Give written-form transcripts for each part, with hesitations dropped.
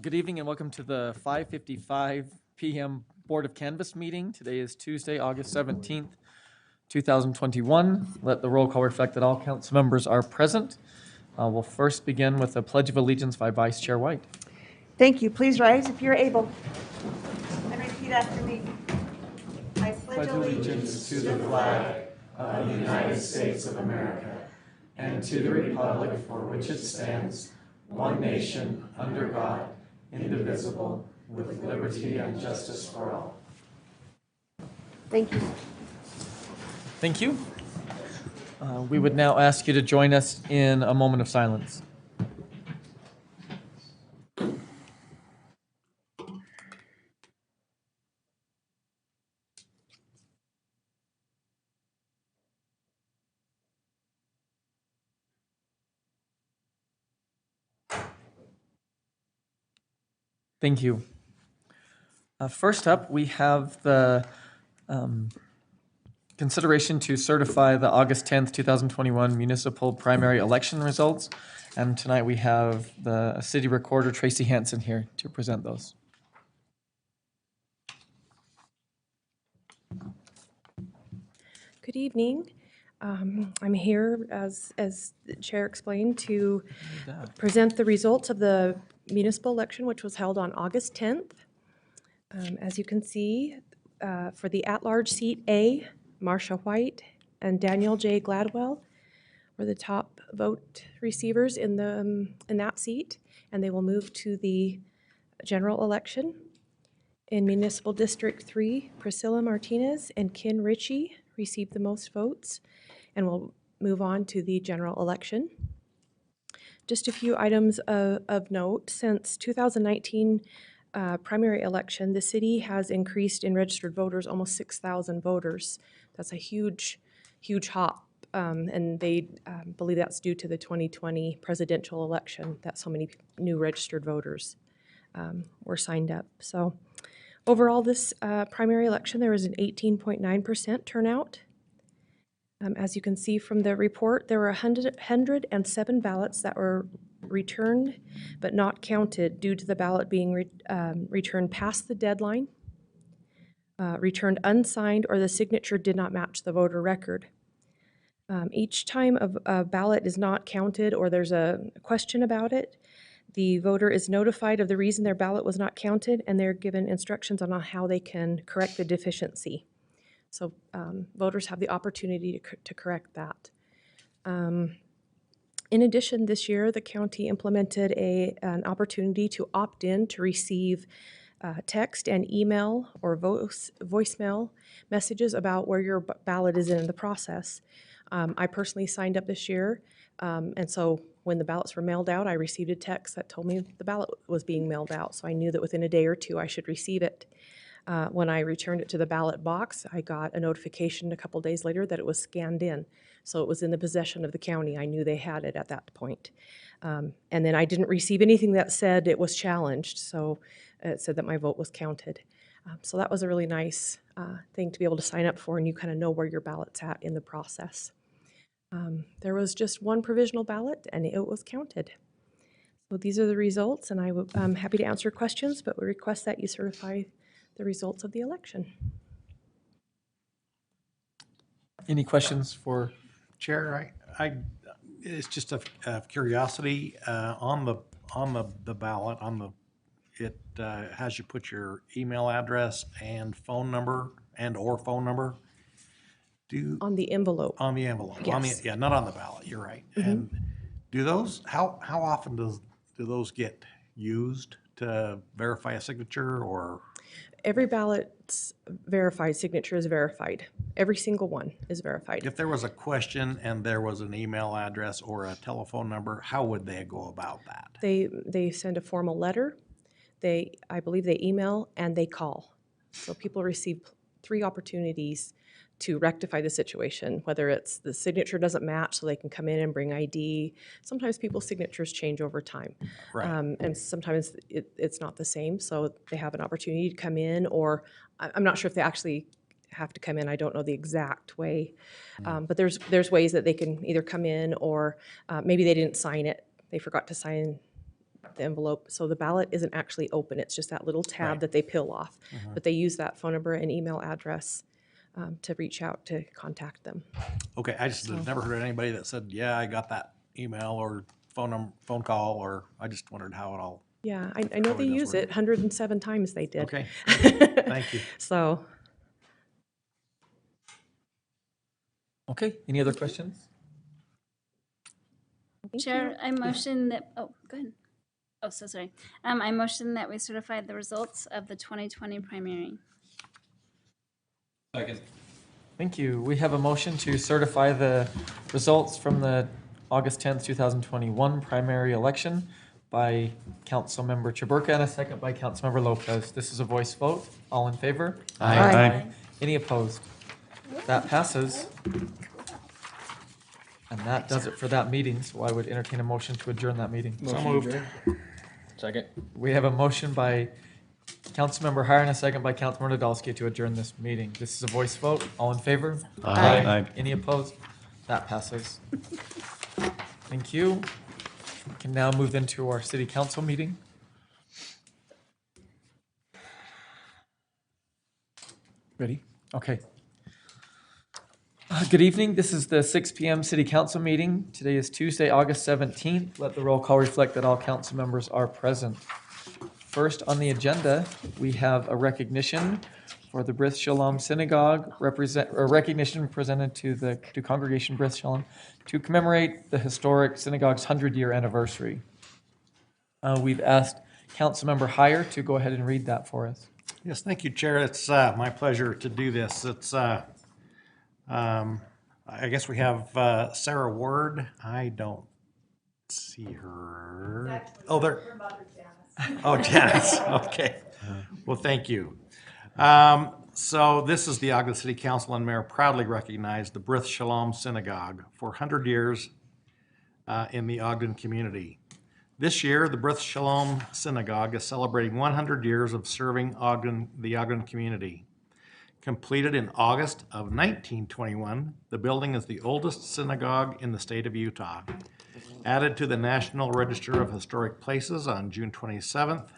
Good evening and welcome to the 5:55 p.m. Board of Canvass meeting. Today is Tuesday, August 17th, 2021. Let the roll call reflect that all council members are present. We'll first begin with a Pledge of Allegiance by Vice Chair White. Thank you. Please rise if you're able and repeat after me. I Pledge allegiance to the flag of the United States of America and to the republic for which it stands, one nation, under God, indivisible, with liberty and justice for all. Thank you. Thank you. We would now ask you to join us in a moment of silence. Thank you. First up, we have the consideration to certify the August 10th, 2021 municipal primary election results. And tonight we have the city recorder, Tracy Hansen, here to present those. Good evening. I'm here, as the chair explained, to present the results of the municipal election, which was held on August 10th. As you can see, for the at-large seat A, Marcia White and Daniel J. Gladwell were the top vote receivers in that seat, and they will move to the general election. In Municipal District 3, Priscilla Martinez and Ken Ritchie received the most votes and will move on to the general election. Just a few items of note. Since 2019 primary election, the city has increased in registered voters almost 6,000 voters. That's a huge hop, and they believe that's due to the 2020 presidential election, that so many new registered voters were signed up. So overall, this primary election, there was an 18.9% turnout. As you can see from the report, there were 107 ballots that were returned but not counted due to the ballot being returned past the deadline, returned unsigned, or the signature did not match the voter record. Each time a ballot is not counted or there's a question about it, the voter is notified of the reason their ballot was not counted, and they're given instructions on how they can correct the deficiency. So voters have the opportunity to correct that. In addition, this year, the county implemented an opportunity to opt in to receive text and email or voicemail messages about where your ballot is in the process. I personally signed up this year, and so when the ballots were mailed out, I received a text that told me the ballot was being mailed out, so I knew that within a day or two I should receive it. When I returned it to the ballot box, I got a notification a couple days later that it was scanned in. So it was in the possession of the county. I knew they had it at that point. And then I didn't receive anything that said it was challenged, so it said that my vote was counted. So that was a really nice thing to be able to sign up for, and you kind of know where your ballot's at in the process. There was just one provisional ballot, and it was counted. So these are the results, and I'm happy to answer questions, but we request that you certify the results of the election. Any questions for Chair? It's just a curiosity on the ballot. It has you put your email address and phone number or phone number. On the envelope. On the envelope. Yes. Not on the ballot. You're right. Mm-hmm. And do those? How often do those get used to verify a signature or? Every ballot's verified signature is verified. Every single one is verified. If there was a question and there was an email address or a telephone number, how would they go about that? They send a formal letter. I believe they email and they call. So people receive 3 opportunities to rectify the situation, whether it's the signature doesn't match so they can come in and bring ID. Sometimes people's signatures change over time. Right. And sometimes it's not the same, so they have an opportunity to come in, or I'm not sure if they actually have to come in. I don't know the exact way. But there's ways that they can either come in or maybe they didn't sign it. They forgot to sign the envelope. So the ballot isn't actually open. It's just that little tab that they peel off. But they use that phone number and email address to reach out to contact them. Okay, I just have never heard of anybody that said, yeah, I got that email or phone call, or I just wondered how it all. Yeah, I know they does use work. it. 107 times they did. Okay, thank you. So, Okay, any other questions? Chair, I motion that, oh, go ahead. Oh, so sorry. I motion that we certify the results of the 2020 primary. Thank you. We have a motion to certify the results from the August 10th, 2021 primary election by Councilmember Chaburka and a second by Councilmember Lopez. This is a voice vote. All in favor? Aye. Any opposed? That passes. And that does it for that meeting, so I would entertain a motion to adjourn that meeting. So moved. Second. We have a motion by Councilmember Hire and a second by Councilmember Nadolski to adjourn this meeting. This is a voice vote. All in favor? Aye. Any opposed? That passes. Thank you. We can now move into our city council meeting. Ready? Okay. Good evening. This is the 6 p.m. City Council meeting. Today is Tuesday, August 17th. Let the roll call reflect that all council members are present. First on the agenda, we have a recognition for the Bris Shalom Synagogue, recognition presented to Congregation Bris Shalom to commemorate the historic synagogue's 100-year anniversary. We've asked Councilmember Hire to go ahead and read that for us. Yes, thank you, Chair. It's my pleasure to do this. It's, I guess we have Sarah Ward. I don't see her. Oh, there. Oh, Janice. Okay. Well, thank you. So this is the Ogden City Council and Mayor proudly recognized the Bris Shalom Synagogue for 100 years in the Ogden community. This year, the Bris Shalom Synagogue is celebrating 100 years of serving the Ogden community. Completed in August of 1921, the building is the oldest synagogue in the state of Utah. Added to the National Register of Historic Places on June 27th,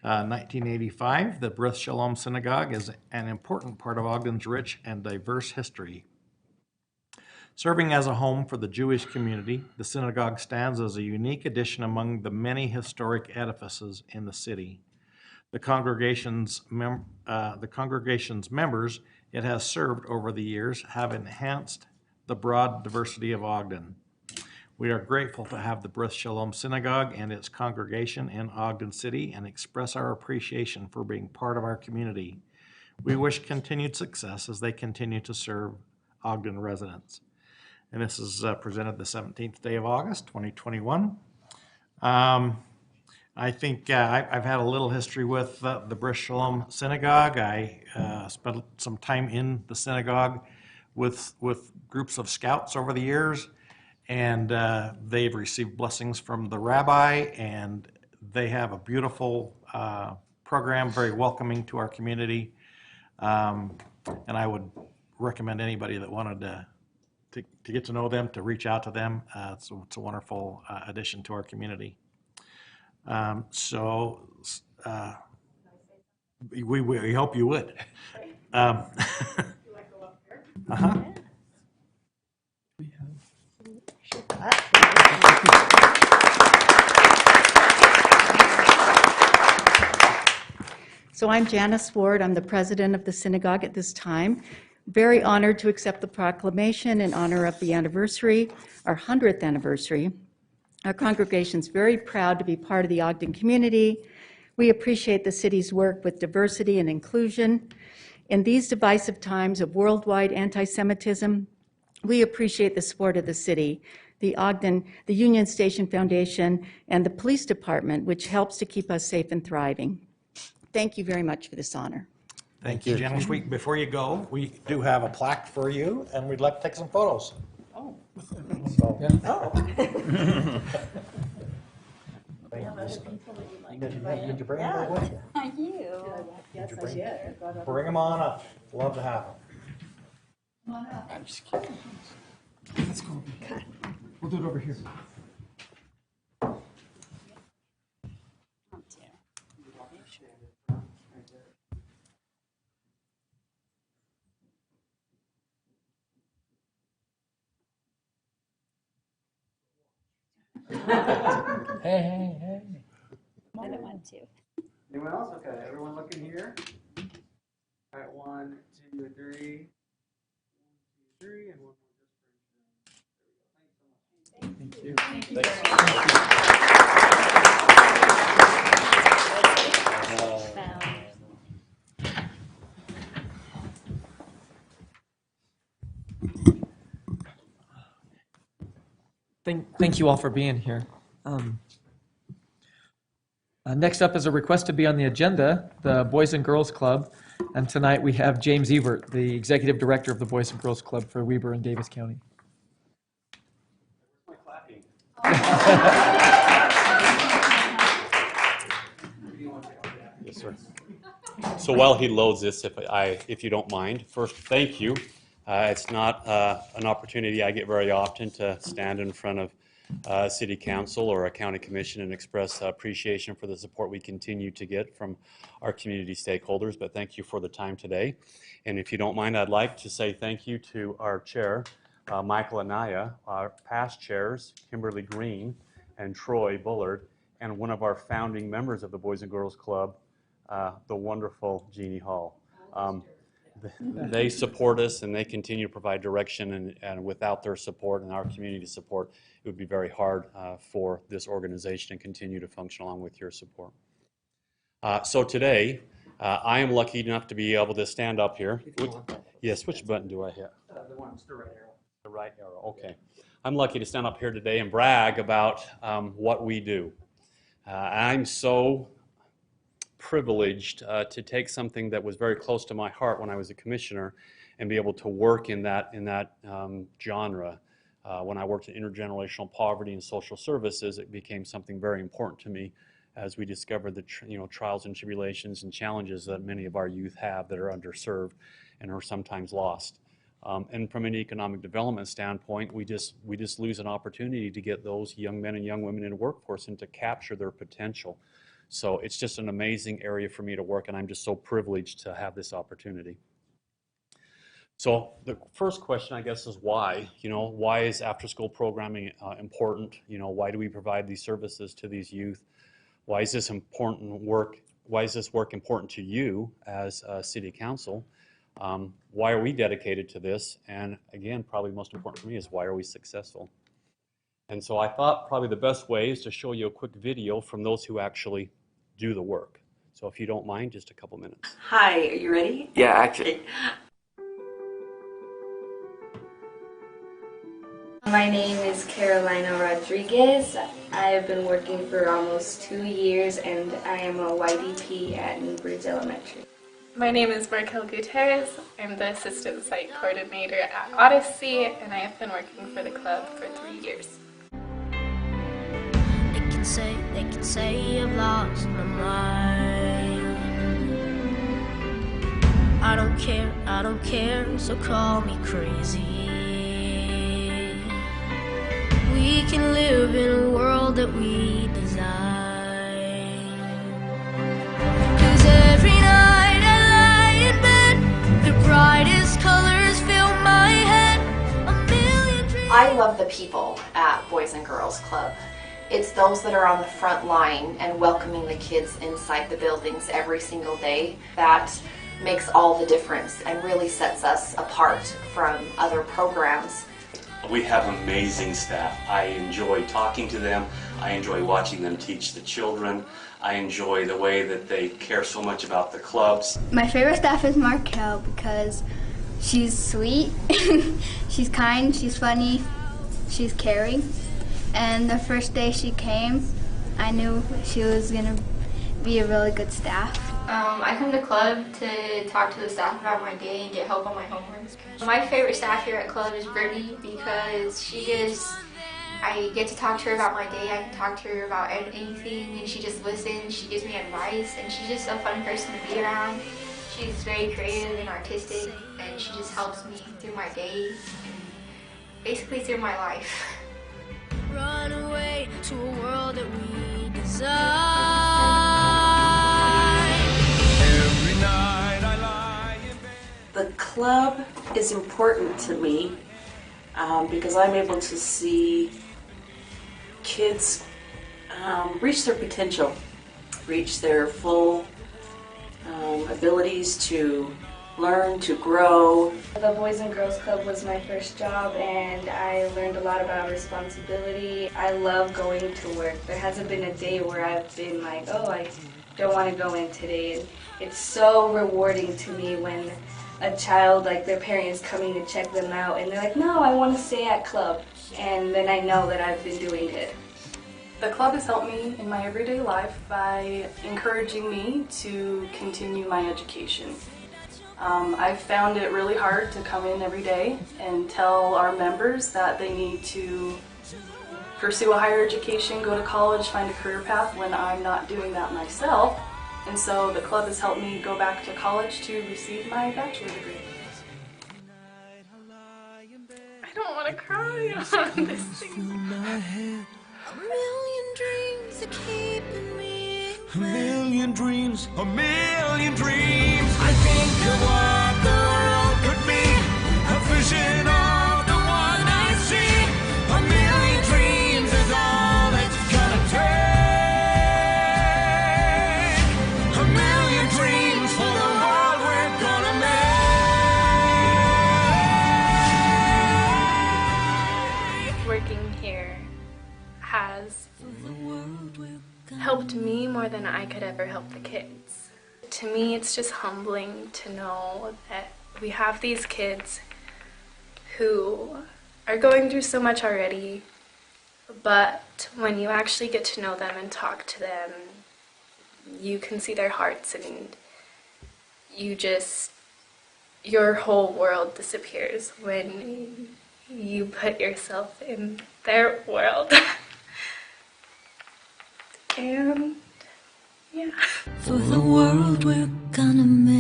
1985, the Bris Shalom Synagogue is an important part of Ogden's rich and diverse history. Serving as a home for the Jewish community, the synagogue stands as a unique addition among the many historic edifices in the city. The congregation's members it has served over the years have enhanced the broad diversity of Ogden. We are grateful to have the Bris Shalom Synagogue and its congregation in Ogden City and express our appreciation for being part of our community. We wish continued success as they continue to serve Ogden residents. And this is presented the 17th day of August, 2021. I think I've had a little history with the Bris Shalom Synagogue. I spent some time in the synagogue with groups of scouts over the years, and they've received blessings from the rabbi, and they have a beautiful program, very welcoming to our community. And I would recommend anybody that wanted to get to know them, to reach out to them. It's a wonderful addition to our community. We hope you would. So I'm Janice Ward. I'm the president of the synagogue at this time. Very honored to accept the proclamation in honor of the anniversary, our 100th anniversary. Our congregation's very proud to be part of the Ogden community. We appreciate the city's work with diversity and inclusion. In these divisive times of worldwide anti-Semitism, we appreciate the support of the city, the Ogden, the Union Station Foundation, and the police department, which helps to keep us safe and thriving. Thank you very much for this honor. Thank you, Janice. Before you go, we do have a plaque for you, and we'd like to take some photos. Oh. Did you bring them with you? Thank you. Bring them on up. Love to have them. I'm just kidding. Let's go over here. We'll do it over here. Hey, hey. I don't want to. Anyone else? Okay, everyone looking here. All right, 1, 2, 3. 1, 2, 3, and one more just for each. There we go. Thanks so much. Thank you. Thank you all for being here. Next up is a request to be on the agenda, the Boys and Girls Club. And tonight we have James Evert, the Executive Director of the Boys and Girls Club for Weber and Davis County. Yes, sir. So while he loads this, if you don't mind, first, thank you. It's not an opportunity I get very often to stand in front of City Council or a County Commission and express appreciation for the support we continue to get from our community stakeholders, but thank you for the time today. And if you don't mind, I'd like to say thank you to our chair, Michael Anaya, our past chairs, Kimberly Green and Troy Bullard, and one of our founding members of the Boys and Girls Club, the wonderful Jeannie Hall. They support us and they continue to provide direction, and without their support and our community support, it would be very hard for this organization to continue to function along with your support. So today, I am lucky enough to be able to stand up here. Yes, which button do I hit? The one, it's the right arrow. The right arrow, okay. I'm lucky to stand up here today and brag about what we do. I'm so privileged to take something that was very close to my heart when I was a commissioner and be able to work in that genre. When I worked in intergenerational poverty and social services, it became something very important to me as we discovered the trials and tribulations and challenges that many of our youth have that are underserved and are sometimes lost. And from an economic development standpoint, we just lose an opportunity to get those young men and young women in the workforce and to capture their potential. So it's just an amazing area for me to work, and I'm just so privileged to have this opportunity. So the first question, I guess, is why? Why is after-school programming important? Why do we provide these services to these youth? Why is this important work? Why is this work important to you as City Council? Why are we dedicated to this? And again, probably most important for me is why are we successful? And so I thought probably the best way is to show you a quick video from those who actually do the work. So if you don't mind, just a couple minutes. Hi, are you ready? Yeah, actually. My name is Carolina Rodriguez. I have been working for almost 2 years and I am a YDP at Newbridge Elementary. My name is Markel Gutierrez. I'm the Assistant Site Coordinator at Odyssey and I have been working for the club for 3 years. They can say I've lost my mind. I don't care, so call me crazy. We can live in a world that we design. 'Cause every night I lie in bed, the brightest colors fill my head. A million dreams. I love the people at Boys and Girls Club. It's those that are on the front line and welcoming the kids inside the buildings every single day that makes all the difference and really sets us apart from other programs. We have amazing staff. I enjoy talking to them. I enjoy watching them teach the children. I enjoy the way that they care so much about the clubs. My favorite staff is Markel because she's sweet, she's kind, she's funny, she's caring. And the first day she came, I knew she was going to be a really good staff. I come to club to talk to the staff about my day and get help on my homework. My favorite staff here at club is Brittany because I get to talk to her about my day. I can talk to her about anything and she just listens, she gives me advice, and she's just a fun person to be around. She's very creative and artistic and she just helps me through my day and basically through my life. Run away to a world that we design. Every night I lie in bed. The club is important to me because I'm able to see kids reach their potential, reach their full abilities to learn, to grow. The Boys and Girls Club was my first job, and I learned a lot about responsibility. I love going to work. There hasn't been a day where I've been like, oh, I don't want to go in today. And it's so rewarding to me when a child, like their parents coming to check them out, and they're like, no, I want to stay at club. And then I know that I've been doing good. The club has helped me in my everyday life by encouraging me to continue my education. I've found it really hard to come in every day and tell our members that they need to pursue a higher education, go to college, find a career path when I'm not doing that myself. And so the club has helped me go back to college to receive my bachelor's degree. I don't want to cry on this thing. A million dreams are keeping me. A million dreams, a million dreams. I think of what the world could be. A vision of the one I see. A million dreams is all it's gonna take. A million dreams for the world we're gonna make. Working here has helped me more than I could ever help the kids. To me, it's just humbling to know that we have these kids who are going through so much already, but when you actually get to know them and talk to them, you can see their hearts, and your whole world disappears when you put yourself in their world. And yeah. For the world we're gonna make.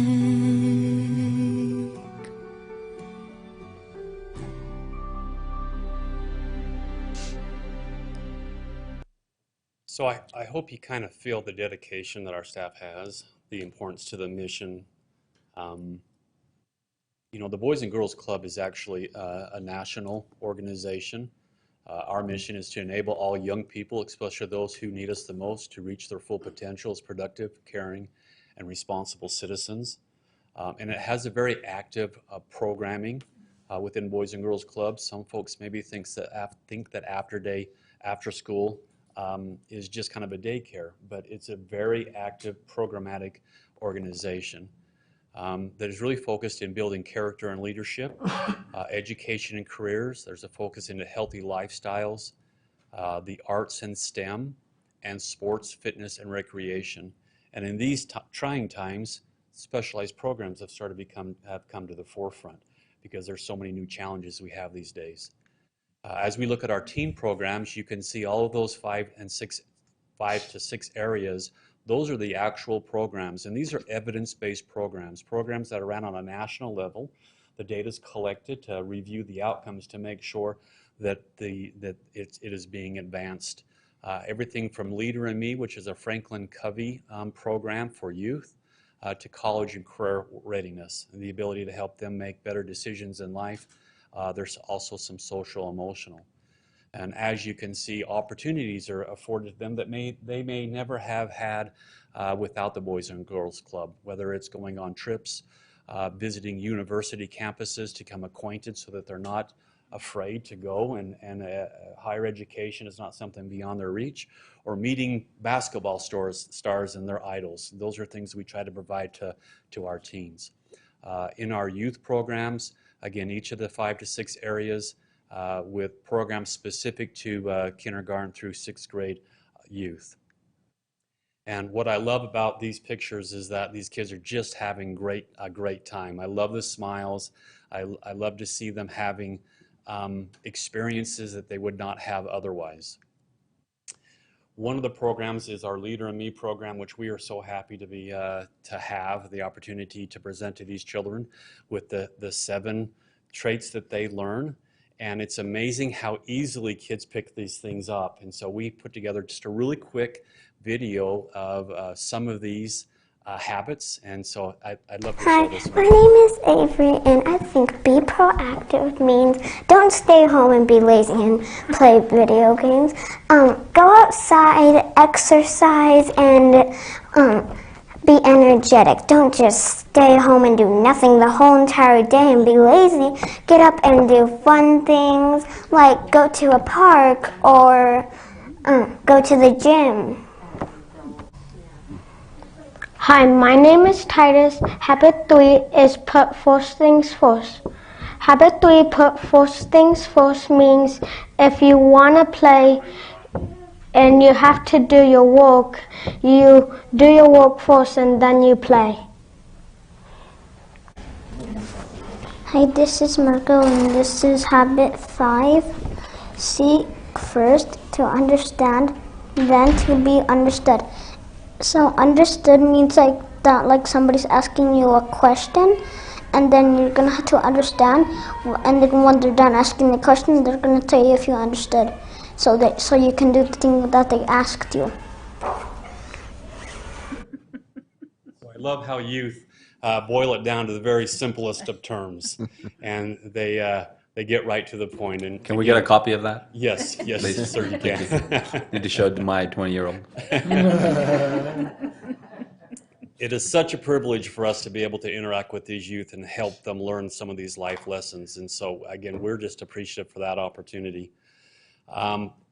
So I hope you kind of feel the dedication that our staff has, the importance to the mission. You know, the Boys and Girls Club is actually a national organization. Our mission is to enable all young people, especially those who need us the most, to reach their full potential as productive, caring, and responsible citizens. And it has a very active programming within Boys and Girls Club. Some folks maybe think that after school is just kind of a daycare, but it's a very active, programmatic organization that is really focused in building character and leadership, education and careers. There's a focus into healthy lifestyles, the arts and STEM, and sports, fitness, and recreation. And in these trying times, specialized programs have come to the forefront because there's so many new challenges we have these days. As we look at our teen programs, you can see all of those 5 to 6 areas. Those are the actual programs, and these are evidence-based programs that are ran on a national level. The data is collected to review the outcomes to make sure that it is being advanced. Everything from Leader in Me, which is a Franklin Covey program for youth, to college and career readiness, and the ability to help them make better decisions in life. There's also some social emotional. And as you can see, opportunities are afforded to them that they may never have had without the Boys and Girls Club, whether it's going on trips, visiting university campuses to become acquainted so that they're not afraid to go and higher education is not something beyond their reach, or meeting basketball stars and their idols. Those are things we try to provide to our teens. In our youth programs, again, each of the 5 to 6 areas with programs specific to kindergarten through 6th grade youth. And what I love about these pictures is that these kids are just having a great time. I love the smiles. I love to see them having experiences that they would not have otherwise. One of the programs is our Leader in Me program, which we are so happy to have the opportunity to present to these children with the 7 traits that they learn. And it's amazing how easily kids pick these things up. And so we put together just a really quick video of some of these habits, and so I'd love to Hi, show this my one. name is Avery, and I think be proactive means don't stay home and be lazy and play video games. Go outside, exercise, and be energetic. Don't just stay home and do nothing the whole entire day and be lazy. Get up and do fun things like go to a park or go to the gym. Hi, my name is Titus. Habit 3 is put first things first. Habit 3, put first things first, means if you want to play and you have to do your work, you do your work first and then you play. Hi, this is Marco, and this is habit 5. Seek first to understand, then to be understood. So understood means like that, like somebody's asking you a question, and then you're gonna have to understand, and then when they're done asking the question, they're gonna tell you if you understood, so you can do the thing that they asked you. I love how youth boil it down to the very simplest of terms, and they get right to the point. And can we get a copy of that? Yes, yes, Please. sir, you Thank can. Need to show it to my 20-year-old. It is such a privilege for us to be able to interact with these youth and help them learn some of these life lessons. And so, again, we're just appreciative for that opportunity.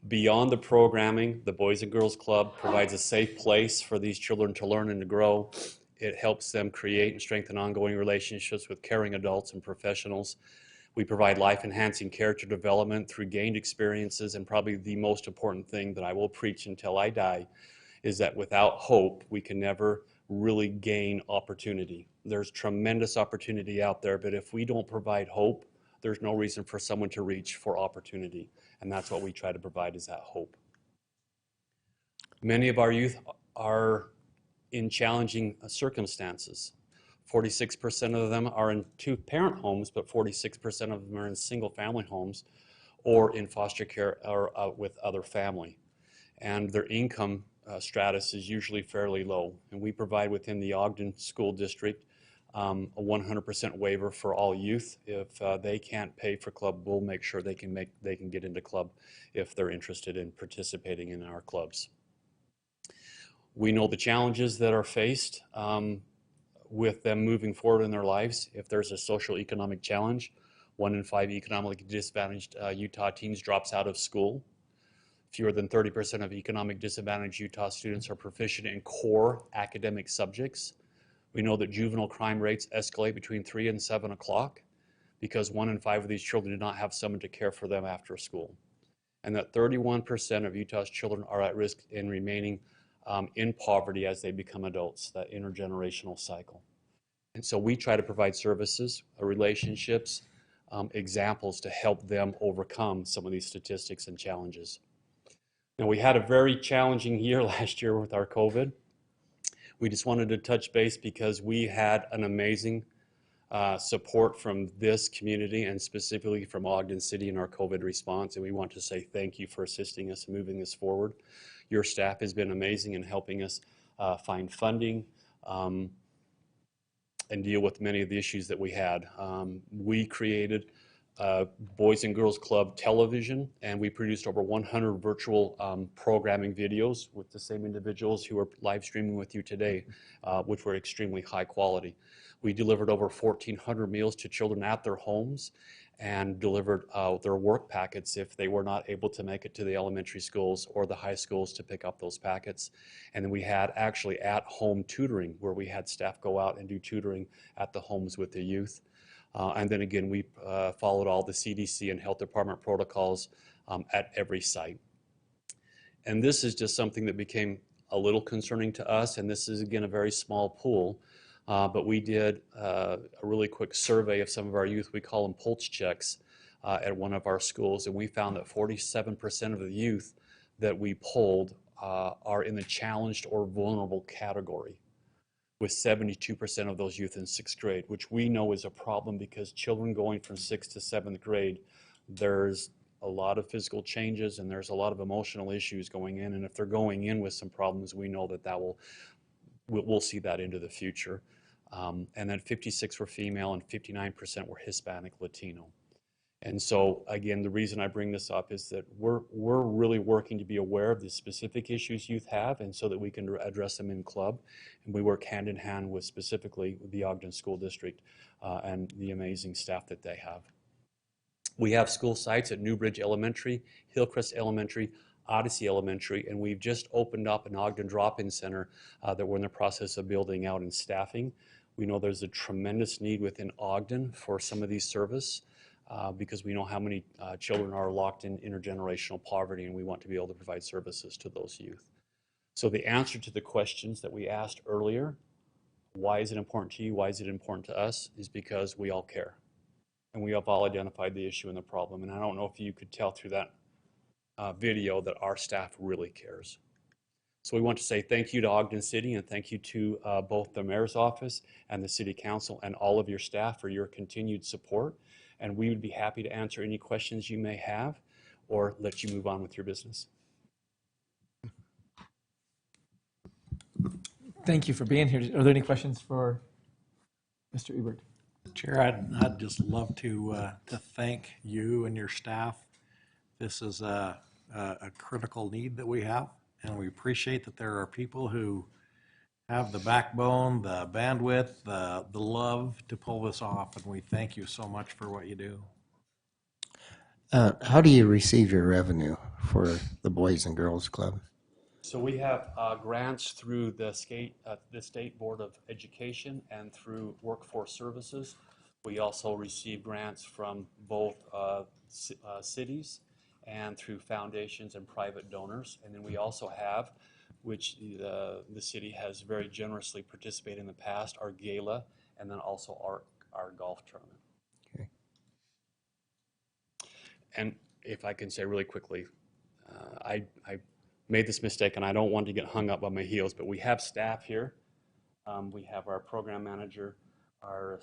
Beyond the programming, the Boys and Girls Club provides a safe place for these children to learn and to grow. It helps them create and strengthen ongoing relationships with caring adults and professionals. We provide life-enhancing character development through gained experiences, and probably the most important thing that I will preach until I die is that without hope, we can never really gain opportunity. There's tremendous opportunity out there, but if we don't provide hope, there's no reason for someone to reach for opportunity. And that's what we try to provide, is that hope. Many of our youth are in challenging circumstances. 46% of them are in two-parent homes, but 46% of them are in single-family homes or in foster care or with other family. And their income stratus is usually fairly low. And we provide within the Ogden School District a 100% waiver for all youth. If they can't pay for club, we'll make sure they can get into club if they're interested in participating in our clubs. We know the challenges that are faced with them moving forward in their lives. If there's a social economic challenge, 1 in 5 economically disadvantaged Utah teens drops out of school. Fewer than 30% of economic disadvantaged Utah students are proficient in core academic subjects. We know that juvenile crime rates escalate between 3 and 7 o'clock because 1 in 5 of these children do not have someone to care for them after school. And that 31% of Utah's children are at risk in remaining in poverty as they become adults, that intergenerational cycle. And so we try to provide services, relationships, examples to help them overcome some of these statistics and challenges. Now, we had a very challenging year last year with our COVID. We just wanted to touch base because we had an amazing support from this community and specifically from Ogden City in our COVID response, and we want to say thank you for assisting us in moving this forward. Your staff has been amazing in helping us find funding and deal with many of the issues that we had. We created Boys and Girls Club television, and we produced over 100 virtual programming videos with the same individuals who are live streaming with you today, which were extremely high quality. We delivered over 1,400 meals to children at their homes and delivered their work packets if they were not able to make it to the elementary schools or the high schools to pick up those packets. And then we had actually at-home tutoring where we had staff go out and do tutoring at the homes with the youth. And then again, we followed all the CDC and health department protocols at every site. And this is just something that became a little concerning to us, and this is again a very small pool. But we did a really quick survey of some of our youth. We call them pulse checks at one of our schools, and we found that 47% of the youth that we polled are in the challenged or vulnerable category, with 72% of those youth in 6th grade, which we know is a problem because children going from 6th to 7th grade, there's a lot of physical changes and there's a lot of emotional issues going in, and if they're going in with some problems, we know that that will we'll see that into the future. And then 56 were female and 59% were Hispanic Latino. And so, again, the reason I bring this up is that we're really working to be aware of the specific issues youth have, and so that we can address them in club. And we work hand in hand with specifically the Ogden School District and the amazing staff that they have. We have school sites at Newbridge Elementary, Hillcrest Elementary, Odyssey Elementary, and we've just opened up an Ogden drop-in center that we're in the process of building out and staffing. We know there's a tremendous need within Ogden for some of these service. Because we know how many children are locked in intergenerational poverty, and we want to be able to provide services to those youth. So the answer to the questions that we asked earlier, why is it important to you, why is it important to us, is because we all care. And we have all identified the issue and the problem. And I don't know if you could tell through that video that our staff really cares. So we want to say thank you to Ogden City, and thank you to both the Mayor's Office and the City Council and all of your staff for your continued support. And we would be happy to answer any questions you may have or let you move on with your business. Thank you for being here. Are there any questions for Mr. Ebert? Chair, I'd just love to thank you and your staff. This is a critical need that we have, and we appreciate that there are people who have the backbone, the bandwidth, the love to pull this off, and we thank you so much for what you do. How do you receive your revenue for the Boys and Girls Club? So we have grants through the State Board of Education and through Workforce Services. We also receive grants from both cities and through foundations and private donors. And then we also have, which the city has very generously participated in the past, our gala, and then also our golf tournament. Okay. And if I can say really quickly, I made this mistake, and I don't want to get hung up on my heels, but we have staff here. We have our program manager, our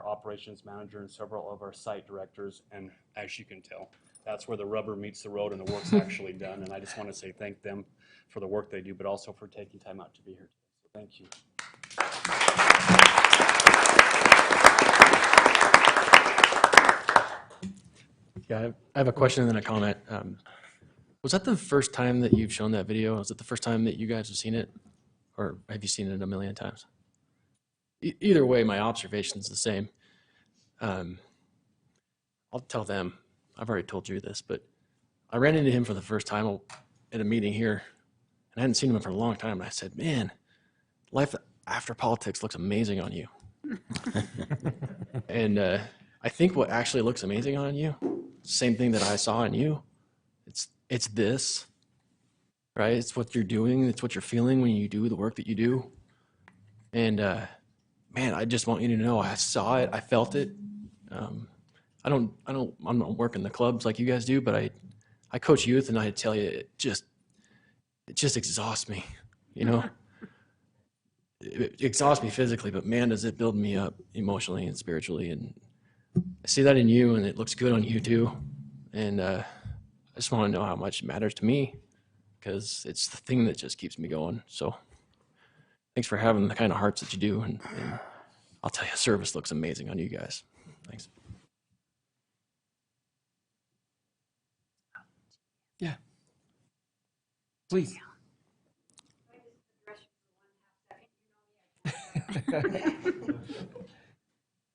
operations manager, and several of our site directors, and as you can tell, that's where the rubber meets the road and the work's actually done. And I just want to say thank them for the work they do, but also for taking time out to be here today. So thank you. Yeah, I have a question and then a comment. Was that the first time that you've shown that video? Was it the first time that you guys have seen it? Or have you seen it a million times? Either way, my observation's the same. I'll tell them. I've already told you this, but I ran into him for the first time at a meeting here, and I hadn't seen him for a long time. And I said, man, life after politics looks amazing on you. And I think what actually looks amazing on you, same thing that I saw in you, it's this, right? It's what you're doing. It's what you're feeling when you do the work that you do. And man, I just want you to know I saw it. I felt it. I'm not working the clubs like you guys do, but I coach youth, and I tell you, it just exhausts me, you know? It exhausts me physically, but man, does it build me up emotionally and spiritually. And I see that in you, and it looks good on you too. And I just want to know how much it matters to me, because it's the thing that just keeps me going. So thanks for having the kind of hearts that you do. And I'll tell you, service looks amazing on you guys. Thanks. Yeah. Please.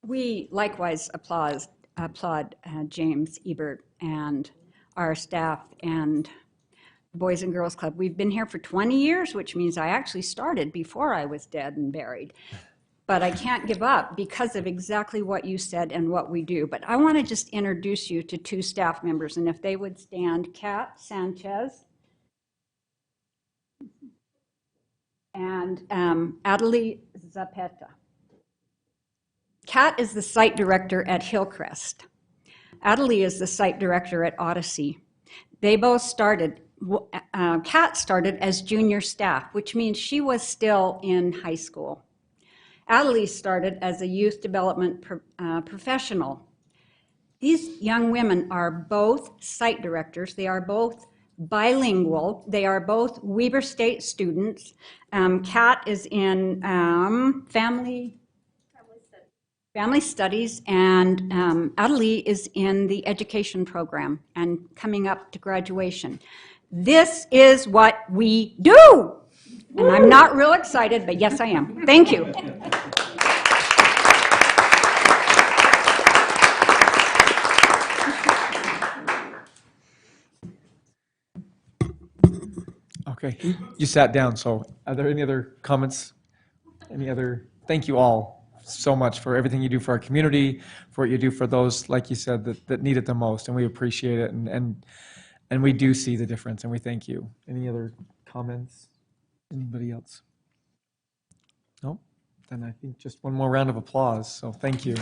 We likewise applaud James Ebert and our staff and the Boys and Girls Club. We've been here for 20 years, which means I actually started before I was dead and buried. But I can't give up because of exactly what you said and what we do. But I want to just introduce you to two staff members, and if they would stand, Kat Sanchez and Adelie Zapeta. Kat is the site director at Hillcrest. Adelie is the site director at Odyssey. They both started, Kat started as junior staff, which means she was still in high school. Adelie started as a youth development professional. These young women are both site directors. They are both bilingual. They are both Weber State students. Kat is in family studies, and Adelie is in the education program and coming up to graduation. This is what we do. And I'm not real excited, but yes, I am. Thank you. Okay, you sat down, so are there any other comments? Thank you all so much for everything you do for our community, for what you do for those, like you said, that need it the most, and we appreciate it, and we do see the difference, and we thank you. Any other comments? Anybody else? No? Then I think just one more round of applause, so thank you.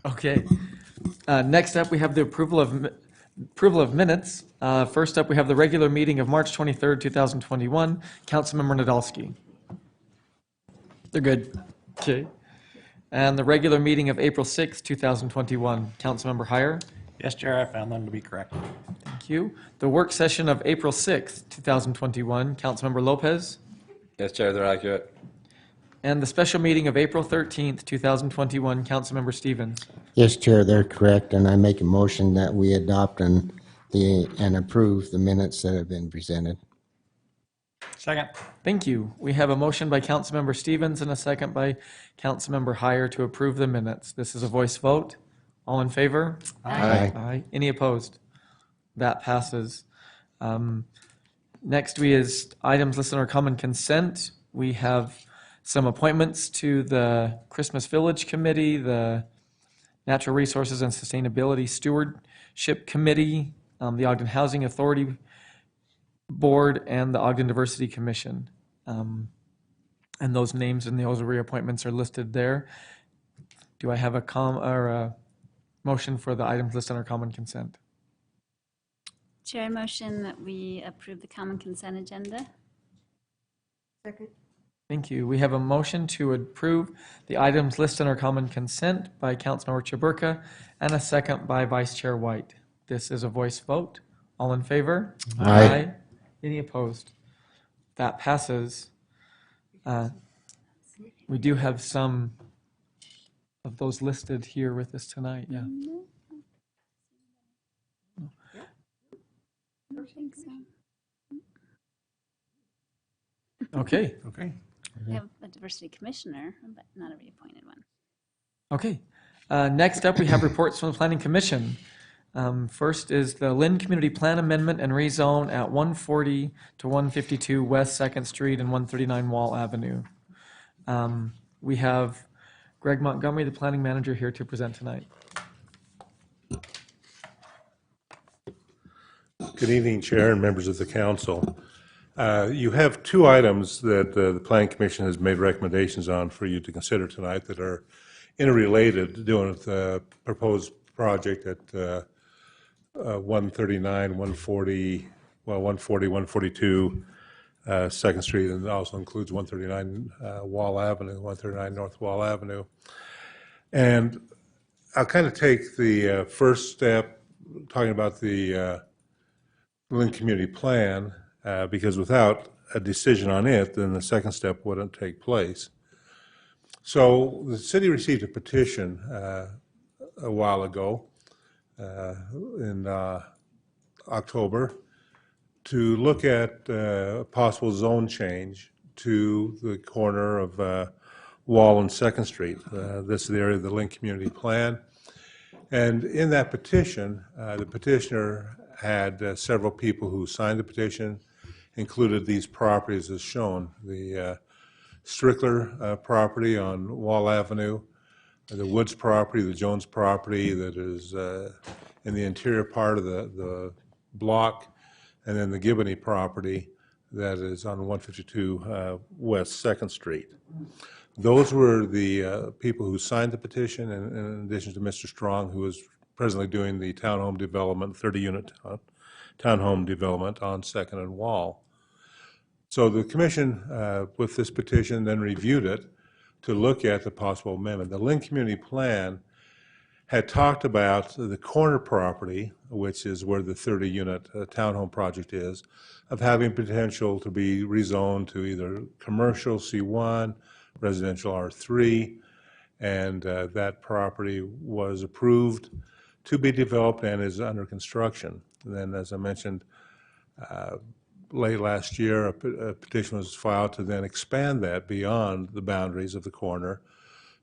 Okay. Next up, we have the approval of minutes. First up, we have the regular meeting of March 23rd, 2021. Councilmember Nadolski. They're good. Okay. And the regular meeting of April 6th, 2021. Councilmember Heyer. Yes, Chair, I found them to be correct. Thank you. The work session of April 6th, 2021. Councilmember Lopez. Yes, Chair, they're accurate. And the special meeting of April 13th, 2021. Councilmember Stevens. Yes, Chair, they're correct, and I make a motion that we adopt and approve the minutes that have been presented. Second. Thank you. We have a motion by Councilmember Stevens and a second by Councilmember Heyer to approve the minutes. This is a voice vote. All in favor? Aye. Aye. Any opposed? That passes. Next, we is items listed on our common consent. We have some appointments to the Christmas Village Committee, the Natural Resources and Sustainability Stewardship Committee, the Ogden Housing Authority Board, and the Ogden Diversity Commission. And those names and those reappointments are listed there. Do I have a motion for the items listed on our common consent? Chair, I motion that we approve the common consent agenda. Second. Thank you. We have a motion to approve the items listed on our common consent by Councilmember Chaburka and a second by Vice Chair White. This is a voice vote. All in favor? Aye. Any opposed? That passes. We do have some of those listed here with us tonight, yeah. I don't think so. Okay. Okay. We have a diversity commissioner, but not a reappointed one. Okay. Next up, we have reports from the Planning Commission. First is the Lynn Community Plan Amendment and Rezone at 140 to 152 West 2nd Street and 139 Wall Avenue. We have Greg Montgomery, the planning manager, here to present tonight. Good evening, Chair and members of the council. You have two items that the Planning Commission has made recommendations on for you to consider tonight that are interrelated, doing with the proposed project at 139, 140, 142 2nd Street, and it also includes 139 Wall Avenue, 139 North Wall Avenue. And I'll kind of take the first step, talking about the Lynn Community Plan, because without a decision on it, then the second step wouldn't take place. So the city received a petition a while ago in October to look at a possible zone change to the corner of Wall and 2nd Street. This is the area of the Lynn Community Plan. And in that petition, the petitioner had several people who signed the petition, included these properties as shown. The Strickler property on Wall Avenue, the Woods property, the Jones property that is in the interior part of the block, and then the Giboney property that is on 152 West 2nd Street. Those were the people who signed the petition, and in addition to Mr. Strong, who is presently doing the townhome development, 30-unit townhome development on 2nd and Wall. So the commission, with this petition, then reviewed it to look at the possible amendment. The Lynn Community Plan had talked about the corner property, which is where the 30-unit townhome project is, of having potential to be rezoned to either commercial C1, residential R3, and that property was approved to be developed and is under construction. And then, as I mentioned, late last year, a petition was filed to then expand that beyond the boundaries of the corner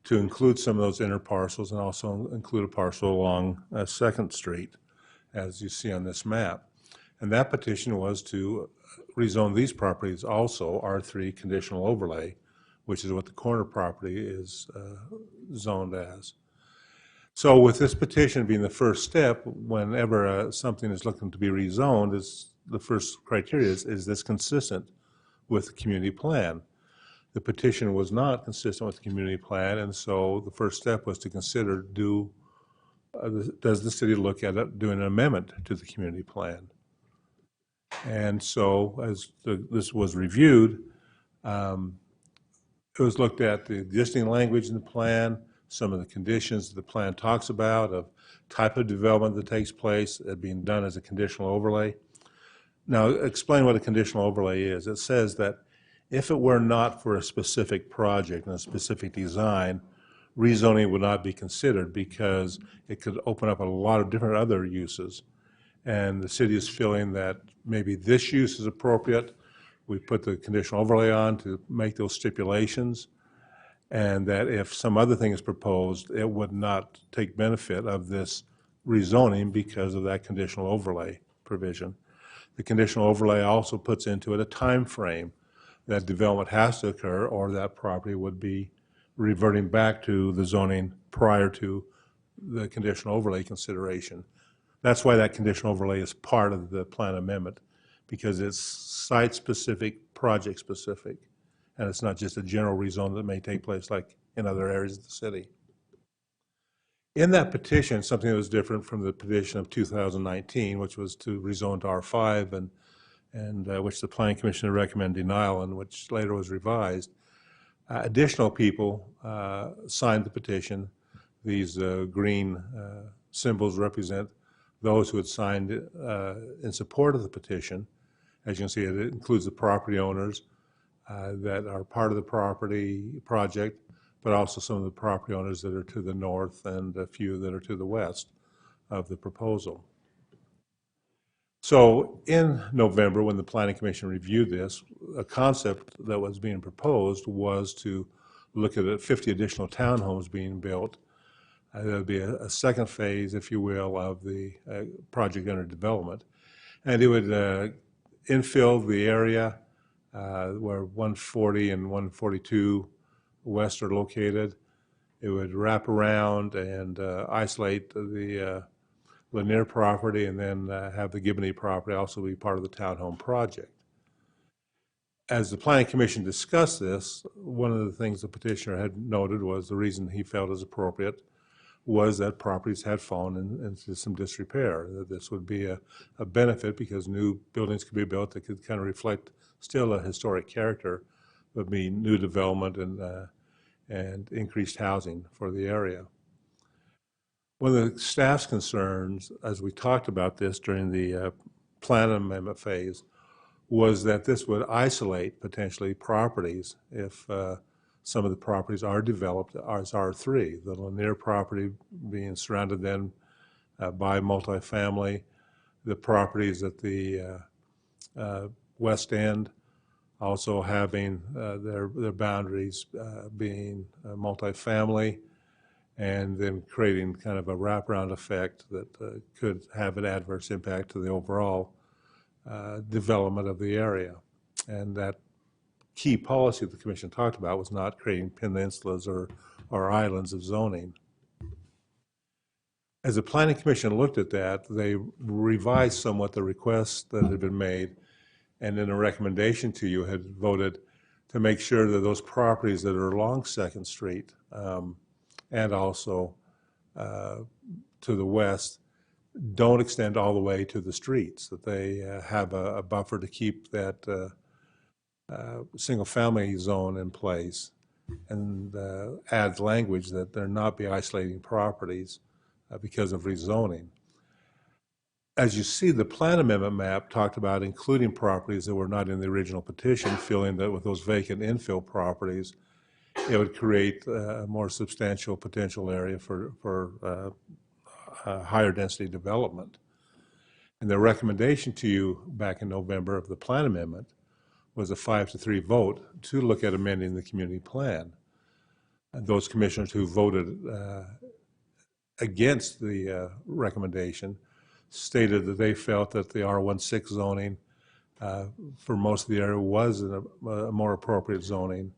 to include some of those inner parcels and also include a parcel along 2nd Street, as you see on this map. And that petition was to rezone these properties also R3 conditional overlay, which is what the corner property is zoned as. So with this petition being the first step, whenever something is looking to be rezoned, is the first criteria is this consistent with the community plan? The petition was not consistent with the community plan, and so the first step was to consider does the city look at doing an amendment to the community plan? And so as this was reviewed, it was looked at the existing language in the plan, some of the conditions the plan talks about of type of development that takes place being done as a conditional overlay. Now, explain what a conditional overlay is. It says that if it were not for a specific project and a specific design, rezoning would not be considered because it could open up a lot of different other uses. And the city is feeling that maybe this use is appropriate. We put the conditional overlay on to make those stipulations, and that if some other thing is proposed, it would not take benefit of this rezoning because of that conditional overlay provision. The conditional overlay also puts into it a time frame that development has to occur or that property would be reverting back to the zoning prior to the conditional overlay consideration. That's why that conditional overlay is part of the plan amendment, because it's site-specific, project-specific, and it's not just a general rezone that may take place like in other areas of the city. In that petition, something that was different from the petition of 2019, which was to rezone to R5 and which the Planning Commission recommended denial and which later was revised, additional people signed the petition. These green symbols represent those who had signed in support of the petition. As you can see, it includes the property owners that are part of the property project, but also some of the property owners that are to the north and a few that are to the west of the proposal. So in November, when the Planning Commission reviewed this, a concept that was being proposed was to look at 50 additional townhomes being built. There would be a second phase, if you will, of the project under development. And it would infill the area where 140 and 142 West are located. It would wrap around and isolate the Lanier property and then have the Giboney property also be part of the townhome project. As the Planning Commission discussed this, one of the things the petitioner had noted was the reason he felt is appropriate was that properties had fallen into some disrepair. That this would be a benefit because new buildings could be built that could kind of reflect still a historic character, but be new development and increased housing for the area. One of the staff's concerns, as we talked about this during the plan amendment phase, was that this would isolate potentially properties if some of the properties are developed as R3. The Lanier property being surrounded then by multifamily, the properties at the west end also having their boundaries being multifamily, and then creating kind of a wraparound effect that could have an adverse impact to the overall development of the area. And that key policy the Commission talked about was not creating peninsulas or islands of zoning. As the Planning Commission looked at that, they revised somewhat the requests that had been made, and in a recommendation to you had voted to make sure that those properties that are along 2nd Street and also to the west don't extend all the way to the streets, that they have a buffer to keep that single-family zone in place and adds language that there not be isolating properties because of rezoning. As you see, the plan amendment map talked about including properties that were not in the original petition, feeling that with those vacant infill properties, it would create a more substantial potential area for higher density development. And the recommendation to you back in November of the plan amendment was a 5-3 vote to look at amending the community plan. And those commissioners who voted against the recommendation stated that they felt that the R16 zoning for most of the area was a more appropriate zoning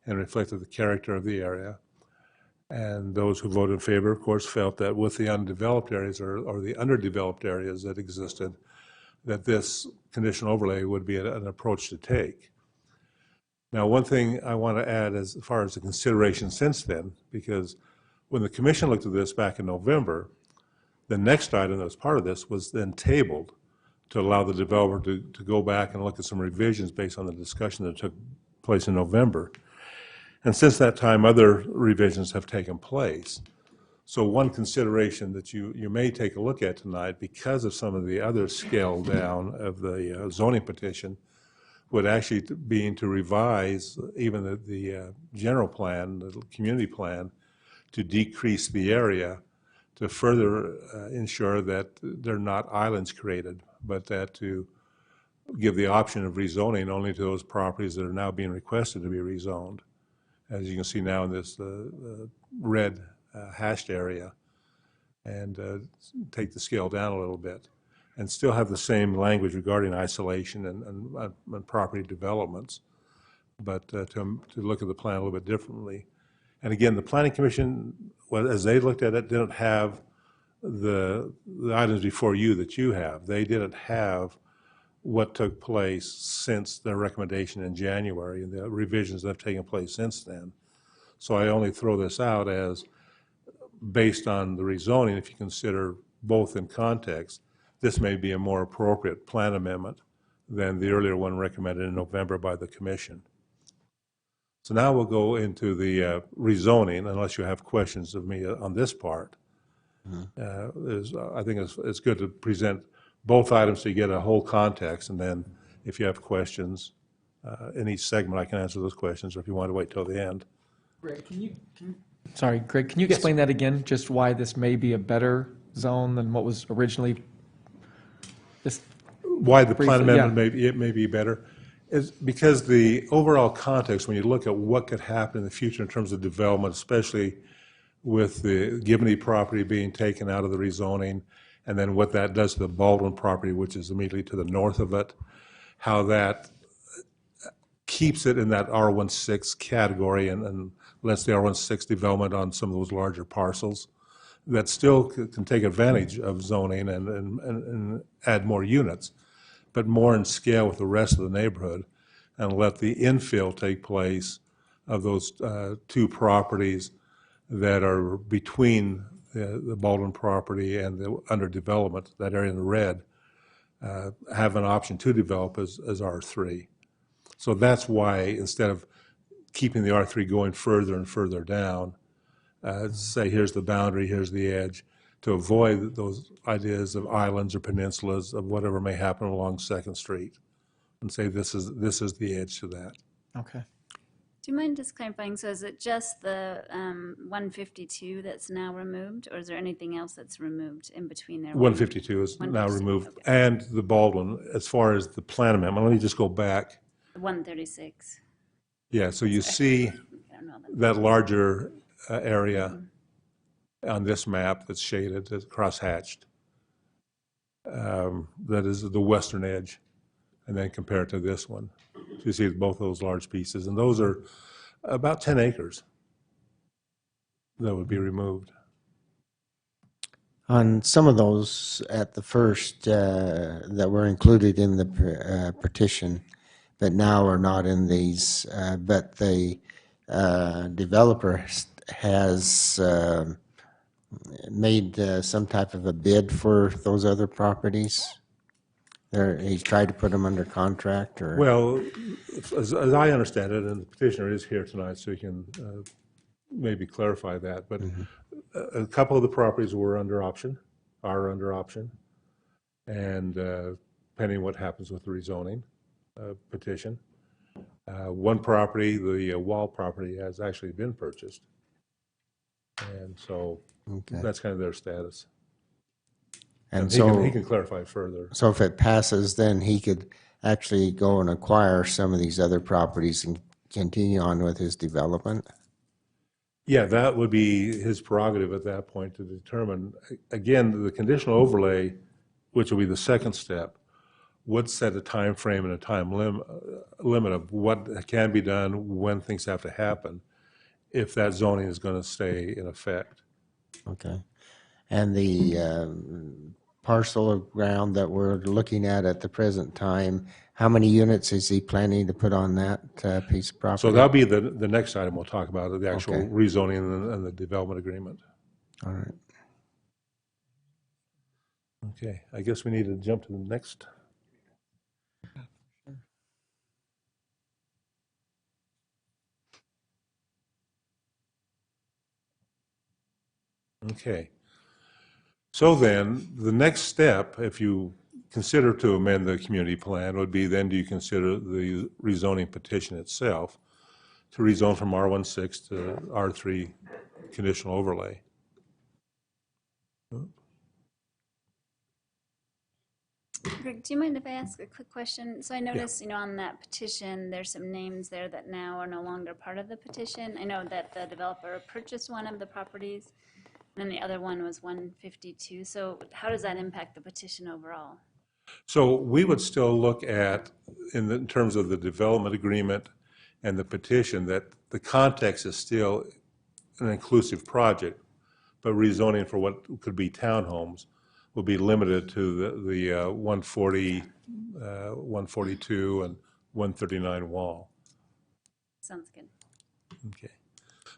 and reflected the character of the area. And those who voted in favor, of course, felt that with the undeveloped areas or the underdeveloped areas that existed, that this conditional overlay would be an approach to take. Now, one thing I want to add as far as the consideration since then, because when the commission looked at this back in November, the next item that was part of this was then tabled to allow the developer to go back and look at some revisions based on the discussion that took place in November. And since that time, other revisions have taken place. So one consideration that you may take a look at tonight, because of some of the other scale down of the zoning petition, would actually be to revise even the general plan, the community plan, to decrease the area to further ensure that there are not islands created, but that to give the option of rezoning only to those properties that are now being requested to be rezoned. As you can see now in this red hashed area, and take the scale down a little bit, and still have the same language regarding isolation and property developments, but to look at the plan a little bit differently. And again, the Planning Commission, as they looked at it, didn't have the items before you that you have. They didn't have what took place since their recommendation in January and the revisions that have taken place since then. So I only throw this out as based on the rezoning, if you consider both in context, this may be a more appropriate plan amendment than the earlier one recommended in November by the Commission. So now we'll go into the rezoning, unless you have questions of me on this part. I think it's good to present both items so you get a whole context, and then if you have questions in each segment, I can answer those questions, or if you want to wait till the end. Greg, Greg, can you explain that again, just why this may be a better zone than what was originally? Why the plan amendment may be better is because the overall context, when you look at what could happen in the future in terms of development, especially with the Gibney property being taken out of the rezoning, and then what that does to the Baldwin property, which is immediately to the north of it, how that keeps it in that R16 category and lets the R16 development on some of those larger parcels that still can take advantage of zoning and add more units, but more in scale with the rest of the neighborhood, and let the infill take place of those two properties that are between the Baldwin property and the underdevelopment, that area in the red, have an option to develop as R3. So that's why instead of keeping the R3 going further and further down, say here's the boundary, here's the edge, to avoid those ideas of islands or peninsulas of whatever may happen along 2nd Street, and say this is the edge to that. Okay. Do you mind just clarifying, so is it just the 152 that's now removed, or is there anything else that's removed in between there? 152 is now removed, okay. And the Baldwin, as far as the plan amendment, let me just go back. 136. Yeah, so you see that larger area on this map that's shaded, that's cross-hatched. That is the western edge, and then compare it to this one. So you see both those large pieces, and those are about 10 acres that would be removed. On some of those at the first that were included in the petition, but now are not in these, but the developer has made some type of a bid for those other properties? He's tried to put them under contract, or? Well, as I understand it, and the petitioner is here tonight, so he can maybe clarify that, but a couple of the properties were under option, are under option, and pending what happens with the rezoning petition. One property, the Wall property, has actually been purchased, and so that's kind of their status. And he so he can clarify further. So if it passes, then he could actually go and acquire some of these other properties and continue on with his development? Yeah, that would be his prerogative at that point to determine. Again, the conditional overlay, which will be the second step, would set a time frame and a time limit of what can be done, when things have to happen, if that zoning is going to stay in effect. Okay. And the parcel of ground that we're looking at the present time, how many units is he planning to put on that piece of property? So that'll be the next item we'll talk about, the actual Okay. rezoning and the development agreement. All right. Okay, I guess we need to jump to the next. Okay. So then, the next step, if you consider to amend the community plan, would be then do you consider the rezoning petition itself to rezone from R16 to R3 conditional overlay? Greg, do you mind if I ask a quick question? So I noticed, on that petition, there's some names there that now are no longer part of the petition. I know that the developer purchased one of the properties, and then the other one was 152. So how does that impact the petition overall? So we would still look at, in terms of the development agreement and the petition, that the context is still an inclusive project, but rezoning for what could be townhomes will be limited to the 140, 142, and 139 Wall. Sounds good. Okay.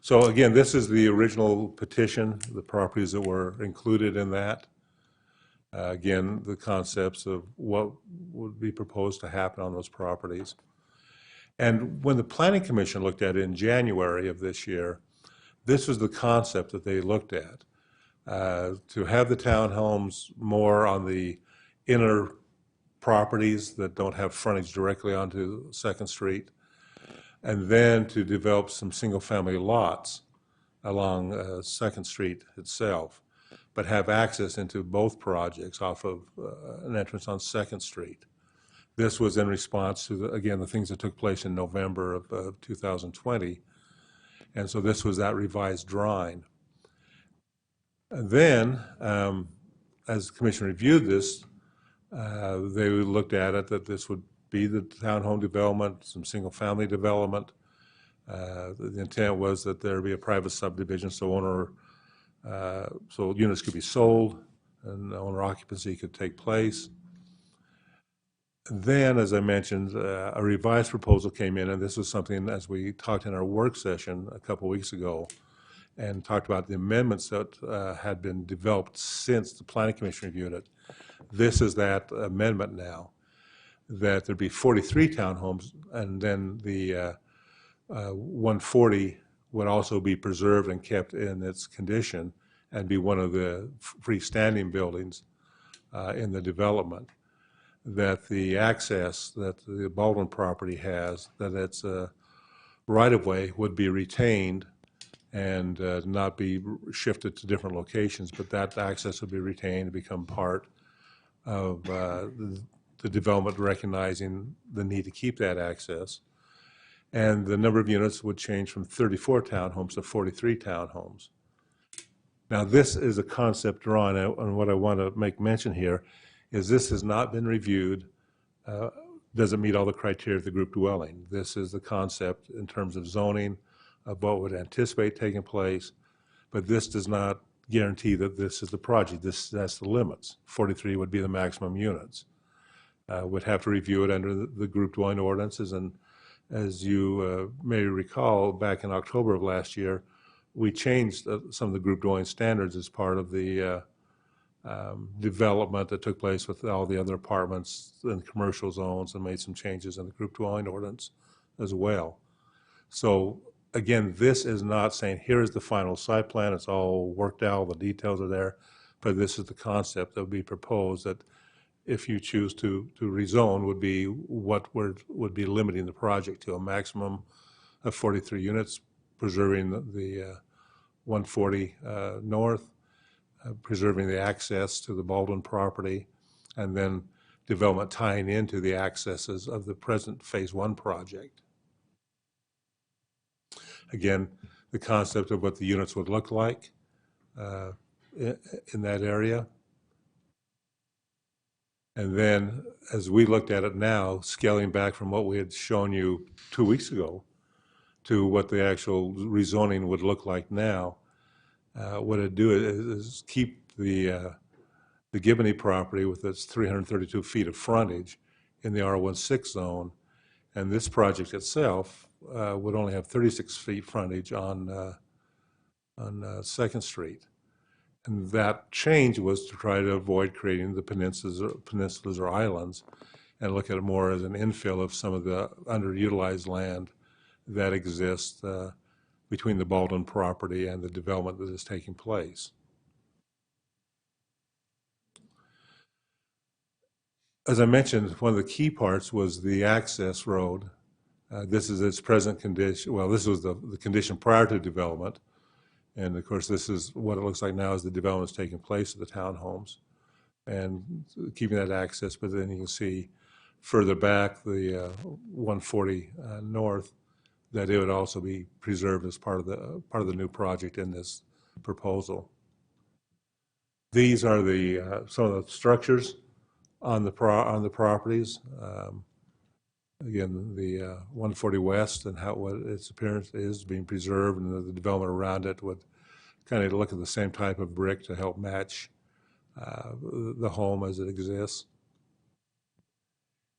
So again, this is the original petition, the properties that were included in that. Again, the concepts of what would be proposed to happen on those properties. And when the Planning Commission looked at it in January of this year, this was the concept that they looked at. To have the townhomes more on the inner properties that don't have frontage directly onto 2nd Street, and then to develop some single-family lots along 2nd Street itself, but have access into both projects off of an entrance on 2nd Street. This was in response to, again, the things that took place in November of 2020, and so this was that revised drawing. And then, as the commission reviewed this, they looked at it that this would be the townhome development, some single-family development. The intent was that there be a private subdivision, so so units could be sold and owner occupancy could take place. Then, as I mentioned, a revised proposal came in, and this was something, as we talked in our work session a couple weeks ago, and talked about the amendments that had been developed since the Planning Commission reviewed it. This is that amendment now, that there'd be 43 townhomes, and then the 140 would also be preserved and kept in its condition and be one of the freestanding buildings in the development. That the access that the Baldwin property has, that its right-of-way would be retained and not be shifted to different locations, but that access would be retained and become part of the development, recognizing the need to keep that access. And the number of units would change from 34 townhomes to 43 townhomes. Now, this is a concept drawing, and what I want to make mention here is this has not been reviewed, doesn't meet all the criteria of the group dwelling. This is the concept in terms of zoning, of what would anticipate taking place, but this does not guarantee that this is the project. That's the limits. 43 would be the maximum units. Would have to review it under the group dwelling ordinances, and as you may recall, back in October of last year, we changed some of the group dwelling standards as part of the development that took place with all the other apartments and commercial zones, and made some changes in the group dwelling ordinance as well. So again, this is not saying, here is the final site plan, it's all worked out, all the details are there, but this is the concept that would be proposed, that if you choose to rezone, would be what would be limiting the project to a maximum of 43 units, preserving the 140 north, preserving the access to the Baldwin property, and then development tying into the accesses of the present Phase 1 project. Again, the concept of what the units would look like in that area. And then, as we looked at it now, scaling back from what we had shown you 2 weeks ago to what the actual rezoning would look like now, what it'd do is keep the Gibney property with its 332 feet of frontage in the R16 zone, and this project itself would only have 36 feet frontage on 2nd Street. And that change was to try to avoid creating the peninsulas or islands, and look at it more as an infill of some of the underutilized land that exists between the Baldwin property and the development that is taking place. As I mentioned, one of the key parts was the access road. This is its present condition. Well, this was the condition prior to development. And of course, this is what it looks like now as the development is taking place at the townhomes, and keeping that access. But then you can see further back, the 140 north, that it would also be preserved as part of the new project in this proposal. These are the some of the structures on the properties. Again, the 140 West and what its appearance is being preserved, and the development around it would kind of look at the same type of brick to help match the home as it exists,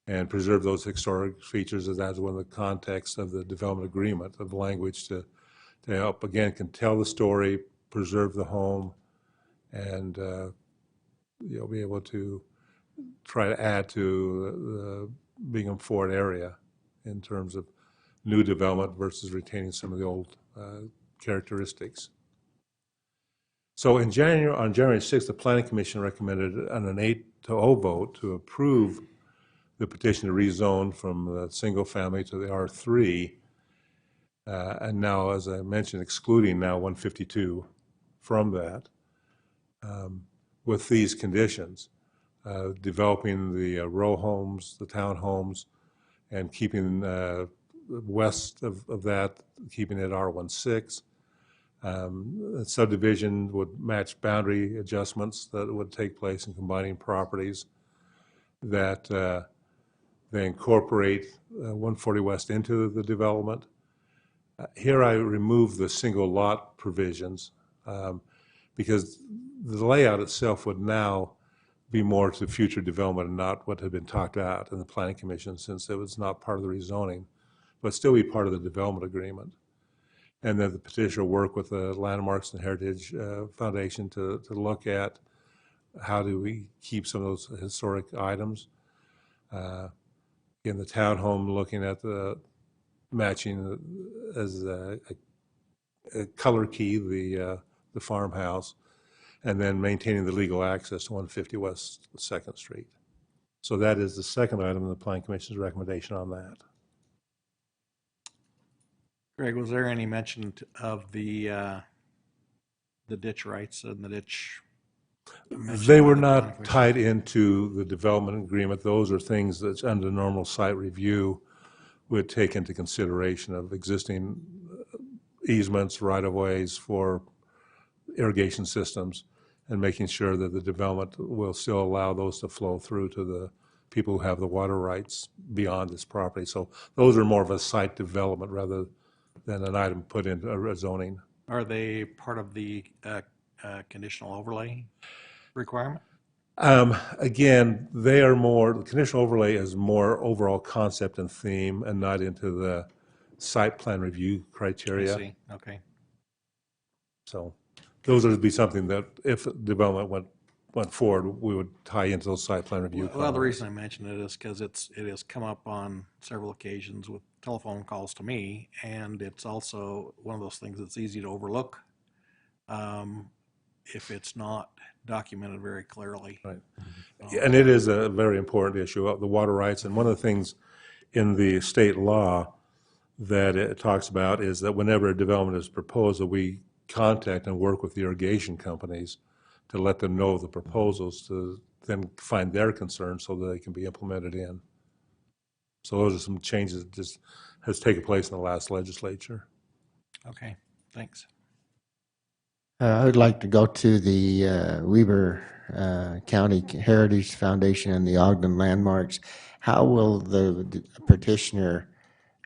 and preserve those historic features, as that's one of the contexts of the development agreement, of language to help, again, can tell the story, preserve the home, and you'll be able to try to add to the Bingham Ford area in terms of new development versus retaining some of the old characteristics. So on January 6th, the Planning Commission recommended on an 8-0 vote to approve the petition to rezone from the single family to the R3, and now, as I mentioned, excluding now 152 from that, with these conditions. Developing the row homes, the townhomes, and keeping west of that, keeping it R16. The subdivision would match boundary adjustments that would take place in combining properties, that they incorporate 140 West into the development. Here I remove the single lot provisions because the layout itself would now be more to future development and not what had been talked about in the Planning Commission, since it was not part of the rezoning, but still be part of the development agreement. And then the petitioner work with the Landmarks and Heritage Foundation to look at how do we keep some of those historic items. In the townhome, looking at the matching as a color key, the farmhouse, and then maintaining the legal access to 150 West 2nd Street. So that is the second item in the Planning Commission's recommendation on that. Greg, was there any mention of the ditch rights and the ditch? They were not tied into the development agreement. Those are things that under normal site review would take into consideration of existing easements, right-of-ways for irrigation systems, and making sure that the development will still allow those to flow through to the people who have the water rights beyond this property. So those are more of a site development rather than an item put into a zoning. Are they part of the conditional overlay requirement? Again, they are more, the conditional overlay is more overall concept and theme and not into the site plan review criteria. I see, okay. So those would be something that if development went went forward, we would tie into those site plan review Well, the comments. reason I mention it is because it has come up on several occasions with telephone calls to me, and it's also one of those things that's easy to overlook if it's not documented very clearly. Right. And it is a very important issue of the water rights. And one of the things in the state law that it talks about is that whenever a development is proposed, that we contact and work with the irrigation companies to let them know of the proposals, to then find their concerns so that they can be implemented in. So those are some changes that just has taken place in the last legislature. Okay, thanks. I would like to go to the Weber County Heritage Foundation and the Landmarks. How will the petitioner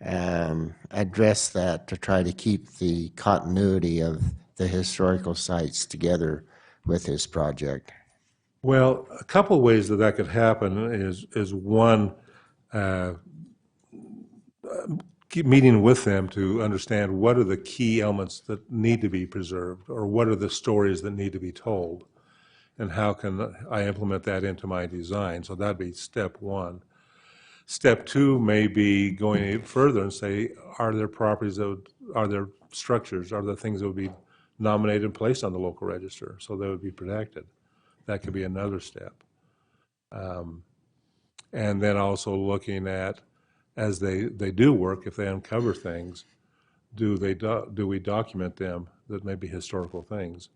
address that to try to keep the continuity of the historical sites together with his project? Well, a couple of ways that could happen is one, keep meeting with them to understand what are the key elements that need to be preserved, or what are the stories that need to be told, and how can I implement that into my design. So that'd be step one. Step two may be going further and say, are there properties are there structures, are there things that would be nominated and placed on the local register so they would be protected? That could be another step. And then also looking at, as they do work, if they uncover things, do we document them that may be historical things?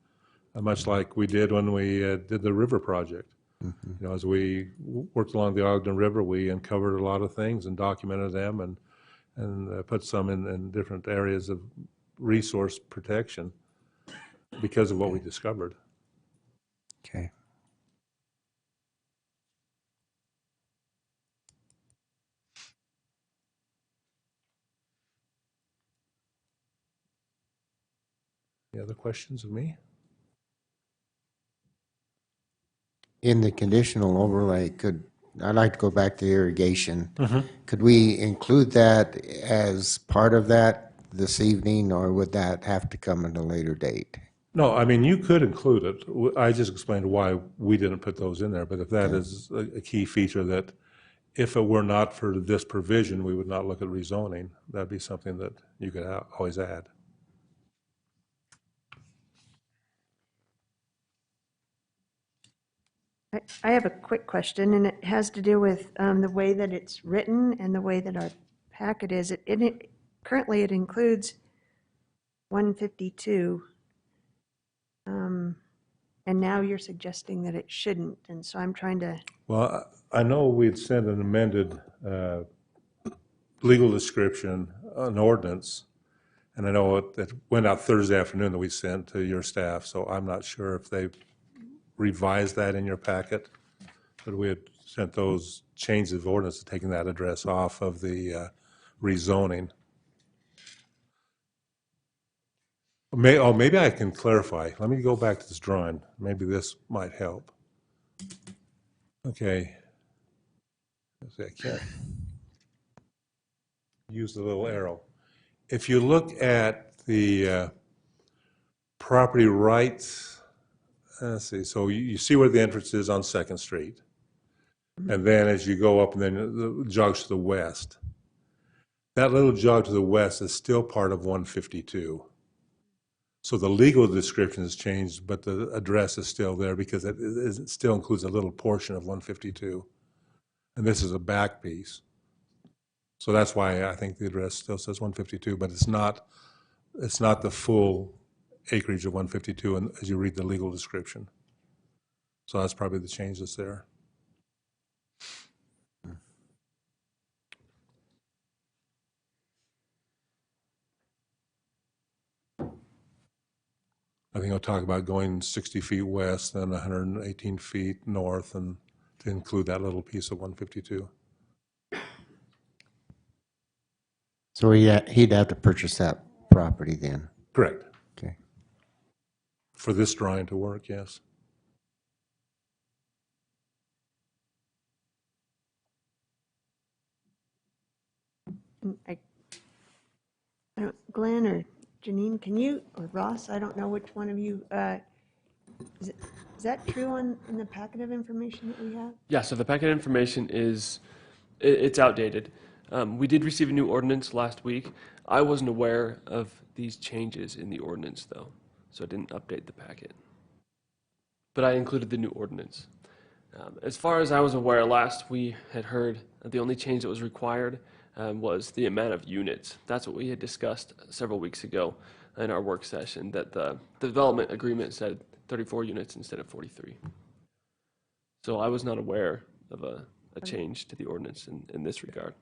Much like we did when we did the river project. Mm-hmm. You know, as we worked along the Ogden River, we uncovered a lot of things and documented them and put some in different areas of resource protection because of what we discovered. Okay. Any other questions of me? In the conditional overlay, I'd like to go back to irrigation. Mhm. Could we include that as part of that this evening, or would that have to come at a later date? No, I mean, you could include it. I just explained why we didn't put those in there, but if that is a key feature that if it were not for this provision, we would not look at rezoning, that'd be something that you could always add. I have a quick question, and it has to do with the way that it's written and the way that our packet is. Currently, it includes 152, and now you're suggesting that it shouldn't, and so I'm trying to... Well, I know we'd sent an amended legal description, an ordinance, and I know it went out Thursday afternoon that we sent to your staff, so I'm not sure if they revised that in your packet, but we had sent those changes of ordinance taking that address off of the rezoning. Maybe I can clarify. Let me go back to this drawing. Maybe this might help. Okay. Let's see, I can't use the little arrow. If you look at the property rights, let's see, so you see where the entrance is on 2nd Street. And then as you go up and then it jogs to the west. That little jog to the west is still part of 152. So the legal description has changed, but the address is still there because it still includes a little portion of 152. And this is a back piece. So that's why I think the address still says 152, but it's not the full acreage of 152 as you read the legal description. So that's probably the change that's there. I think I'll talk about going 60 feet west, then 118 feet north, and to include that little piece of 152. So he'd have to purchase that property then? Correct. Okay. For this drawing to work, yes. Glenn or Janine, can you, or Ross, I don't know which one of you, Is that true in the packet of information that we have? Yeah, so the packet information it's outdated. We did receive a new ordinance last week. I wasn't aware of these changes in the ordinance, though, so I didn't update the packet. But I included the new ordinance. As far as I was aware, last we had heard that the only change that was required was the amount of units. That's what we had discussed several weeks ago in our work session, that the development agreement said 34 units instead of 43. So I was not aware of a change to the ordinance in this regard.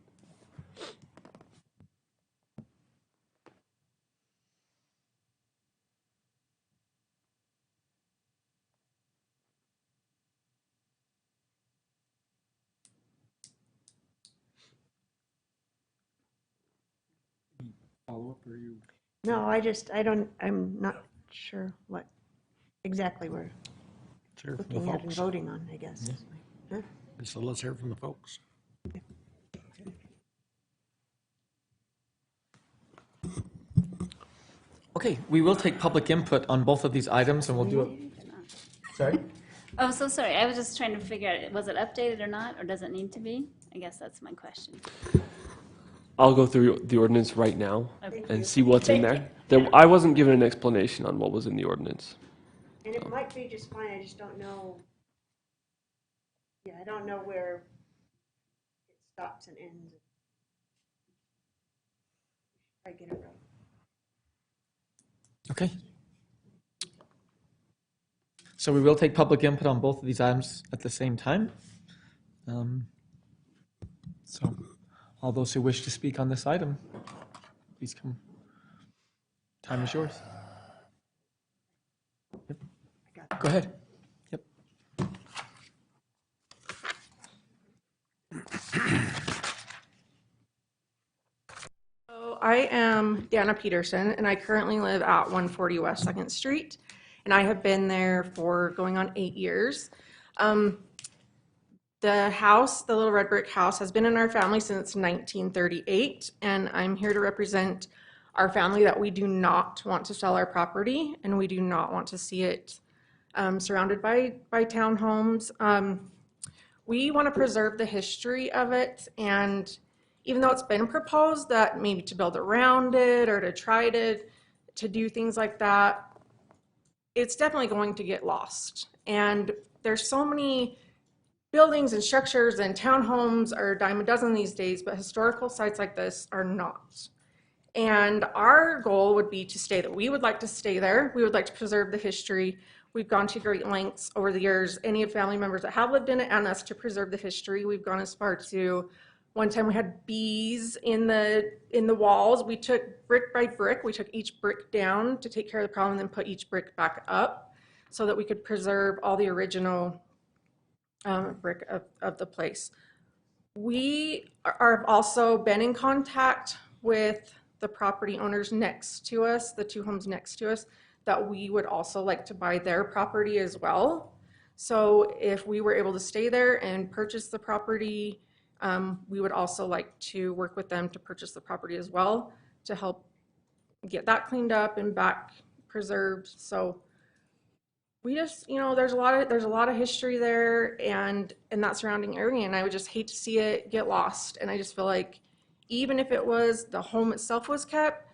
Follow-up, or you? No, I'm not sure what exactly we're Hear from the looking at and folks. voting on, I guess. Huh? So let's hear from the folks. Okay, we will take public input on both of these items, and we'll do it. Sorry? Oh, so sorry, I was just trying to figure out, was it updated or not, or does it need to be? I guess that's my question. I'll go through the ordinance right now Okay. and see what's in there. I wasn't given an explanation on what was in the ordinance. And it might be just fine, I just don't know. Yeah, I don't know where it stops and ends. I get it right. Okay. So we will take public input on both of these items at the same time. So all those who wish to speak on this item, please come. Time is yours. Yep. Go ahead. Yep. So I am Dana Peterson, and I currently live at 140 West 2nd Street, and I have been there for going on 8 years. The house, the little red brick house, has been in our family since 1938, and I'm here to represent our family that we do not want to sell our property, and we do not want to see it surrounded by townhomes. We want to preserve the history of it, and even though it's been proposed that maybe to build around it or to try to do things like that, it's definitely going to get lost. And there's so many buildings and structures and townhomes are a dime a dozen these days, but historical sites like this are not. And our goal would be to stay there. We would like to stay there. We would like to preserve the history. We've gone to great lengths over the years, any of family members that have lived in it and us, to preserve the history. We've gone as far to, one time we had bees in the walls. We took brick by brick, we took each brick down to take care of the problem, and then put each brick back up so that we could preserve all the original brick of the place. We are also been in contact with the property owners next to us, the two homes next to us, that we would also like to buy their property as well. So if we were able to stay there and purchase the property, we would also like to work with them to purchase the property as well, to help get that cleaned up and back preserved. So we just, there's a lot of history there and in that surrounding area, and I would just hate to see it get lost. And I just feel like even if it was, the home itself was kept,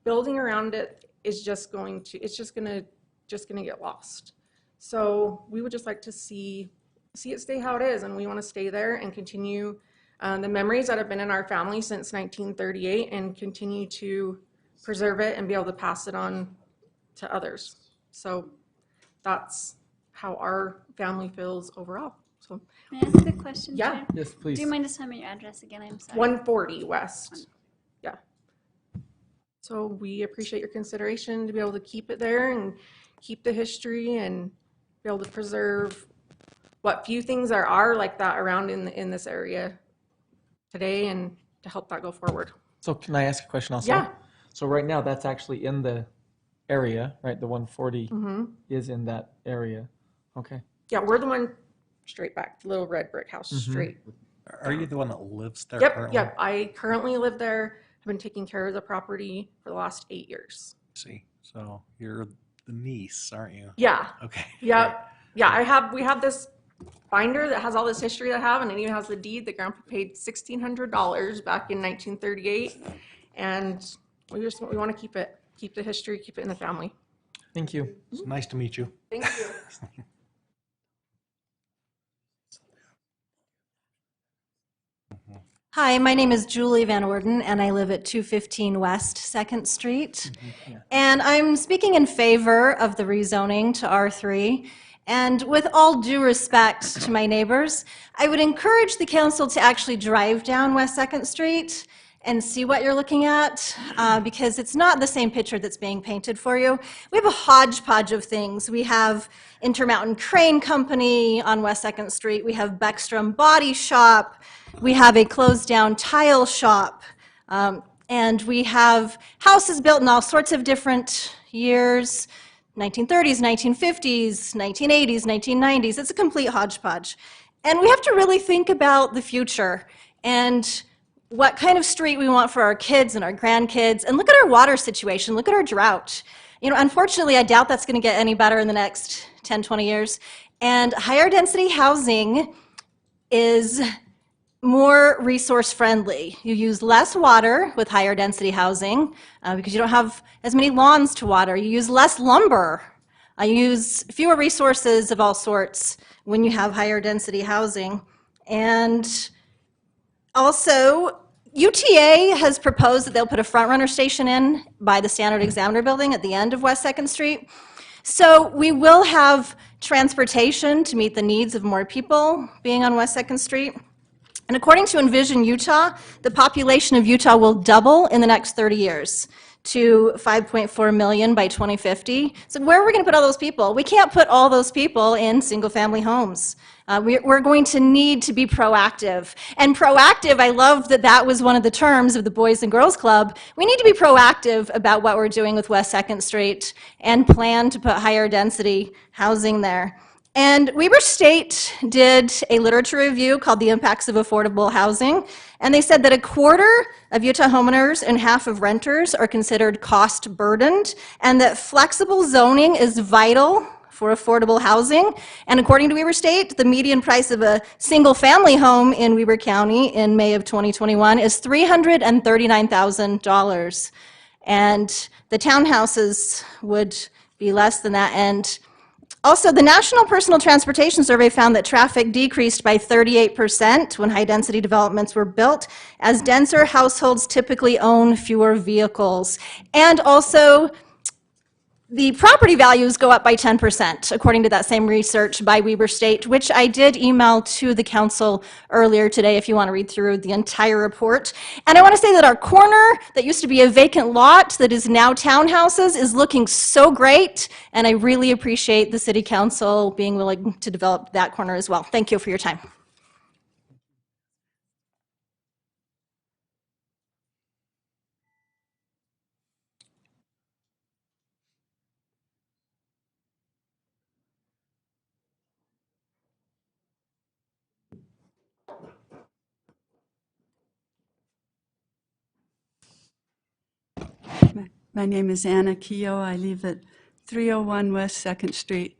building around it is just going to get lost. So we would just like to see it stay how it is, and we want to stay there and continue the memories that have been in our family since 1938 and continue to preserve it and be able to pass it on to others. So that's how our family feels overall. So, may I ask a question? Yeah. Chair? Yes, please. Do you mind just telling me your address again? I'm sorry. 140 West. Yeah. So we appreciate your consideration to be able to keep it there and keep the history and be able to preserve what few things there are like that around in this area today, and to help that go forward. So can I ask a question also? Yeah. So right now, that's actually in the area, right? The 140 is in that area. Okay. Yeah, we're the one straight back, the little red brick house straight. Are you the one that lives there Yep, currently? yep. I currently live there. I've been taking care of the property for the last 8 years. See, so you're the niece, aren't you? Yeah. Okay. Yep. Yeah, we have this binder that has all this history that I have, and it even has the deed that Grandpa paid $1,600 back in 1938. And we want to keep the history, keep it in the family. Thank you. It's nice to meet you. Thank you. Hi, my name is Julie Van Orden, and I live at 215 West 2nd Street. And I'm speaking in favor of the rezoning to R3. And with all due respect to my neighbors, I would encourage the council to actually drive down West 2nd Street and see what you're looking at, because it's not the same picture that's being painted for you. We have a hodgepodge of things. We have Intermountain Crane Company on West 2nd Street. We have Beckstrom Body Shop. We have a closed-down tile shop. And we have houses built in all sorts of different years, 1930s, 1950s, 1980s, 1990s. It's a complete hodgepodge. And we have to really think about the future and what kind of street we want for our kids and our grandkids. And look at our water situation. Look at our drought. You know, unfortunately, I doubt that's going to get any better in the next 10, 20 years. And higher density housing is more resource friendly. You use less water with higher density housing because you don't have as many lawns to water. You use less lumber. You use fewer resources of all sorts when you have higher density housing. And also, UTA has proposed that they'll put a front runner station in by the Standard Examiner building at the end of West 2nd Street. So we will have transportation to meet the needs of more people being on West 2nd Street. And according to Envision Utah, the population of Utah will double in the next 30 years to 5.4 million by 2050. So where are we going to put all those people? We can't put all those people in single-family homes. We're going to need to be proactive. And proactive, I love that that was one of the terms of the Boys and Girls Club. We need to be proactive about what we're doing with West 2nd Street and plan to put higher density housing there. And Weber State did a literature review called The Impacts of Affordable Housing, and they said that 1/4 of Utah homeowners and half of renters are considered cost burdened, and that flexible zoning is vital for affordable housing. And according to Weber State, the median price of a single-family home in Weber County in May of 2021 is $339,000. And the townhouses would be less than that. And also, the National Personal Transportation Survey found that traffic decreased by 38% when high-density developments were built, as denser households typically own fewer vehicles. And also, the property values go up by 10%, according to that same research by Weber State, which I did email to the council earlier today if you want to read through the entire report. And I want to say that our corner that used to be a vacant lot that is now townhouses is looking so great, and I really appreciate the city council being willing to develop that corner as well. Thank you for your time. My name is Anna Keogh. I live at 301 West 2nd Street.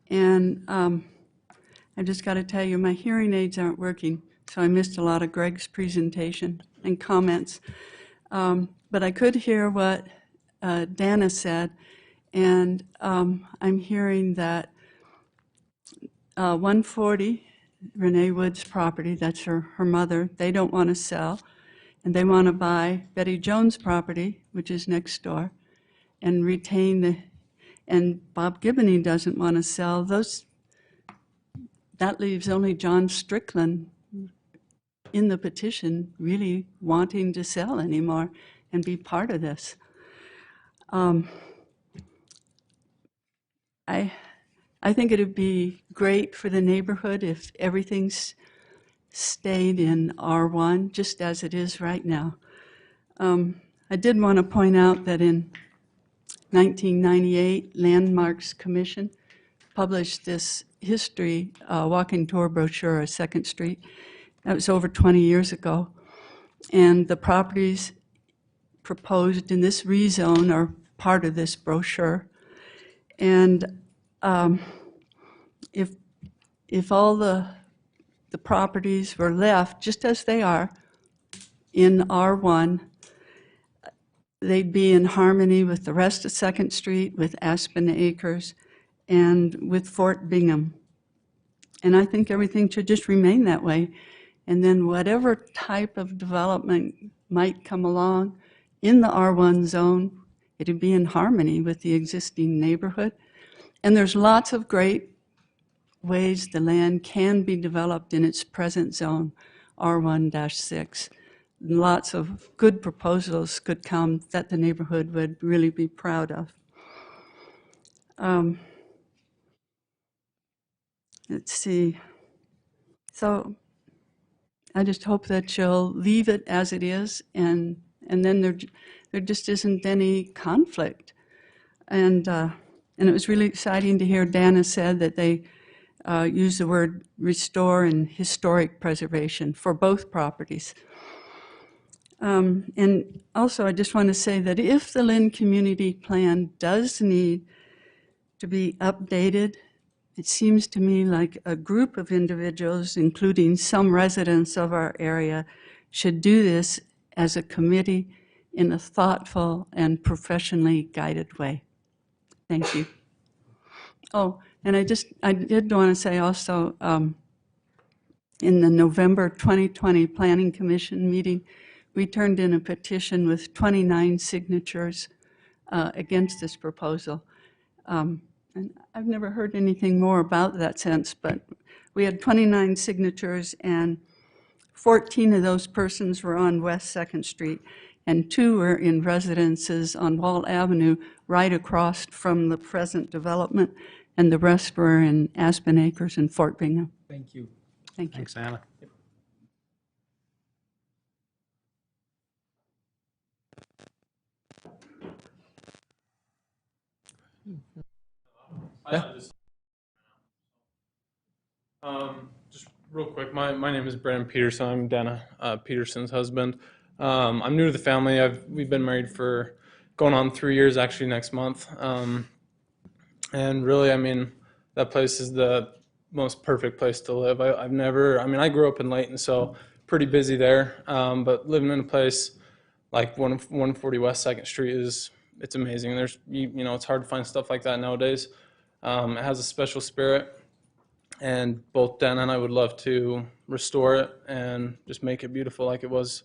And I just got to tell you, my hearing aids aren't working, so I missed a lot of Greg's presentation and comments. But I could hear what Dana said, and I'm hearing that 140, Renee Wood's property, that's her mother, they don't want to sell. And they want to buy Betty Jones' property, which is next door, and retain and Bob Gibney doesn't want to sell those. That leaves only John Strickland in the petition really wanting to sell anymore and be part of this. I think it'd be great for the neighborhood if everything's stayed in R1, just as it is right now. I did want to point out that in 1998, Landmarks Commission published this history walking tour brochure of 2nd Street. That was over 20 years ago. And the properties proposed in this rezone are part of this brochure. And if all the properties were left just as they are in R1, they'd be in harmony with the rest of Second Street, with Aspen Acres, and with Fort Bingham. And I think everything should just remain that way. And then whatever type of development might come along in the R1 zone, it'd be in harmony with the existing neighborhood. And there's lots of great ways the land can be developed in its present zone, R1-6. Lots of good proposals could come that the neighborhood would really be proud of. Let's see. So I just hope that you'll leave it as it is, and then there just isn't any conflict. And it was really exciting to hear Dana said that they use the word restore and historic preservation for both properties. And also, I just want to say that if the Lynn Community Plan does need to be updated, it seems to me like a group of individuals, including some residents of our area, should do this as a committee in a thoughtful and professionally guided way. Thank you. Oh, and I did want to say also, in the November 2020 Planning Commission meeting, we turned in a petition with 29 signatures against this proposal. And I've never heard anything more about that since, but we had 29 signatures, and 14 of those persons were on West 2nd Street, and 2 were in residences on Wall Avenue right across from the present development, and the rest were in Aspen Acres and Fort Bingham. Thank you. Thank you. Thanks, Anna. Yeah. Just real quick, my name is Brandon Peterson. I'm Dana Peterson's husband. I'm new to the family. We've been married for going on 3 years actually next month. And really, I mean, that place is the most perfect place to live. I grew up in Layton, so pretty busy there. But living in a place like 140 West 2nd Street it's amazing. It's hard to find stuff like that nowadays. It has a special spirit, and both Dana and I would love to restore it and just make it beautiful like it was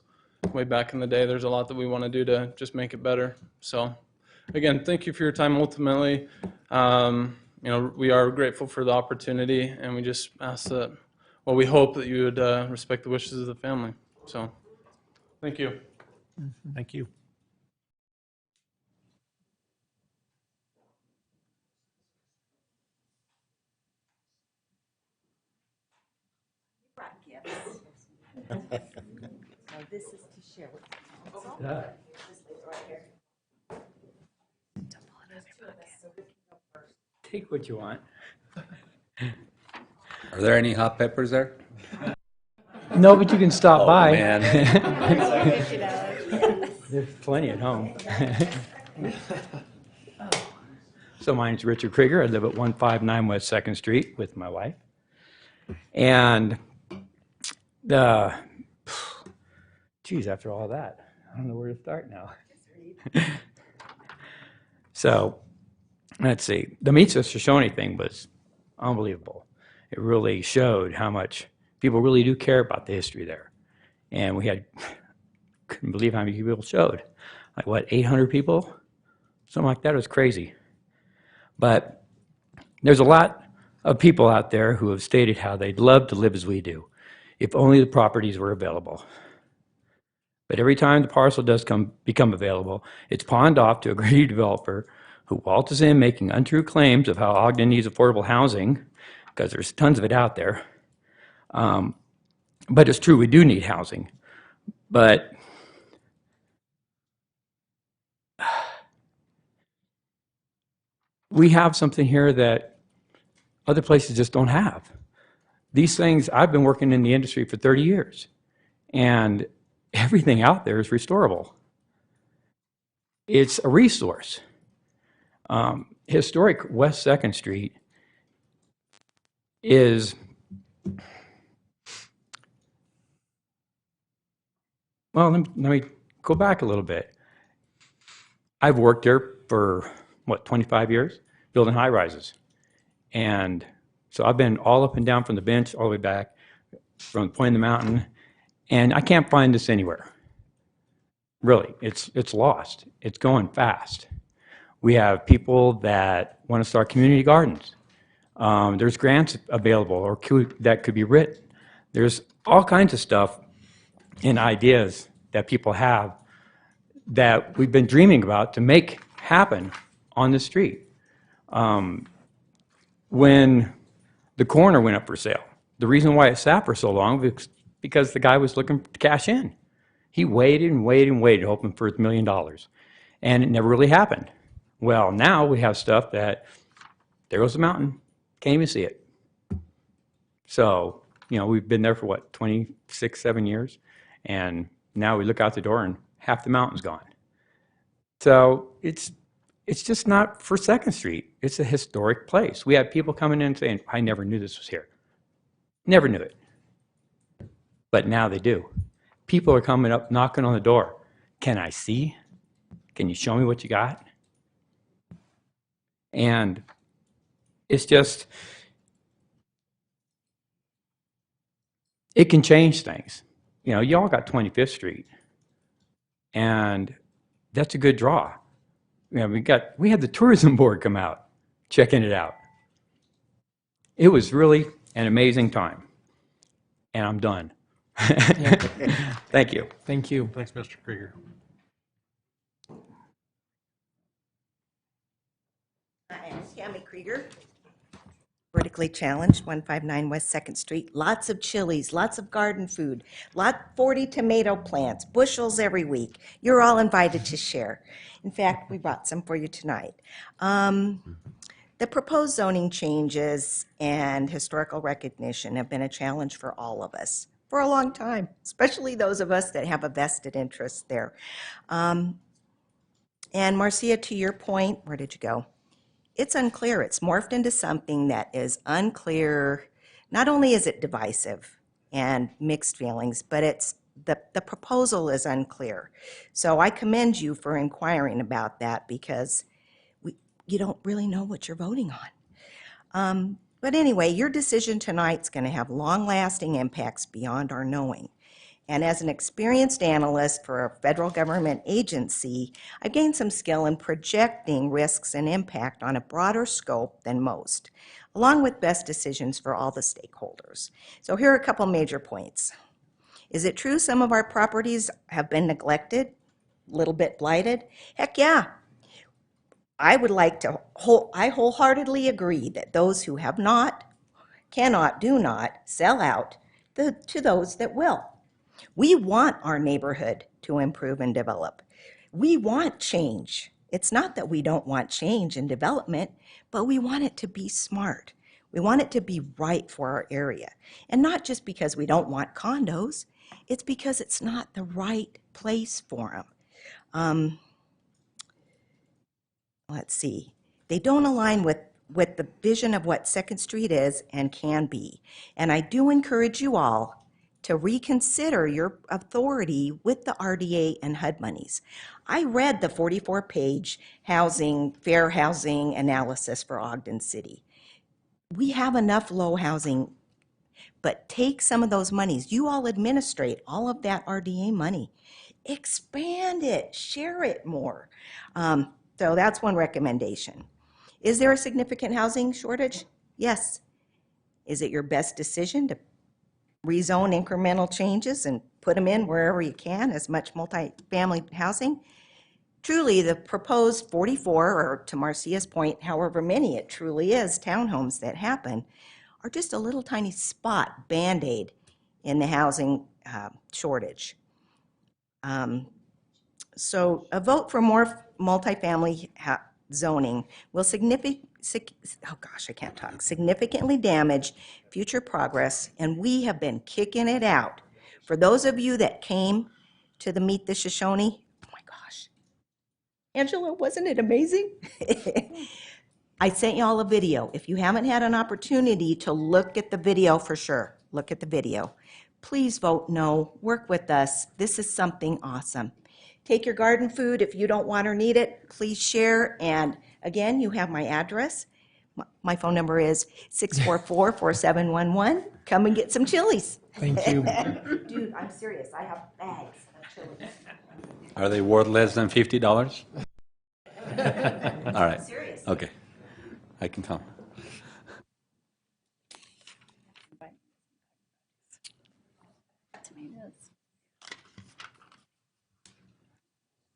way back in the day. There's a lot that we want to do to just make it better. So again, thank you for your time. Ultimately, we are grateful for the opportunity, and we just ask that, well, we hope that you would respect the wishes of the family. So thank you. Thank you. This is to share with you. Take what you want. Are there any hot peppers there? No, but you can stop by. Man. There's plenty at home. So my name's Richard Krieger. I live at 159 West 2nd Street with my wife. And geez, after all that, I don't know where to start now. So let's see. The Meet Sister Shoshone thing was unbelievable. It really showed how much people really do care about the history there. And we couldn't believe how many people showed. Like what, 800 people? Something like that. It was crazy. But there's a lot of people out there who have stated how they'd love to live as we do, if only the properties were available. But every time the parcel does become available, it's pawned off to a greedy developer who waltzes in making untrue claims of how Ogden needs affordable housing, because there's tons of it out there. But it's true, we do need housing. But we have something here that other places just don't have. These things, I've been working in the industry for 30 years, and everything out there is restorable. It's a resource. Historic West 2nd Street is, well, let me go back a little bit. I've worked there for, 25 years, building high rises. And so I've been all up and down from the bench, all the way back, from the point of the mountain, and I can't find this anywhere. Really, it's lost. It's going fast. We have people that want to start community gardens. There's grants available or that could be written. There's all kinds of stuff and ideas that people have that we've been dreaming about to make happen on the street. When the corner went up for sale, the reason why it sat for so long was because the guy was looking to cash in. He waited and waited and waited, hoping for $1 million. And it never really happened. Well, now we have stuff that, there goes the mountain, can't even see it. So, we've been there for 26, 7 years. And now we look out the door and half the mountain's gone. So it's just not for 2nd Street. It's a historic place. We have people coming in saying, I never knew this was here. Never knew it. But now they do. People are coming up, knocking on the door. Can I see? Can you show me what you got? And it's just, it can change things. Y'all got 25th Street, and that's a good draw. We had the tourism board come out, checking it out. It was really an amazing time. And I'm done. Thank you. Thank you. Thanks, Mr. Krieger. I am Tammy Krieger, vertically challenged, 159 West 2nd Street. Lots of chilies, lots of garden food, 40 tomato plants, bushels every week. You're all invited to share. In fact, we brought some for you tonight. The proposed zoning changes and historical recognition have been a challenge for all of us for a long time, especially those of us that have a vested interest there. And Marcia, to your point, where did you go? It's unclear. It's morphed into something that is unclear. Not only is it divisive and mixed feelings, but it's the proposal is unclear. So I commend you for inquiring about that, because you don't really know what you're voting on. But anyway, your decision tonight's going to have long-lasting impacts beyond our knowing. And as an experienced analyst for a federal government agency, I've gained some skill in projecting risks and impact on a broader scope than most, along with best decisions for all the stakeholders. So here are a couple major points. Is it true some of our properties have been neglected, a little bit blighted? Heck yeah. I wholeheartedly agree that those who have not, cannot, do not sell out to those that will. We want our neighborhood to improve and develop. We want change. It's not that we don't want change and development, but we want it to be smart. We want it to be right for our area. And not just because we don't want condos, it's because it's not the right place for them. Let's see. They don't align with the vision of what 2nd Street is and can be. And I do encourage you all to reconsider your authority with the RDA and HUD monies. I read the 44-page fair housing analysis for Ogden City. We have enough low housing, but take some of those monies. You all administrate all of that RDA money. Expand it, share it more. So that's one recommendation. Is there a significant housing shortage? Yes. Is it your best decision to rezone incremental changes and put them in wherever you can as much multifamily housing? Truly, the proposed 44, or to Marcia's point, however many it truly is, townhomes that happen, are just a little tiny spot, Band-Aid, in the housing shortage. So a vote for more multifamily zoning will significantly damage future progress, and we have been kicking it out. For those of you that came to the Meet the Shoshone, oh my gosh, Angela, wasn't it amazing? I sent y'all a video. If you haven't had an opportunity to look at the video, for sure, look at the video. Please vote no. Work with us. This is something awesome. Take your garden food. If you don't want or need it, please share. And again, you have my address. My phone number is 644-4711. Come and get some chilies. Thank you. Dude, I'm serious. I have bags of chilies. Are they worth less than $50? All right. Serious. Okay. I can come.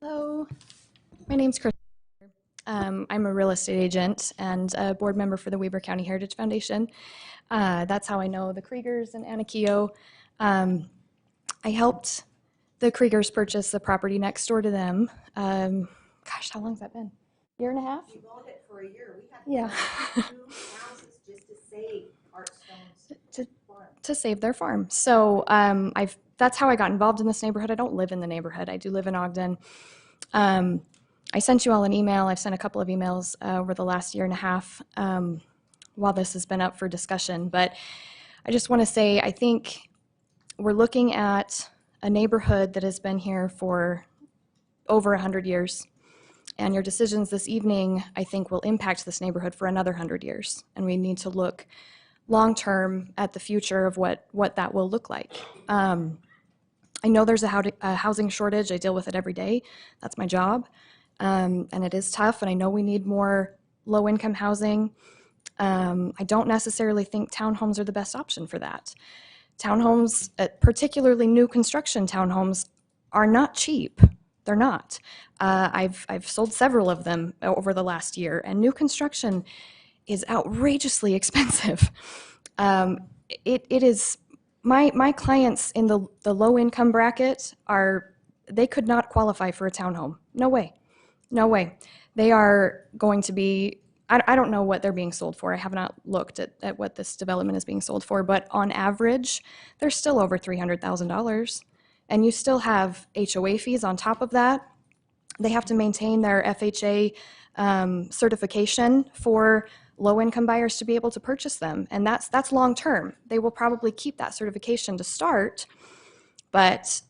Hello, my name's Chris. I'm a real estate agent and a board member for the Weber County Heritage Foundation. That's how I know the Kriegers and Anna Keogh. I helped the Kriegers purchase the property next door to them. Gosh, how long's that been? Year and a half? We've owned it for a year. We have Yeah. 2 houses just to save Art Stone's farm. To save their farm. So that's how I got involved in this neighborhood. I don't live in the neighborhood. I do live in Ogden. I sent you all an email. I've sent a couple of emails over the last year and a half while this has been up for discussion. But I just want to say, I think we're looking at a neighborhood that has been here for over 100 years. And your decisions this evening, I think, will impact this neighborhood for another 100 years. And we need to look long-term at the future of what that will look like. I know there's a housing shortage. I deal with it every day. That's my job. And it is tough, and I know we need more low-income housing. I don't necessarily think townhomes are the best option for that. Townhomes, particularly new construction townhomes, are not cheap. They're not. I've sold several of them over the last year, and new construction is outrageously expensive. It is, my clients in the low income bracket they could not qualify for a townhome. No way. No way. They are going to be, I don't know what they're being sold for. I have not looked at what this development is being sold for, but on average, they're still over $300,000. And you still have HOA fees on top of that. They have to maintain their FHA certification for low-income buyers to be able to purchase them, and that's long-term. They will probably keep that certification to start, but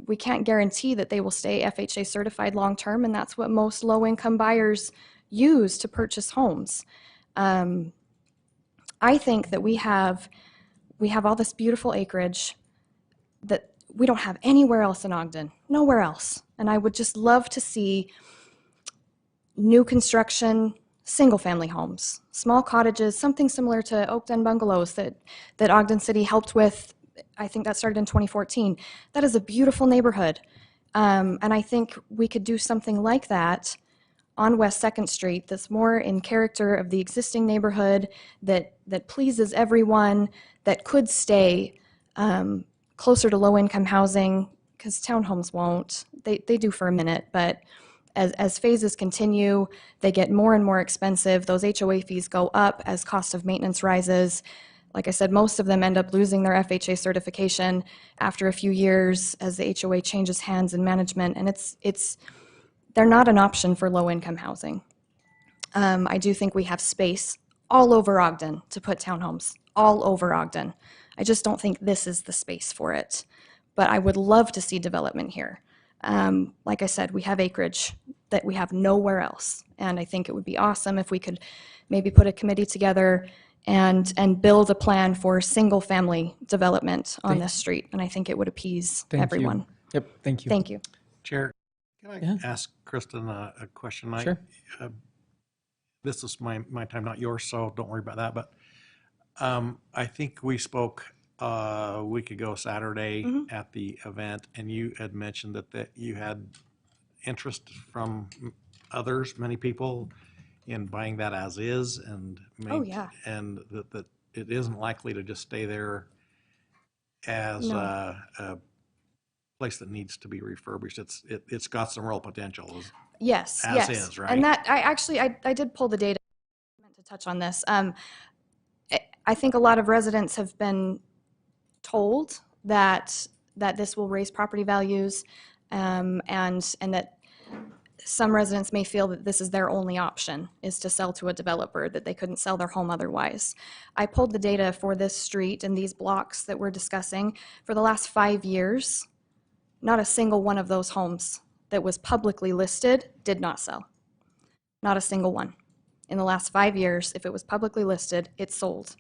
we can't guarantee that they will stay FHA certified long-term, and that's what most low-income buyers use to purchase homes. I think that we have all this beautiful acreage that we don't have anywhere else in Ogden, nowhere else. And I would just love to see new construction, single-family homes, small cottages, something similar to Ogden bungalows that Ogden City helped with. I think that started in 2014. That is a beautiful neighborhood. And I think we could do something like that on West 2nd Street that's more in character of the existing neighborhood, that pleases everyone, that could stay closer to low-income housing, because townhomes won't. They do for a minute, but as phases continue, they get more and more expensive. Those HOA fees go up as cost of maintenance rises. Like I said, most of them end up losing their FHA certification after a few years as the HOA changes hands in management, and they're not an option for low-income housing. I do think we have space all over Ogden to put townhomes, all over Ogden. I just don't think this is the space for it. But I would love to see development here. Like I said, we have acreage that we have nowhere else. And I think it would be awesome if we could maybe put a committee together and build a plan for single-family development on this street. And I think it would appease everyone. Yep, thank you. Thank you. Chair, can I ask Kristen a question? Sure. This is my time, not yours, so don't worry about that. But I think we spoke a week ago Saturday at the event, and you had mentioned that you had interest from many people in buying that as is, and and that it isn't likely to just stay there as a place that needs to be refurbished. It's got some real potential. Yes, as yes. is, right? And that I did pull the data. I meant to touch on this. I think a lot of residents have been told that this will raise property values, and that some residents may feel that this is their only option, is to sell to a developer, that they couldn't sell their home otherwise. I pulled the data for this street and these blocks that we're discussing. For the last 5 years, not a single one of those homes that was publicly listed did not sell. Not a single one. In the last 5 years, if it was publicly listed, it sold.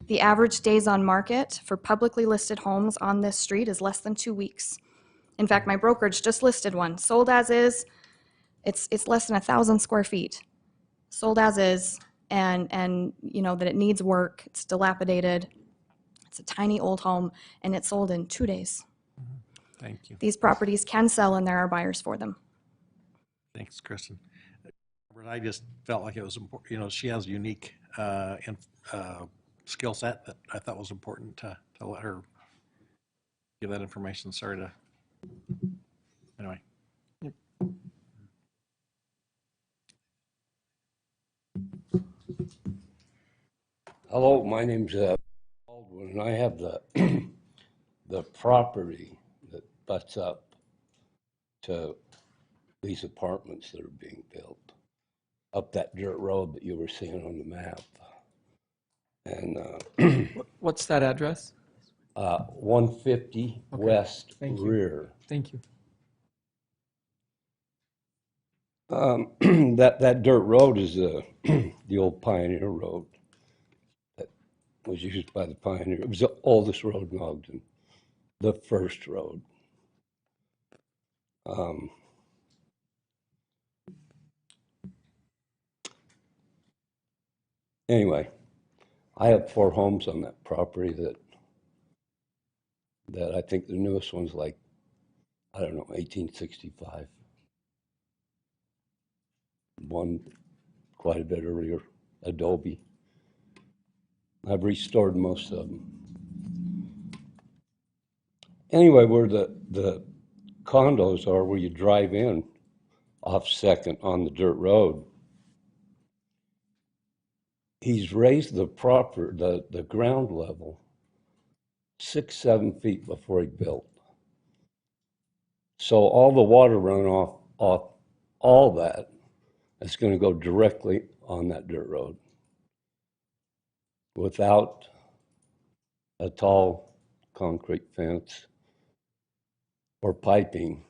The average days on market for publicly listed homes on this street is less than 2 weeks. In fact, my brokerage just listed one, sold as is. It's less than 1,000 square feet, sold as is, and you know that it needs work. It's dilapidated. It's a tiny old home, and it sold in 2 days. Thank you. These properties can sell, and there are buyers for them. Thanks, Kristen. I just felt like it was important. You know, she has a unique skill set that I thought was important to let her give that information. Sorry to. Anyway. Hello, my name's Baldwin, and I have the the property that butts up to these apartments that are being built up that dirt road that you were seeing on the map. And What's that address? 150 Okay. West Thank you. Rear. Thank you. That dirt road is the old Pioneer Road that was used by the Pioneer. It was the oldest road in Ogden, the first road. Anyway, I have 4 homes on that property that I think the newest one's like, I don't know, 1865. One quite a bit earlier, adobe. I've restored most of them. Anyway, where the condos are, where you drive in off Second on the dirt road, he's raised the ground level 6-7 feet before he built. So all the water runoff off all that is going to go directly on that dirt road without a tall concrete fence or piping.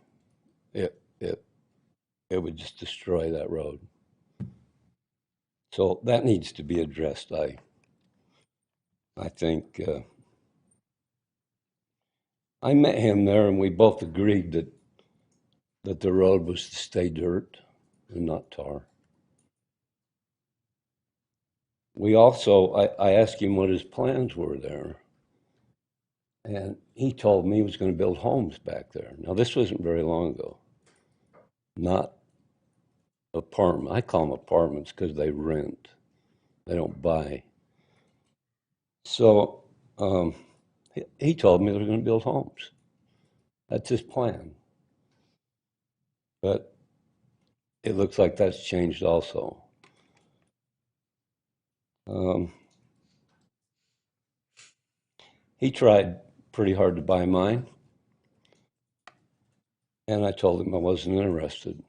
It would just destroy that road. So that needs to be addressed. I think I met him there, and we both agreed that the road was to stay dirt and not tar. We also, I asked him what his plans were there, and he told me he was going to build homes back there. Now, this wasn't very long ago. Not apartment. I call them apartments because they rent. They don't buy. So he told me they were going to build homes. That's his plan. But it looks like that's changed also. He tried pretty hard to buy mine, and I told him I wasn't interested.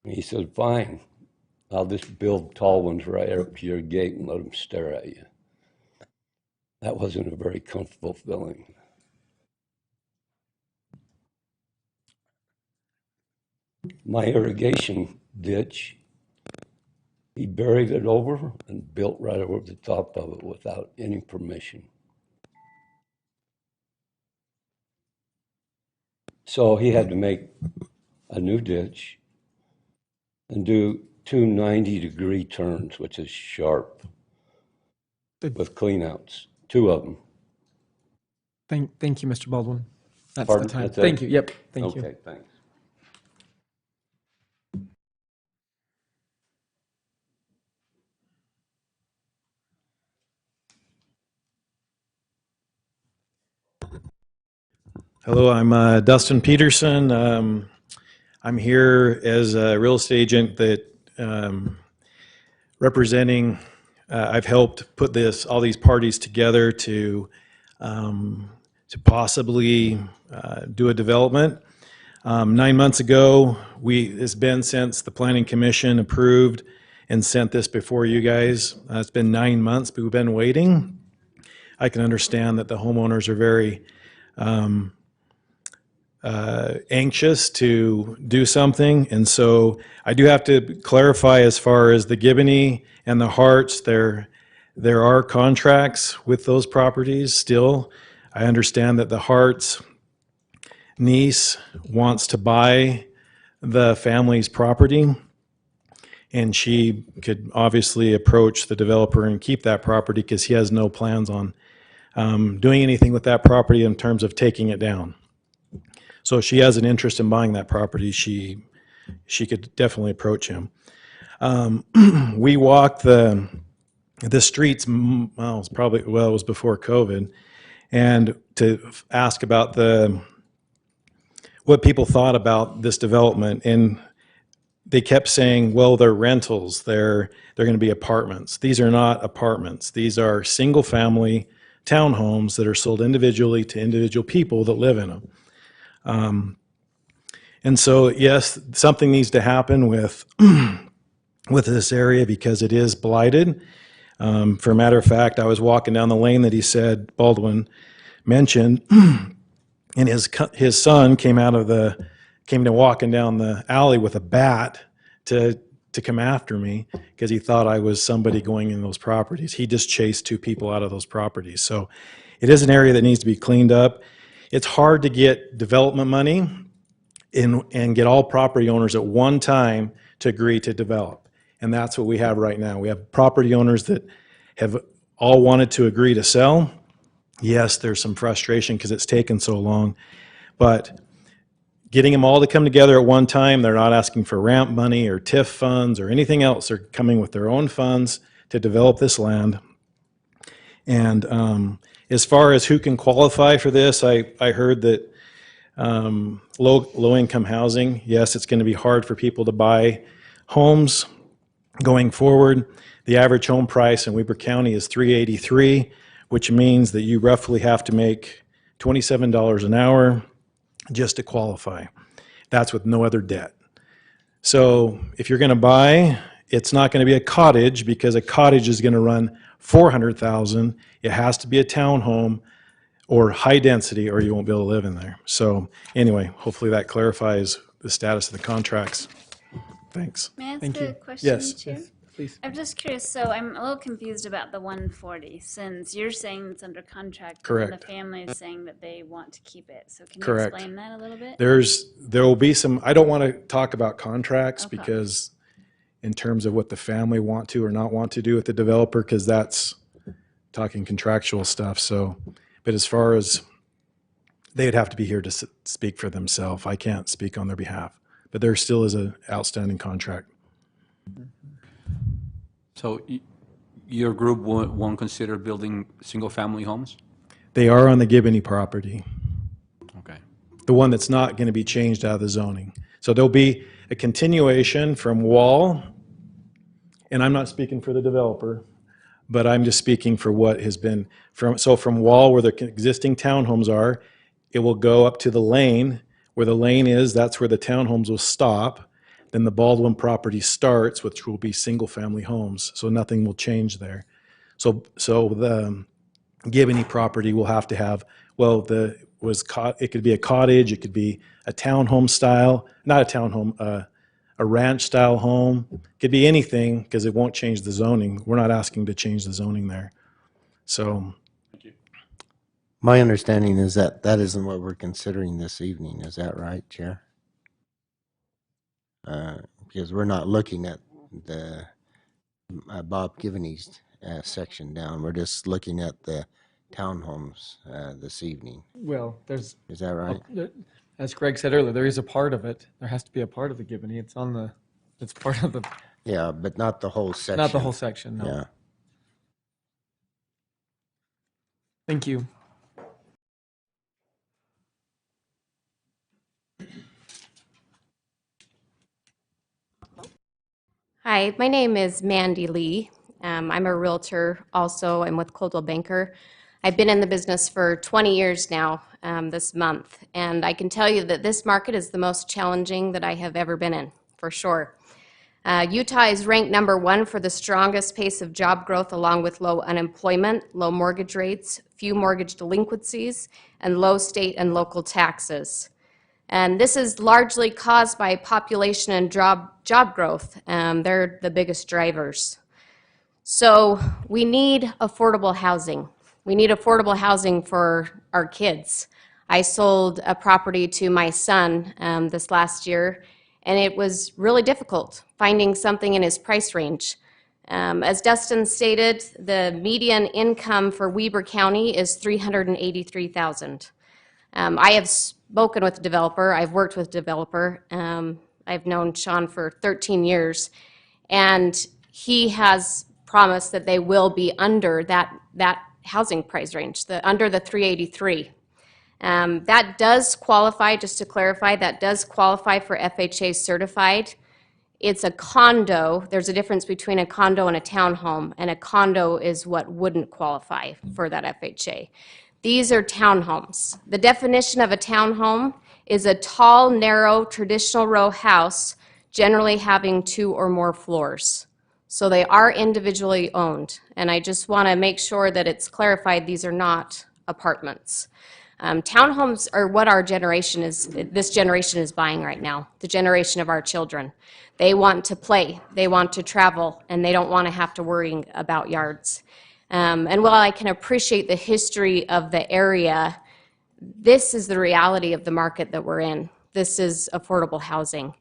He said, fine, I'll just build tall ones right up to your gate and let them stare at you. That wasn't a very comfortable feeling. My irrigation ditch, he buried it over and built right over the top of it without any permission. So he had to make a new ditch and do 2 90-degree turns, which is sharp, with cleanouts, 2 of them. Thank you, Mr. Baldwin. That's Pardon? the time. That's Thank it? you. Yep. Thank you. Okay, thanks. Hello, I'm Dustin Peterson. I'm here as a real estate agent that representing. I've helped put all these parties together to possibly do a development. 9 months ago, it's been since the Planning Commission approved and sent this before you guys. It's been 9 months, but we've been waiting. I can understand that the homeowners are very anxious to do something, and so I do have to clarify as far as the Giboney and the Harts, there are contracts with those properties still. I understand that the Harts' niece wants to buy the family's property, and she could obviously approach the developer and keep that property because he has no plans on doing anything with that property in terms of taking it down. So if she has an interest in buying that property, she could definitely approach him. We walked the streets, well, it was before COVID, and to ask about what people thought about this development, and they kept saying, well, they're rentals, they're going to be apartments. These are not apartments. These are single-family townhomes that are sold individually to individual people that live in them. And so, yes, something needs to happen with this area because it is blighted. For a matter of fact, I was walking down the lane that he said Baldwin mentioned, and his son came to walking down the alley with a bat to come after me because he thought I was somebody going in those properties. He just chased two people out of those properties. So it is an area that needs to be cleaned up. It's hard to get development money and get all property owners at one time to agree to develop. And that's what we have right now. We have property owners that have all wanted to agree to sell. Yes, there's some frustration because it's taken so long, but getting them all to come together at one time, they're not asking for ramp money or TIF funds or anything else. They're coming with their own funds to develop this land. And as far as who can qualify for this, I heard that low-income housing, yes, it's going to be hard for people to buy homes going forward. The average home price in Weber County is $383, which means that you roughly have to make $27 an hour just to qualify. That's with no other debt. So if you're going to buy, it's not going to be a cottage because a cottage is going to run $400,000. It has to be a townhome or high density or you won't be able to live in there. So anyway, hopefully that clarifies the status of the contracts. Thanks. May I ask Thank a you. question, Yes, Chair? yes, please. I'm just curious, so I'm a little confused about the 140, since you're saying it's under contract. And Correct. the family is saying that they want to keep it. So can you Correct. explain that a little bit? There will be some, I don't want to talk about contracts Okay. because in terms of what the family want to or not want to do with the developer, because that's talking contractual stuff. So, but as far as they'd have to be here to speak for themselves. I can't speak on their behalf, but there still is an outstanding contract. So your group won't consider building single-family homes? They are on the Giboney property. Okay. The one that's not going to be changed out of the zoning. So there'll be a continuation from Wall, and I'm not speaking for the developer, but I'm just speaking for what has been from Wall where the existing townhomes are, it will go up to the lane. Where the lane is, that's where the townhomes will stop. Then the Baldwin property starts, which will be single-family homes, so nothing will change there. So the Giboney property will have to have, it could be a cottage, it could be a townhome style, not a townhome, a ranch-style home. It could be anything because it won't change the zoning. We're not asking to change the zoning there. So. My understanding is that that isn't what we're considering this evening. Is that right, Chair? Because we're not looking at the Bob Givney's section down. We're just looking at the townhomes this evening. Well, Is that right? As Greg said earlier, there is a part of it. There has to be a part of the Giboney. It's part of the. Yeah, but not the whole section. Not the whole section, no. Yeah. Thank you. Hi, my name is Mandy Lee. I'm a realtor also. I'm with Coldwell Banker. I've been in the business for 20 years now. this month, and I can tell you that this market is the most challenging that I have ever been in, for sure. Utah is ranked #1 for the strongest pace of job growth, along with low unemployment, low mortgage rates, few mortgage delinquencies, and low state and local taxes. And this is largely caused by population and job growth. They're the biggest drivers. So we need affordable housing. We need affordable housing for our kids. I sold a property to my son this last year, and it was really difficult finding something in his price range. As Dustin stated, the median income for Weber County is $383,000. I have spoken with a developer. I've worked with a developer. I've known Sean for 13 years, and he has promised that they will be under that housing price range, under the 383. That does qualify, just to clarify, that does qualify for FHA certified. It's a condo. There's a difference between a condo and a townhome, and a condo is what wouldn't qualify for that FHA. These are townhomes. The definition of a townhome is a tall, narrow, traditional row house, generally having 2 or more floors. So they are individually owned, and I just want to make sure that it's clarified these are not apartments. Townhomes are what this generation is buying right now, the generation of our children. They want to play, they want to travel, and they don't want to have to worry about yards. And while I can appreciate the history of the area, this is the reality of the market that we're in. This is affordable housing.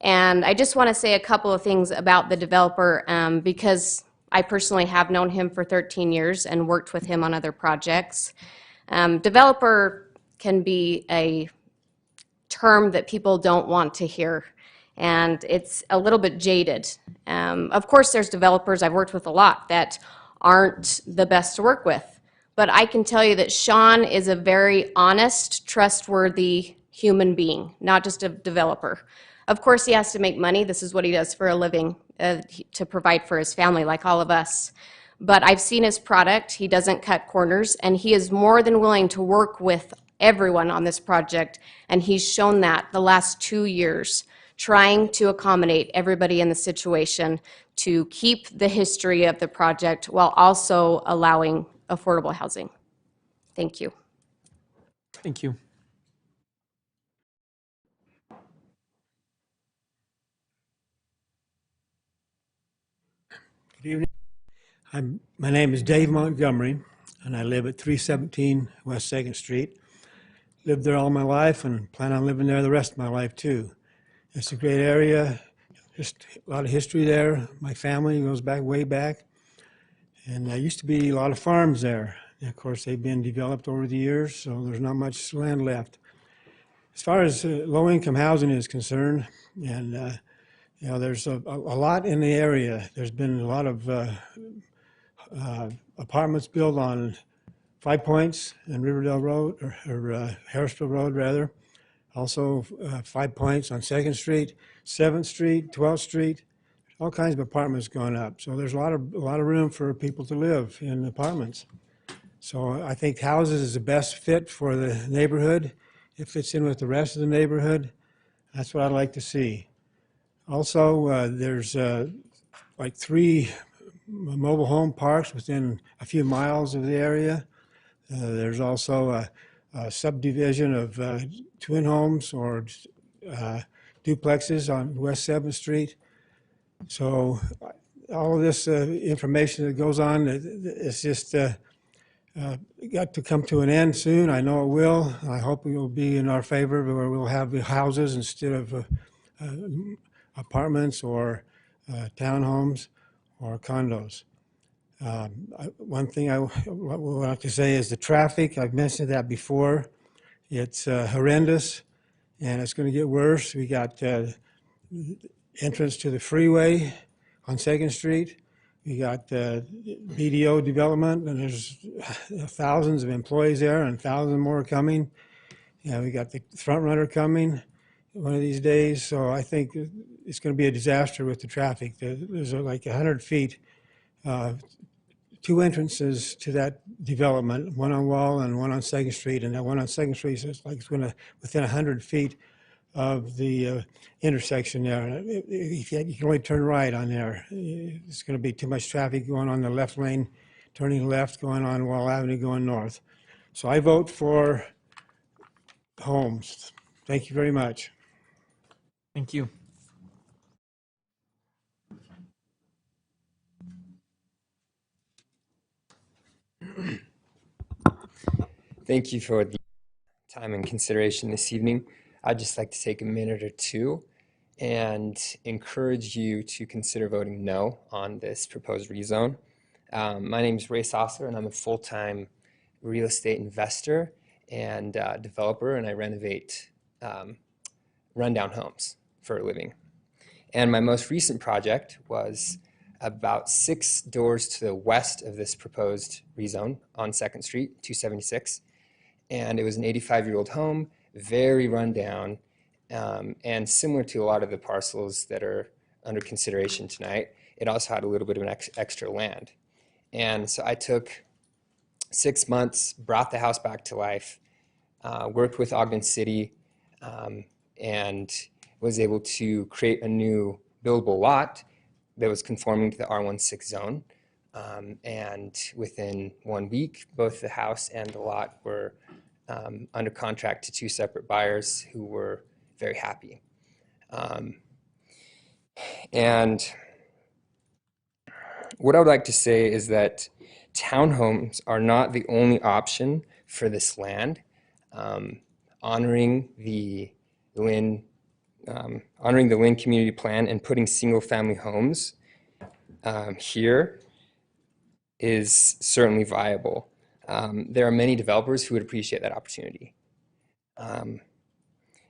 And I just want to say a couple of things about the developer because I personally have known him for 13 years and worked with him on other projects. Developer can be a term that people don't want to hear, and it's a little bit jaded. Of course, there's developers I've worked with a lot that aren't the best to work with, but I can tell you that Sean is a very honest, trustworthy human being, not just a developer. Of course, he has to make money. This is what he does for a living, to provide for his family, like all of us. But I've seen his product. He doesn't cut corners, and he is more than willing to work with everyone on this project, and he's shown that the last 2 years, trying to accommodate everybody in the situation to keep the history of the project while also allowing affordable housing. Thank you. Thank you. Good evening. My name is Dave Montgomery, and I live at 317 West 2nd Street. Lived there all my life and plan on living there the rest of my life, too. It's a great area, just a lot of history there. My family goes back, way back. And there used to be a lot of farms there. And of course, they've been developed over the years, so there's not much land left. As far as low-income housing is concerned, and you know, there's a lot in the area. There's been a lot of apartments built on 5 Points and Riverdale Road, or Harrisville Road, rather. Also 5 Points on 2nd Street, 7th Street, 12th Street. All kinds of apartments going up. So there's a lot of room for people to live in apartments. So I think houses is the best fit for the neighborhood. It fits in with the rest of the neighborhood. That's what I'd like to see. Also, there's like 3 mobile home parks within a few miles of the area. There's also a subdivision of twin homes or duplexes on West 7th Street. So all of this information that goes on, it's just got to come to an end soon. I know it will. I hope it will be in our favor, where we'll have houses instead of apartments or townhomes or condos. One thing I would like to say is the traffic. I've mentioned that before. It's horrendous, and it's going to get worse. We got entrance to the freeway on 2nd Street. We got BDO development, and there's thousands of employees there and thousands more coming. Yeah, we got the front runner coming one of these days. So I think it's going to be a disaster with the traffic. There's like 100 feet two entrances to that development, one on Wall and one on Second Street, and that one on Second Street is like it's going to within 100 feet of the intersection there. You can only turn right on there. It's going to be too much traffic going on the left lane, turning left, going on Wall Avenue, going north. So I vote for Holmes. Thank you very much. Thank you. Thank you for the time and consideration this evening. I'd just like to take a minute or two and encourage you to consider voting no on this proposed rezone. My name is Ray Sosler, and I'm a full-time real estate investor and developer, and I renovate rundown homes for a living. And my most recent project was about 6 doors to the west of this proposed rezone on 2nd Street, 276. And it was an 85-year-old home, very rundown, and similar to a lot of the parcels that are under consideration tonight. It also had a little bit of an extra land. And so I took 6 months, brought the house back to life, worked with Ogden City, and was able to create a new buildable lot that was conforming to the R16 zone. And within 1 week, both the house and the lot were under contract to 2 separate buyers who were very happy. And what I would like to say is that townhomes are not the only option for this land. Honoring the Lynn Community Plan and putting single-family homes here is certainly viable. There are many developers who would appreciate that opportunity. And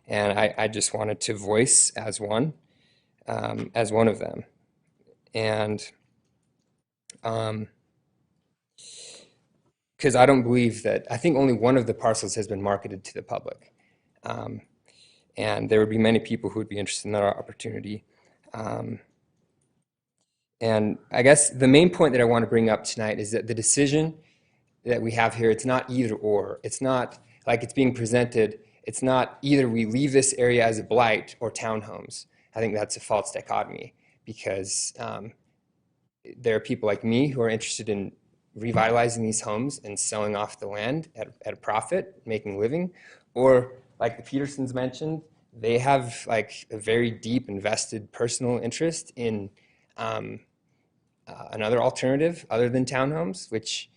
I just wanted to voice as one of them. And because I don't believe that, I think only one of the parcels has been marketed to the public. And there would be many people who would be interested in that opportunity. And I guess the main point that I want to bring up tonight is that the decision that we have here, it's not either or. It's not like it's being presented. It's not either we leave this area as a blight or townhomes. I think that's a false dichotomy because there are people like me who are interested in revitalizing these homes and selling off the land at a profit, making a living. Or like the Petersons mentioned, they have like a very deep invested personal interest in another alternative other than townhomes, which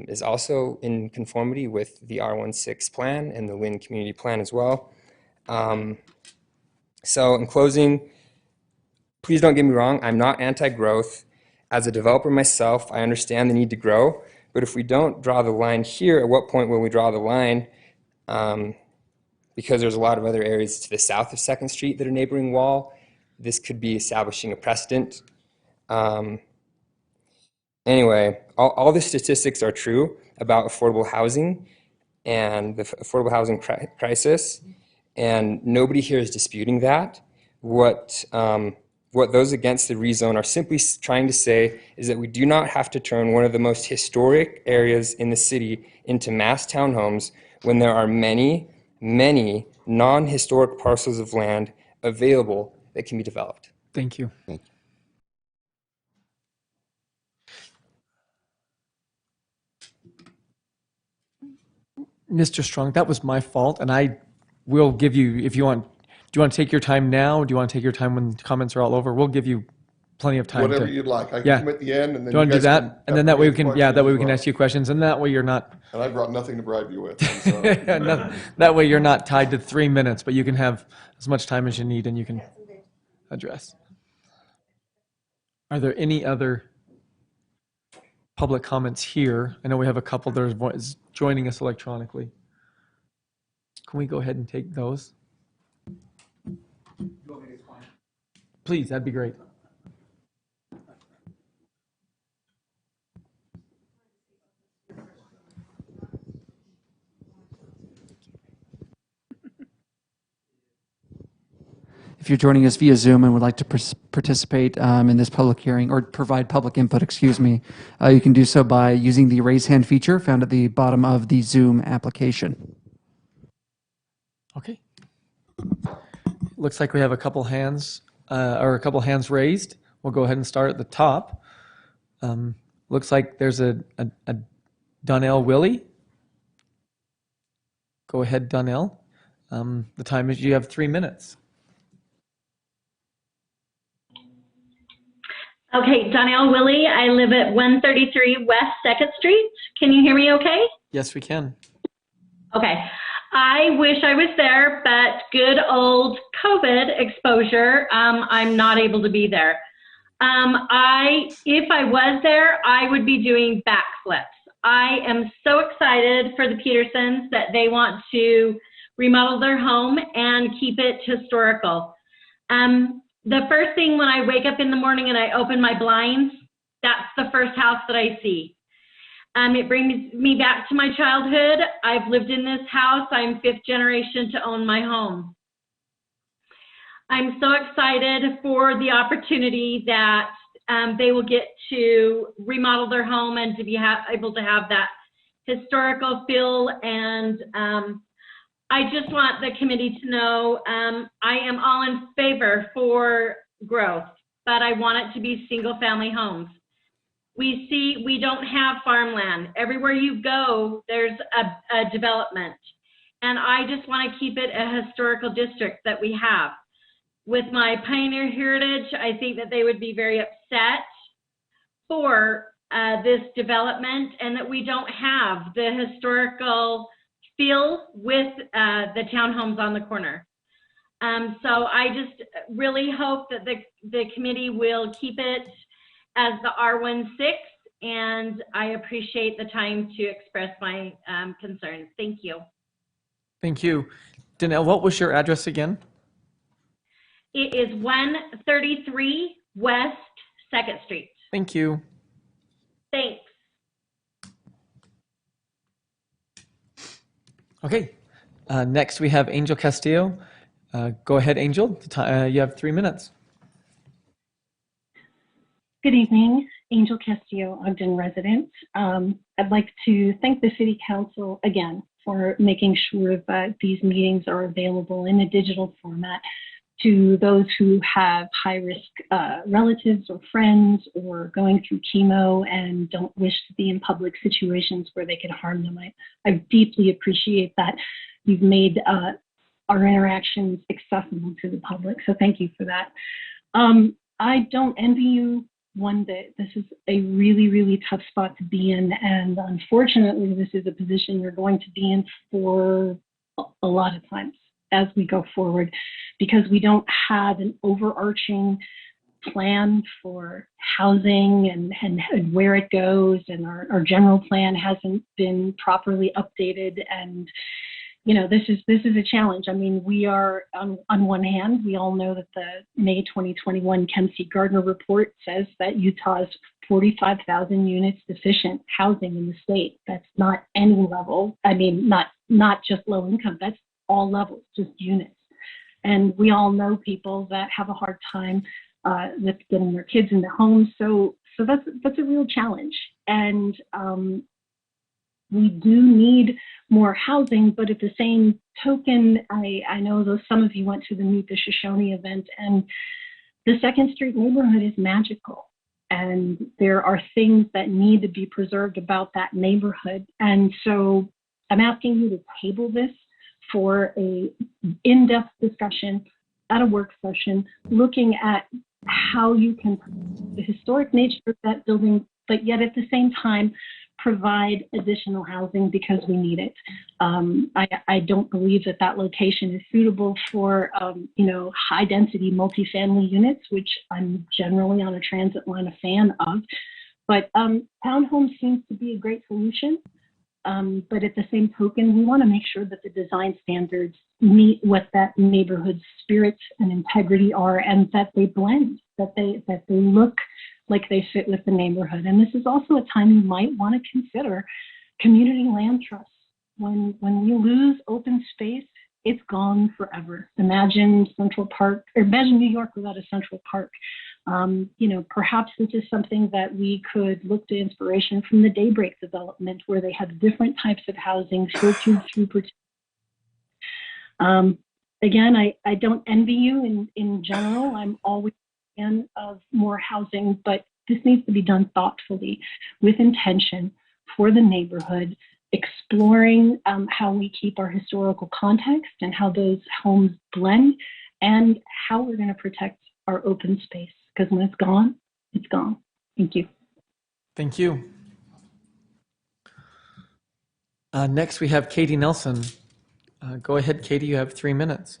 is also in conformity with the R16 plan and the Lynn Community Plan as well. So in closing, please don't get me wrong, I'm not anti-growth. As a developer myself, I understand the need to grow, but if we don't draw the line here, at what point will we draw the line? Because there's a lot of other areas to the south of 2nd Street that are neighboring Wall. This could be establishing a precedent. Anyway, all the statistics are true about affordable housing and the affordable housing crisis, and nobody here is disputing that. What those against the rezone are simply trying to say is that we do not have to turn one of the most historic areas in the city into mass townhomes when there are many, many non-historic parcels of land available that can be developed. Thank you. Thank you. Mr. Strong, that was my fault, and I will give you, if you want, do you want to take your time now? Do you want to take your time when comments are all over? We'll give you plenty of time. Whatever you'd like. I can Yeah. come at the end, and then Do you want to do guys that? can And then that way we pepper me can, with yeah, that way we questions can as ask you questions, and that way you're not, well. And I brought nothing to bribe you with. I'm sorry. that way you're not tied to 3 minutes, but you can have as much time as you need and you can address. Are there any other public comments here? I know we have a couple that are joining us electronically. Can we go ahead and take those? Please, that'd be great. if you're joining us via Zoom and would like to participate in this public hearing or provide public input, excuse me, you can do so by using the raise hand feature found at the bottom of the Zoom application. Okay. Looks like we have a couple hands raised. We'll go ahead and start at the top. Looks like there's a Donnell Willie. Go ahead, Donnell. The time is, you have 3 minutes. Okay, Donnell Willie. I live at 133 West 2nd Street. Can you hear me okay? Yes, we can. Okay. I wish I was there, but good old COVID exposure, I'm not able to be there. If I was there, I would be doing backflips. I am so excited for the Petersons that they want to remodel their home and keep it historical. The first thing when I wake up in the morning and I open my blinds, that's the first house that I see. It brings me back to my childhood. I've lived in this house. I'm 5th generation to own my home. I'm so excited for the opportunity that they will get to remodel their home and to be able to have that historical feel. And I just want the committee to know I am all in favor for growth, but I want it to be single-family homes. We don't have farmland. Everywhere you go, there's a development. And I just want to keep it a historical district that we have. With my pioneer heritage, I think that they would be very upset for this development and that we don't have the historical feel with the townhomes on the corner. So I just really hope that the committee will keep it as the R16, and I appreciate the time to express my concerns. Thank you. Thank you. Donnell, what was your address again? It is 133 West 2nd Street. Thank you. Thanks. Okay. Next, we have Angel Castillo. Go ahead, Angel. You have 3 minutes. Good evening, Angel Castillo, Ogden resident. I'd like to thank the City Council again for making sure that these meetings are available in a digital format to those who have high-risk relatives or friends or going through chemo and don't wish to be in public situations where they could harm them. I deeply appreciate that you've made our interactions accessible to the public, so thank you for that. I don't envy you one bit. This is a really, really tough spot to be in, and unfortunately, this is a position you're going to be in for a lot of times as we go forward, because we don't have an overarching plan for housing and where it goes, and our general plan hasn't been properly updated. And you know, this is a challenge. I mean, we are on one hand, we all know that the May 2021 Kempsey Gardner report says that Utah's 45,000 units deficient housing in the state. That's not any level. I mean, not just low income. That's all levels, just units. And we all know people that have a hard time with getting their kids into homes. So that's a real challenge. And we do need more housing, but at the same token, I know that some of you went to the Meet the Shoshone event, and the 2nd Street neighborhood is magical. And there are things that need to be preserved about that neighborhood. And so I'm asking you to table this for a in-depth discussion at a work session, looking at how you can the historic nature of that building, but yet at the same time provide additional housing because we need it. I don't believe that location is suitable for high density multifamily units, which I'm generally on a transit line a fan of. But townhomes seems to be a great solution. But at the same token, we want to make sure that the design standards meet what that neighborhood's spirits and integrity are, and that they blend, that they look like they fit with the neighborhood. And this is also a time you might want to consider community land trusts. When we lose open space it's gone forever. Imagine Central Park, or imagine New York without a Central Park. Perhaps this is something that we could look to inspiration from the Daybreak development, where they have different types of housing filtered through. Again, I don't envy you in general. I'm always a fan of more housing, but this needs to be done thoughtfully, with intention, for the neighborhood, exploring how we keep our historical context and how those homes blend, and how we're going to protect our open space. Because when it's gone, it's gone. Thank you. Thank you. Next, we have Katie Nelson. Go ahead, Katie, you have 3 minutes.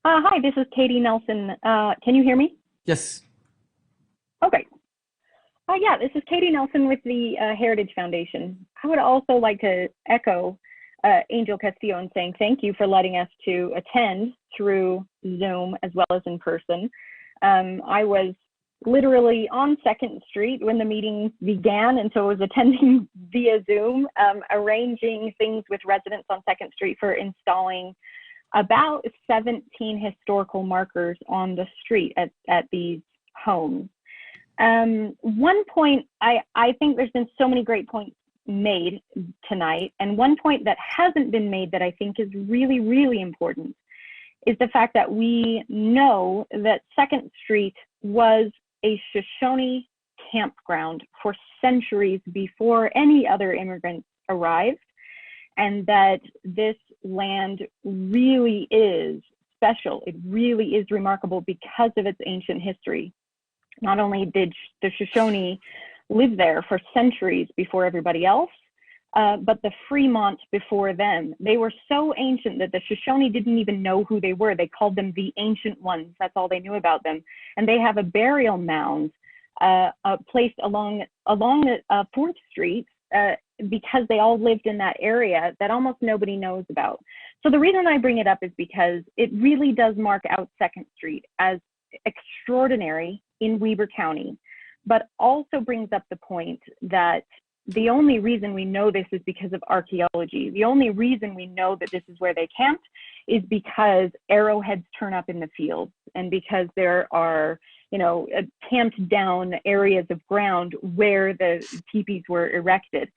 Hi, this is Katie Nelson. Can you hear me? Yes. Okay. Yeah, this is Katie Nelson with the Heritage Foundation. I would also like to echo Angel Castillo in saying thank you for letting us to attend through Zoom as well as in person. I was literally on 2nd Street when the meeting began, and so I was attending via Zoom, arranging things with residents on 2nd Street for installing about 17 historical markers on the street at these homes. One point, I think there's been so many great points made tonight, and one point that hasn't been made that I think is really, really important is the fact that we know that 2nd Street was a Shoshone campground for centuries before any other immigrants arrived, and that this land really is special. It really is remarkable because of its ancient history. Not only did the Shoshone live there for centuries before everybody else, but the Fremont before them. They were so ancient that the Shoshone didn't even know who they were. They called them the Ancient Ones. That's all they knew about them. And they have a burial mound placed along 4th Street because they all lived in that area that almost nobody knows about. So the reason I bring it up is because it really does mark out 2nd Street as extraordinary in Weber County, but also brings up the point that the only reason we know this is because of archaeology. The only reason we know that this is where they camped is because arrowheads turn up in the fields, and because there are, camped down areas of ground where the teepees were erected.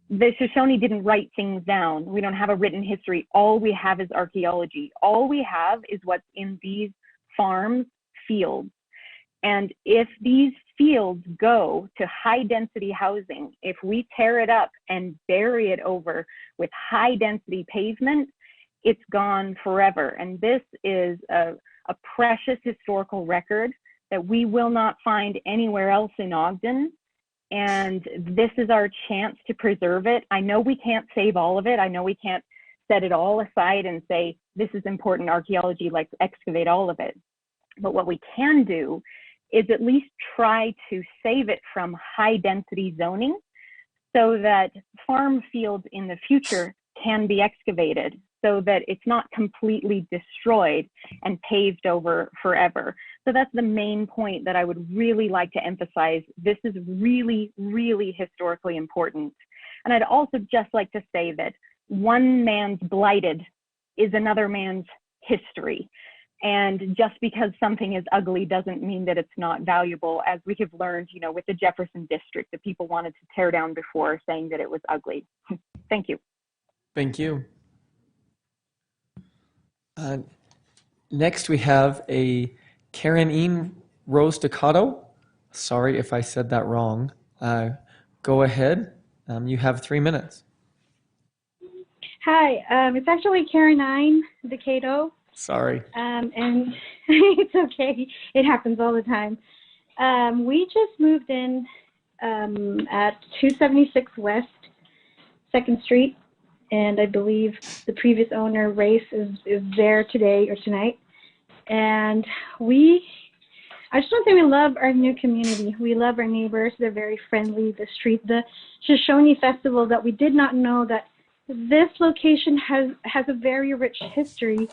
The Shoshone didn't write things down. We don't have a written history. All we have is archaeology. All we have is what's in these farms, fields. And if these fields go to high density housing, if we tear it up and bury it over with high density pavement, it's gone forever. And this is a precious historical record that we will not find anywhere else in Ogden. And this is our chance to preserve it. I know we can't save all of it. I know we can't set it all aside and say, this is important archaeology, let's excavate all of it. But what we can do is at least try to save it from high density zoning so that farm fields in the future can be excavated, so that it's not completely destroyed and paved over forever. So that's the main point that I would really like to emphasize. This is really, really historically important. And I'd also just like to say that one man's blighted is another man's history. And just because something is ugly doesn't mean that it's not valuable, as we have learned, with the Jefferson District that people wanted to tear down before, saying that it was ugly. Thank you. Thank you. Next, we have a Karen Rose Staccato. Sorry if I said that wrong. Go ahead. You have 3 minutes. Hi, it's actually Karen Decato. Sorry. And it's okay. It happens all the time. We just moved in at 276 West 2nd Street, and I believe the previous owner, Race, is there today or tonight. And I just want to say we love our new community. We love our neighbors. They're very friendly. The Shoshone Festival, that we did not know that this location has a very rich history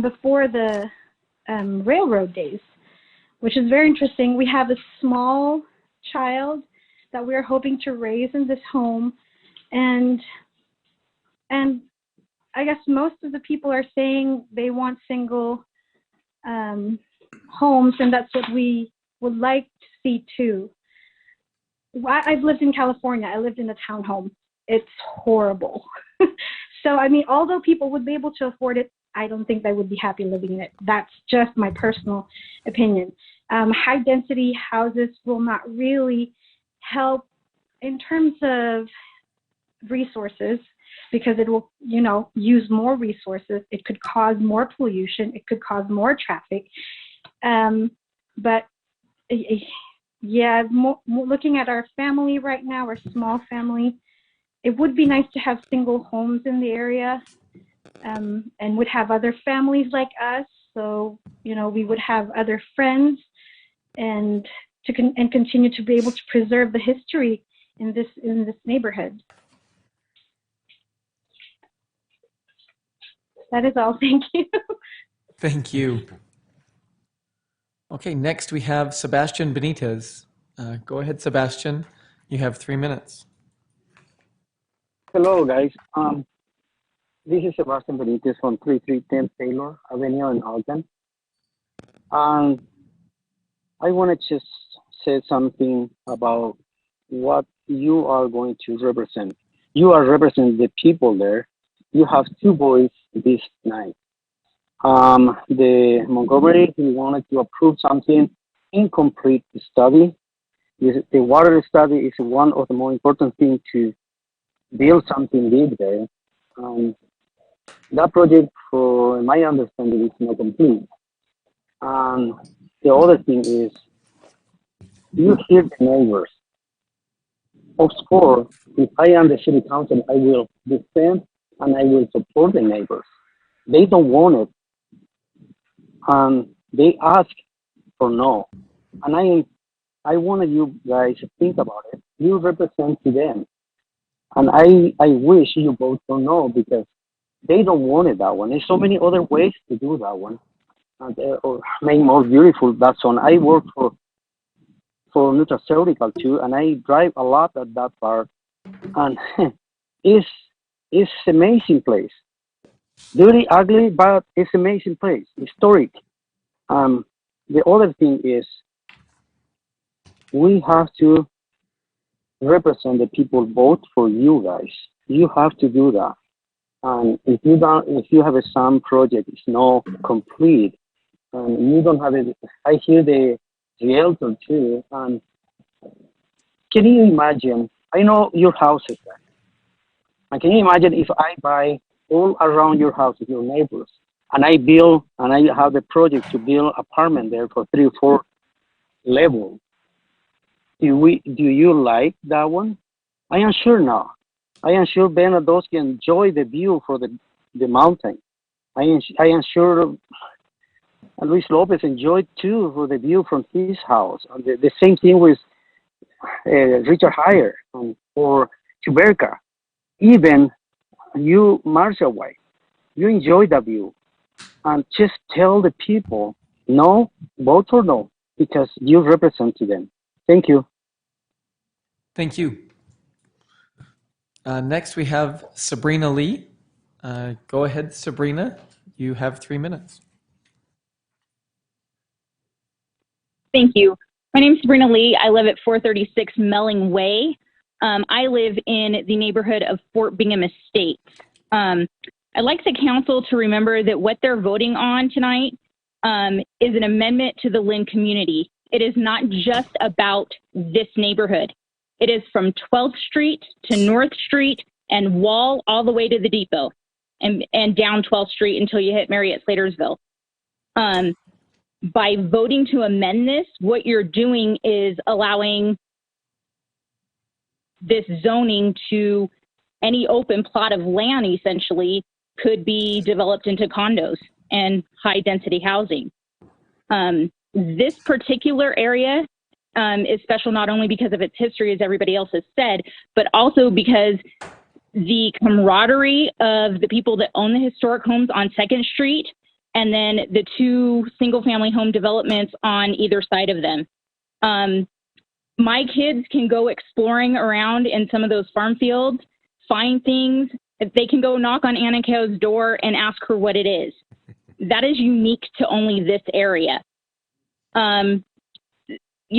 before the railroad days, which is very interesting. We have a small child that we're hoping to raise in this home And I guess most of the people are saying they want single homes, and that's what we would like to see too. I've lived in California. I lived in a townhome. It's horrible. So, I mean, although people would be able to afford it, I don't think they would be happy living in it. That's just my personal opinion. High density houses will not really help in terms of resources, because it will, use more resources. It could cause more pollution. It could cause more traffic. But yeah, looking at our family right now, our small family, it would be nice to have single homes in the area, and would have other families like us. So, we would have other friends and continue to be able to preserve the history in this neighborhood. That is all. Thank you. Thank you. Okay, next we have Sebastian Benitez. Go ahead, Sebastian. You have 3 minutes. Hello, guys. This is Sebastian Benitez from 3310 Taylor Avenue in Ogden. I want to just say something about what you are going to represent. You are representing the people there. You have two boys this night. The Montgomery, he wanted to approve something incomplete study. The water study is one of the more important things to build something big there. That project, for my understanding, is not complete. The other thing is, you hear the neighbors. Of course, if I am the city council, I will defend and I will support the neighbors. They don't want it. They ask for no. And I want you guys to think about it. You represent to them. And I wish you vote for no, because they don't want it, that one. There's so many other ways to do that one. Or make more beautiful that zone. I work for nutraceutical too, and I drive a lot at that part. And it's amazing place. Dirty, ugly, but it's amazing place. Historic. The other thing is, we have to represent the people. Vote for you guys. You have to do that. And if you have some project is not complete, and you don't have it, I hear the realtor too. And can you imagine? I know your house is there. And can you imagine if I buy all around your houses, your neighbors, and I build, and I have the project to build apartment there for 3 or 4 levels? Do you like that one? I am sure not. I am sure Bernardoski enjoy the view for the mountain. I am sure Luis Lopez enjoyed too for the view from his house. And the same thing with Richard Heyer or Chuberca. Even you, Marcia White, you enjoy the view. And just tell the people, no, vote for no, because you represent to them. Thank you. Thank you. Next, we have Sabrina Lee. Go ahead, Sabrina. You have 3 minutes. Thank you. My name is Sabrina Lee. I live at 436 Melling Way. I live in the neighborhood of Fort Bingham Estates. I'd like the council to remember that what they're voting on tonight is an amendment to the Lynn community. It is not just about this neighborhood. It is from 12th Street to North Street and Wall all the way to the depot and down 12th Street until you hit Marriott Slatersville. By voting to amend this, what you're doing is allowing this zoning to any open plot of land essentially could be developed into condos and high density housing. This particular area is special not only because of its history, as everybody else has said, but also because the camaraderie of the people that own the historic homes on 2nd Street and then the 2 single-family home developments on either side of them. My kids can go exploring around in some of those farm fields, find things. If they can go knock on Anna Ko's door and ask her what it is. That is unique to only this area. You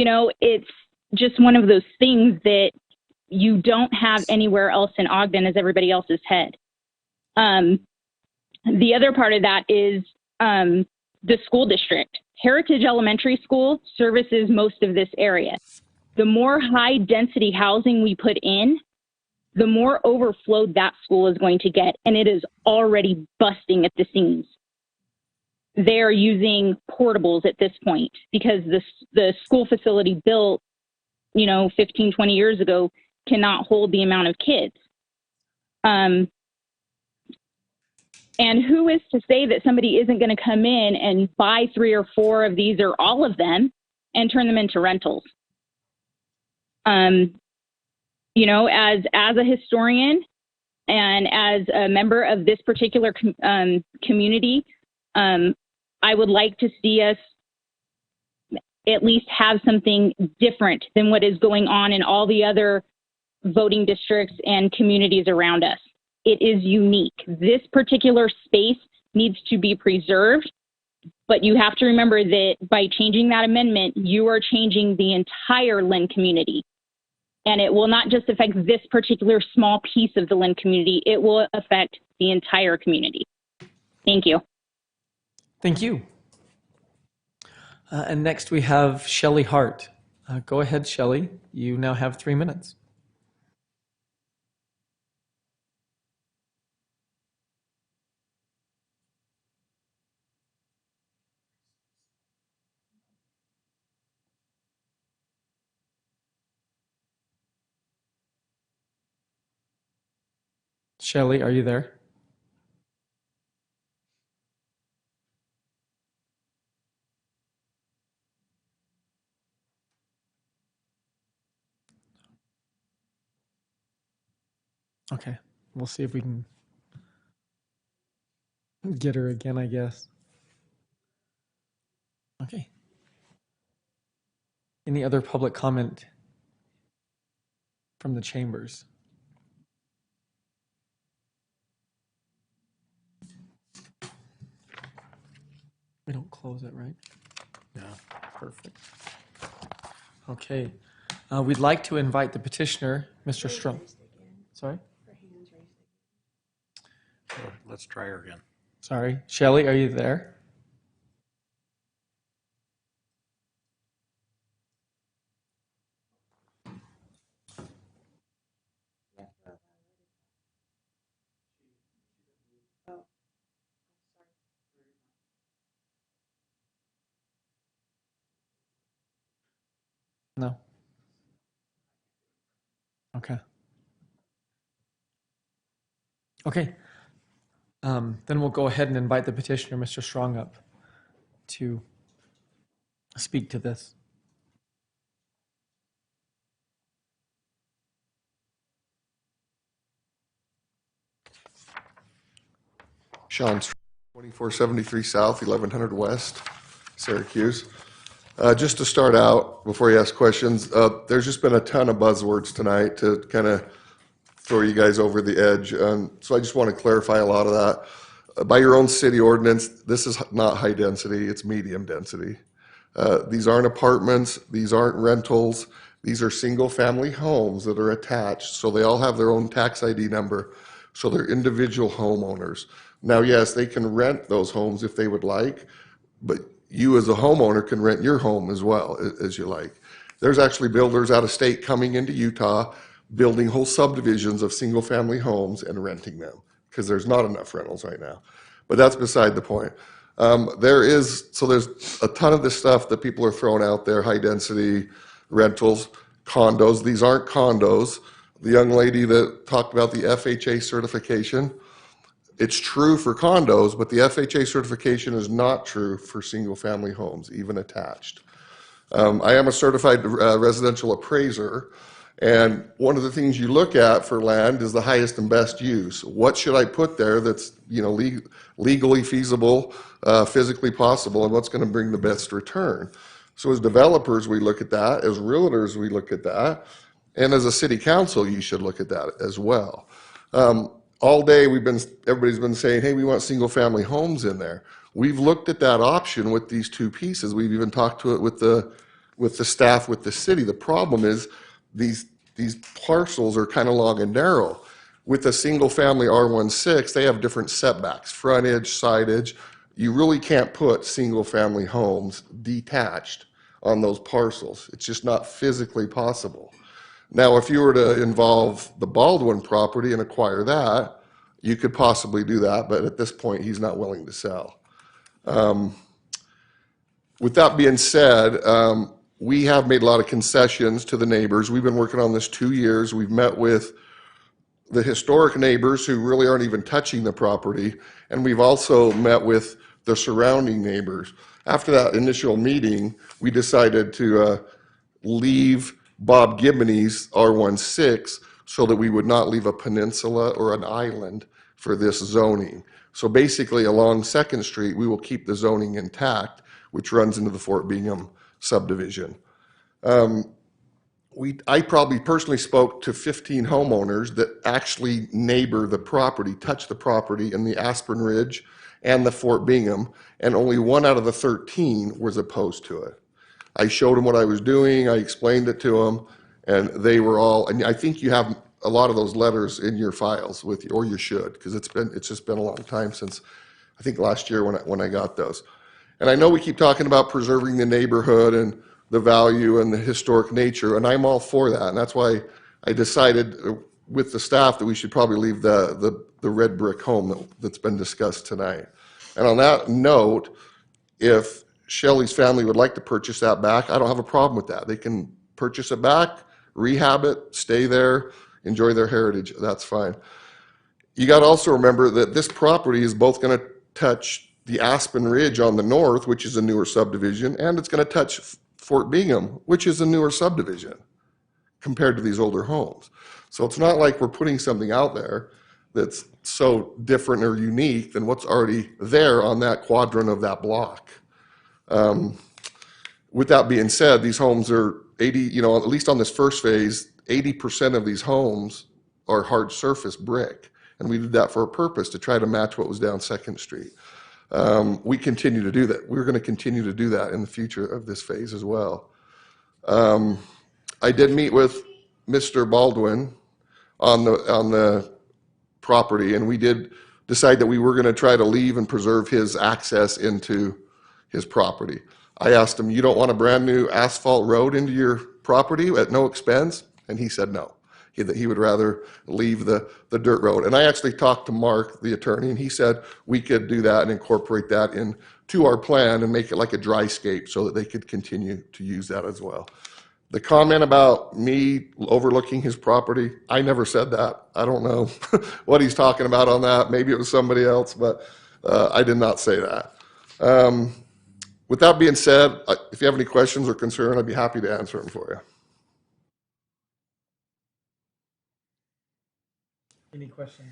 know, it's just one of those things that you don't have anywhere else in Ogden as everybody else's head. The other part of that is the school district. Heritage Elementary School services most of this area. The more high density housing we put in, the more overflowed that school is going to get, and it is already busting at the seams. They're using portables at this point because the school facility built, you know, 15, 20 years ago cannot hold the amount of kids. And who is to say that somebody isn't going to come in and buy 3 or 4 of these or all of them and turn them into rentals? You know, as a historian and as a member of this particular community, I would like to see us at least have something different than what is going on in all the other voting districts and communities around us. It is unique. This particular space needs to be preserved, but you have to remember that by changing that amendment, you are changing the entire Lynn community. And it will not just affect this particular small piece of the Lynn community, it will affect the entire community. Thank you. Thank you. And next we have Shelley Hart. Go ahead, Shelley. You now have 3 minutes. Shelley, are you there? Okay, we'll see if we can get her again, I guess. Okay. Any other public comment from the chambers? We don't close it, right? No. Perfect. Okay. We'd like to invite the petitioner, Mr. Strong. Sorry? Let's try her again. Sorry. Shelley, are you there? No. Okay. Okay. Then we'll go ahead and invite the petitioner, Mr. Strong, up to speak to this. Sean, 2473 South, 1100 West, Syracuse. Just to start out, before you ask questions, there's just been a ton of buzzwords tonight to kind of throw you guys over the edge. So I just want to clarify a lot of that. By your own city ordinance, this is not high density, it's medium density. These aren't apartments, these aren't rentals, these are single family homes that are attached. So they all have their own tax ID number. So they're individual homeowners. Now, yes, they can rent those homes if they would like, but you as a homeowner can rent your home as well as you like. There's actually builders out of state coming into Utah, building whole subdivisions of single family homes and renting them because there's not enough rentals right now. But that's beside the point. There's a ton of this stuff that people are throwing out there, high density rentals, condos. These aren't condos. The young lady that talked about the FHA certification, it's true for condos, but the FHA certification is not true for single family homes, even attached. I am a certified residential appraiser, and one of the things you look at for land is the highest and best use. What should I put there that's legally feasible, physically possible, and what's going to bring the best return? So as developers, we look at that. As realtors, we look at that. And as a city council, you should look at that as well. All day everybody's been saying, hey, we want single family homes in there. We've looked at that option with these two pieces. We've even talked to it with the staff with the city. The problem is these parcels are kind of long and narrow. With a single family R16, they have different setbacks, frontage, sidage. You really can't put single family homes detached on those parcels. It's just not physically possible. Now, if you were to involve the Baldwin property and acquire that, you could possibly do that, but at this point, he's not willing to sell. With that being said, we have made a lot of concessions to the neighbors. We've been working on this 2 years. We've met with the historic neighbors who really aren't even touching the property, and we've also met with the surrounding neighbors. After that initial meeting, we decided to leave Bob Gibney's R16 so that we would not leave a peninsula or an island for this zoning. So basically along 2nd Street, we will keep the zoning intact, which runs into the Fort Bingham subdivision. I probably personally spoke to 15 homeowners that actually neighbor the property, touch the property in the Aspen Ridge and the Fort Bingham, and only 1 out of the 13 was opposed to it. I showed them what I was doing, I explained it to them, and they were all, and I think you have a lot of those letters in your files with you, or you should, because it's just been a long time since, I think last year when I got those. And I know we keep talking about preserving the neighborhood and the value and the historic nature, and I'm all for that, and that's why I decided with the staff that we should probably leave the red brick home that's been discussed tonight. And on that note, if Shelley's family would like to purchase that back, I don't have a problem with that. They can purchase it back, rehab it, stay there, enjoy their heritage, that's fine. You got to also remember that this property is both going to touch the Aspen Ridge on the north, which is a newer subdivision, and it's going to touch Fort Bingham, which is a newer subdivision compared to these older homes. So it's not like we're putting something out there that's so different or unique than what's already there on that quadrant of that block. With that being said, these homes are 80, at least on this first phase, 80% of these homes are hard surface brick. And we did that for a purpose, to try to match what was down 2nd Street. We continue to do that. We're going to continue to do that in the future of this phase as well. I did meet with Mr. Baldwin on the property, and we did decide that we were going to try to leave and preserve his access into his property. I asked him, you don't want a brand new asphalt road into your property at no expense? And he said no. He would rather leave the dirt road. And I actually talked to Mark, the attorney, and he said we could do that and incorporate that into our plan and make it like a dryscape so that they could continue to use that as well. The comment about me overlooking his property, I never said that. I don't know what he's talking about on that. Maybe it was somebody else, but I did not say that. With that being said, if you have any questions or concern, I'd be happy to answer them for you. Any questions?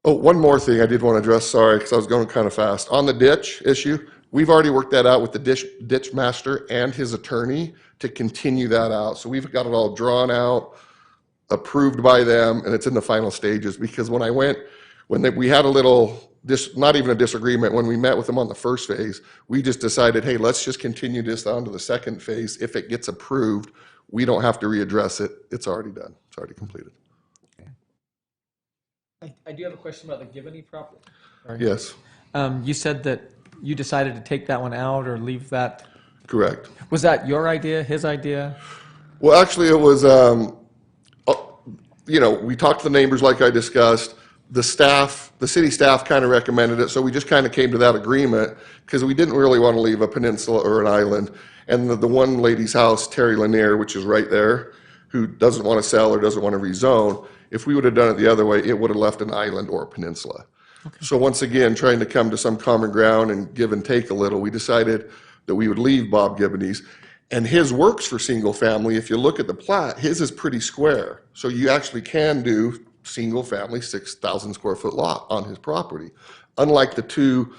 Oh, one more thing I did want to address, sorry, because I was going kind of fast. On the ditch issue, we've already worked that out with the ditch master and his attorney to continue that out. So we've got it all drawn out, approved by them, and it's in the final stages. Because when we had a little, not even a disagreement, when we met with them on the first phase, we just decided, hey, let's just continue this on to the second phase. If it gets approved, we don't have to readdress it. It's already done. It's already completed. I do have a question about the Gibney property. Yes. You said that you decided to take that one out or leave that. Correct. Was that your idea, his idea? Well, actually, it was, we talked to the neighbors like I discussed. The city staff kind of recommended it, so we just kind of came to that agreement because we didn't really want to leave a peninsula or an island. And the one lady's house, Terry Lanier, which is right there, who doesn't want to sell or doesn't want to rezone, if we would have done it the other way, it would have left an island or a peninsula. Okay. So once again, trying to come to some common ground and give and take a little, we decided that we would leave Bob Gibney's. And his works for single family, if you look at the plat, his is pretty square. So you actually can do single family 6,000 square foot lot on his property. Unlike the two,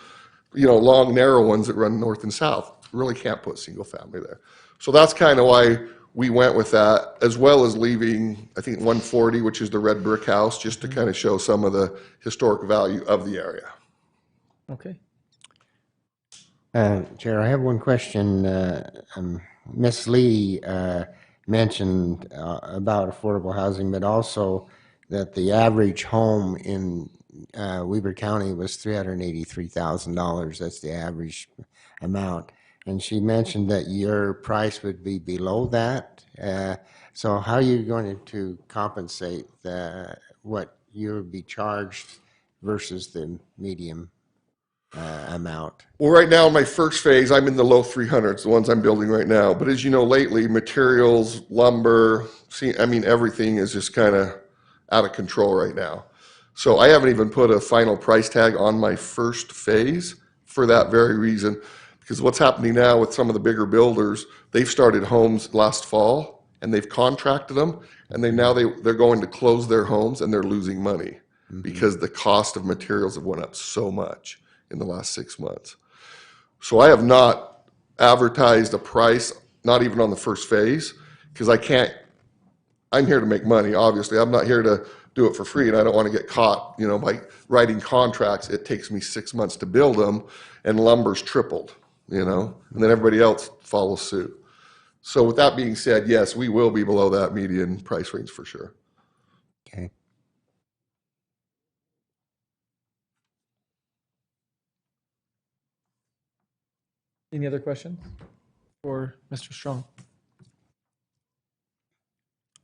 long, narrow ones that run north and south. Really can't put single family there. So that's kind of why we went with that, as well as leaving, I think, 140, which is the red brick house, just to kind of show some of the historic value of the area. Okay. Chair, I have one question. Ms. Lee mentioned about affordable housing, but also that the average home in Weber County was $383,000. That's the average amount. And she mentioned that your price would be below that. So how are you going to compensate what you would be charged versus the medium amount? Well, right now, my first phase, I'm in the low 300s, the ones I'm building right now. But as you know, lately, materials, lumber, everything is just kind of out of control right now. So I haven't even put a final price tag on my first phase for that very reason. Because what's happening now with some of the bigger builders, they've started homes last fall and they've contracted them, and they're going to close their homes and they're losing money because the cost of materials have went up so much in the last 6 months. So I have not advertised a price, not even on the first phase, because I'm here to make money, obviously. I'm not here to do it for free, and I don't want to get caught, by writing contracts. It takes me 6 months to build them, and lumber's tripled, and then everybody else follows suit. So with that being said, yes, we will be below that median price range for sure. Okay. Any other questions for Mr. Strong?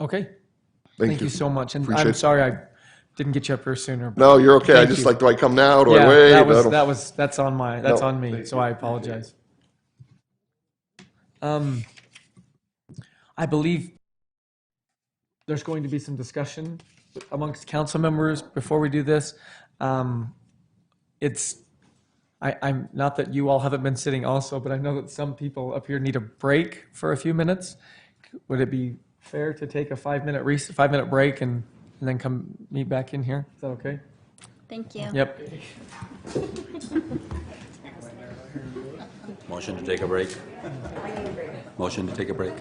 Okay. Thank you so much. And Appreciate I'm it. sorry I didn't get you up here sooner. but No, you're okay. thank you. Do I come now? Do Yeah, I wait? that's on me, thank so you. I apologize. I believe there's going to be some discussion amongst council members before we do this. I'm not that you all haven't been sitting also, but I know that some people up here need a break for a few minutes. Would it be fair to take a 5-minute break and then come meet back in here? Is that okay? Thank you. Yep. Motion to take a break. Motion to take a break.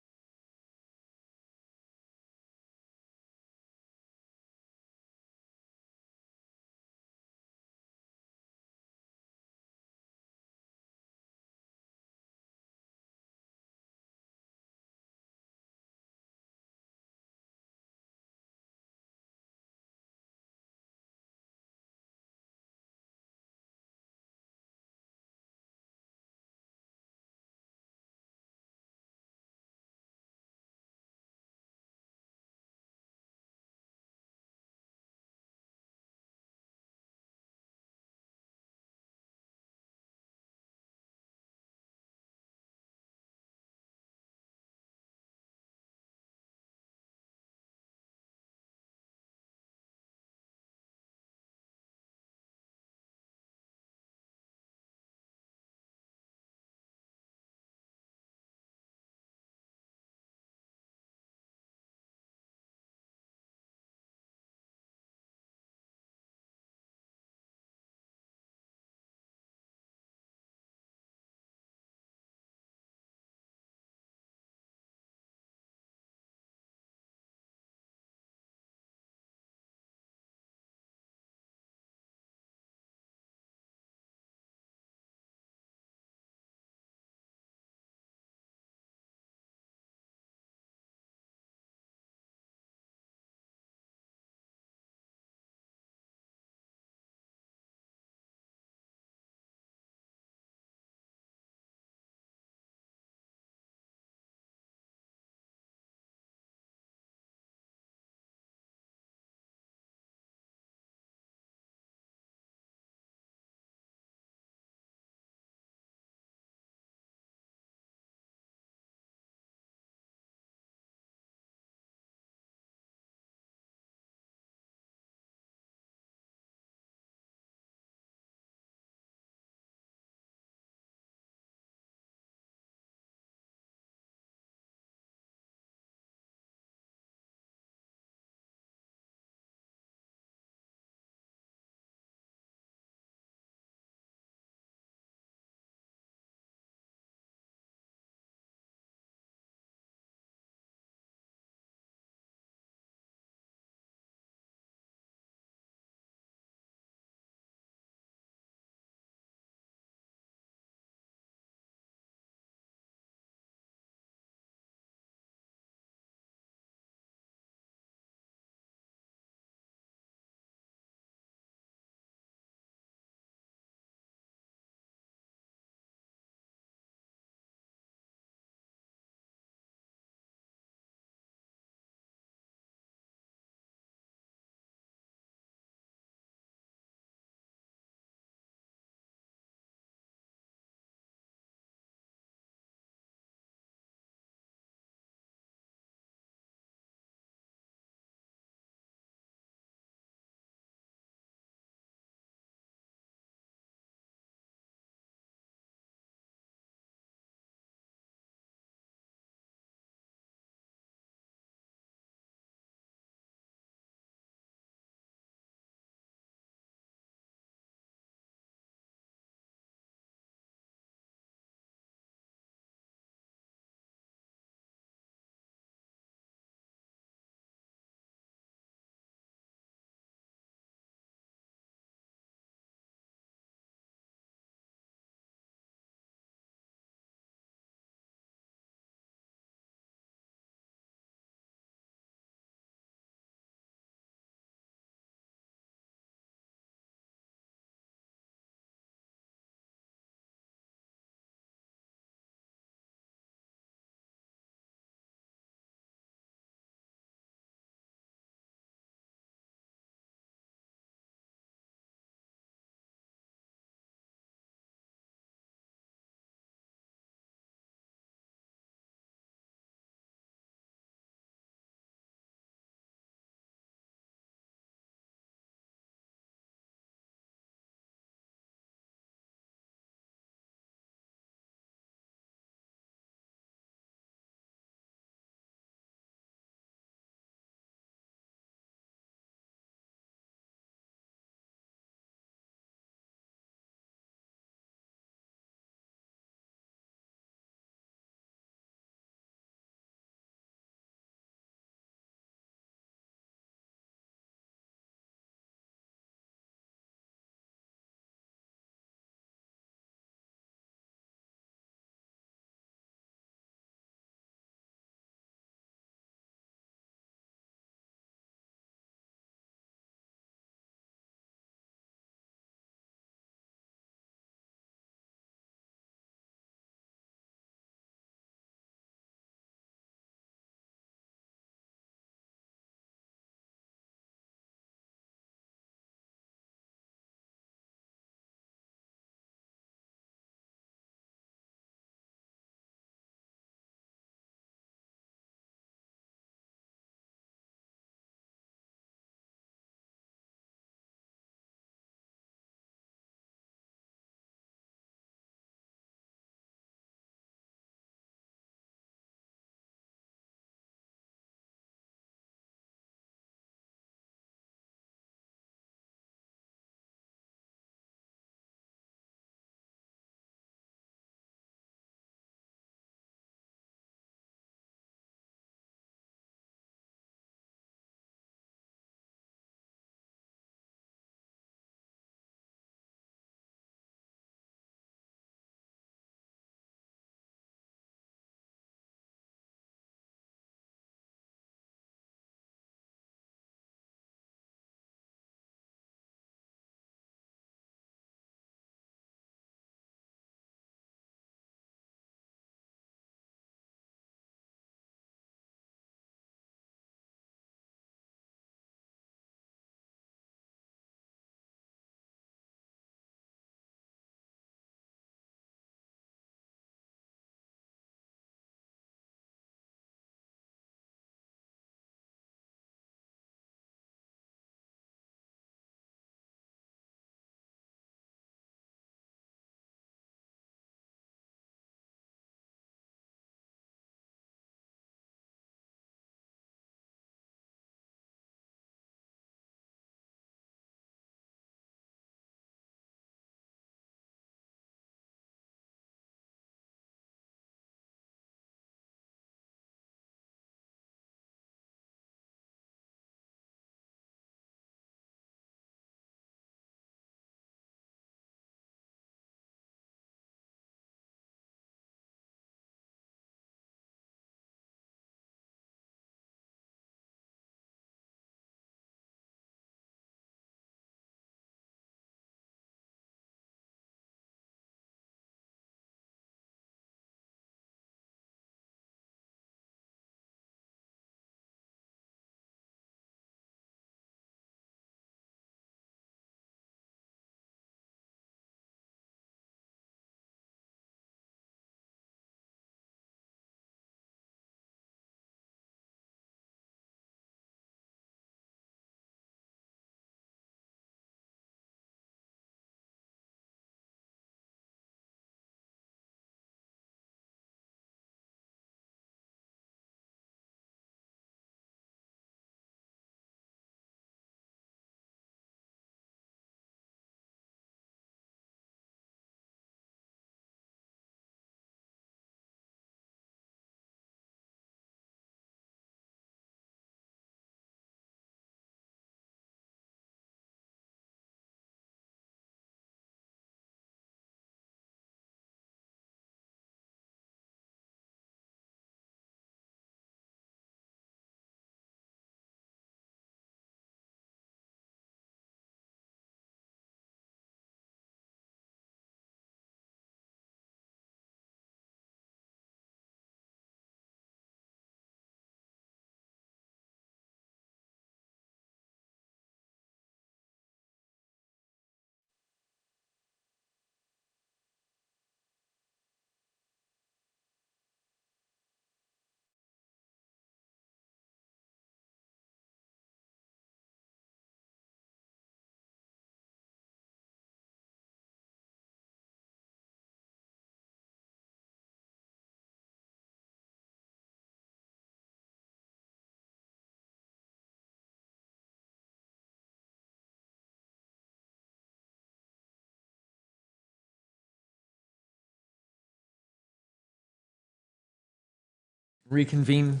reconvene.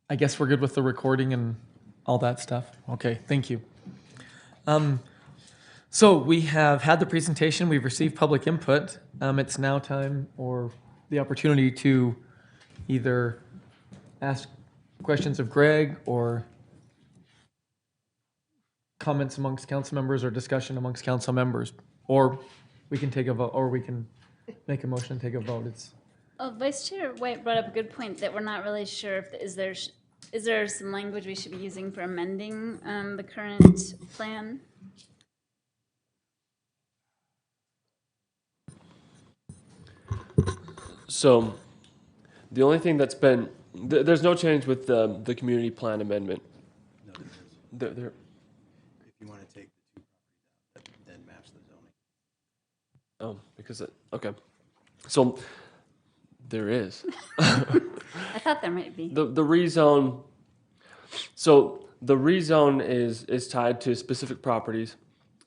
I guess we're good with the recording and all that stuff. Okay, thank you. So we have had the presentation, we've received public input. It's now time or the opportunity to either ask questions of Greg or comments amongst council members or discussion amongst council members. Or we can take a vote, or we can make a motion and take a vote. It's Vice Chair White brought up a good point that we're not really sure if, is there some language we should be using for amending the current plan? So the only thing that's been, there's no change with the community plan amendment. No, There, if you want to take the two properties out, that then maps the zoning. oh, because, okay. So there is. I thought there might be. The rezone, so the rezone is tied to specific properties,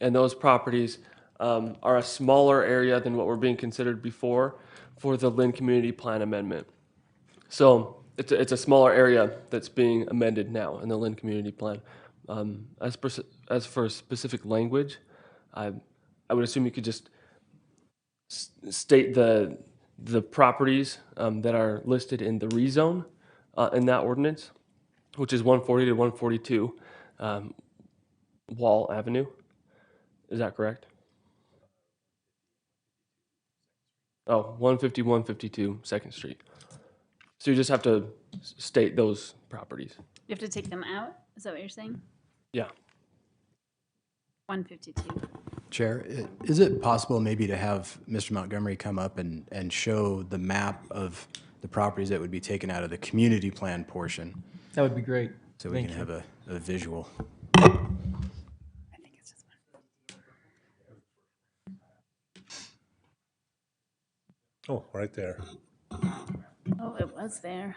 and those properties are a smaller area than what were being considered before for the Lynn Community Plan Amendment. So it's a smaller area that's being amended now in the Lynn Community Plan. As for specific language, I would assume you could just state the properties that are listed in the rezone in that ordinance, which is 140 to 142 Wall Avenue. Is that correct? Oh, 150, 152 2nd Street. So you just have to state those properties. You have to take them out? Is that what you're saying? Yeah. 152. Chair, is it possible maybe to have Mr. Montgomery come up and show the map of the properties that would be taken out of the community plan portion? That would be great. So we can have a visual. Oh, right there. Oh, it was there.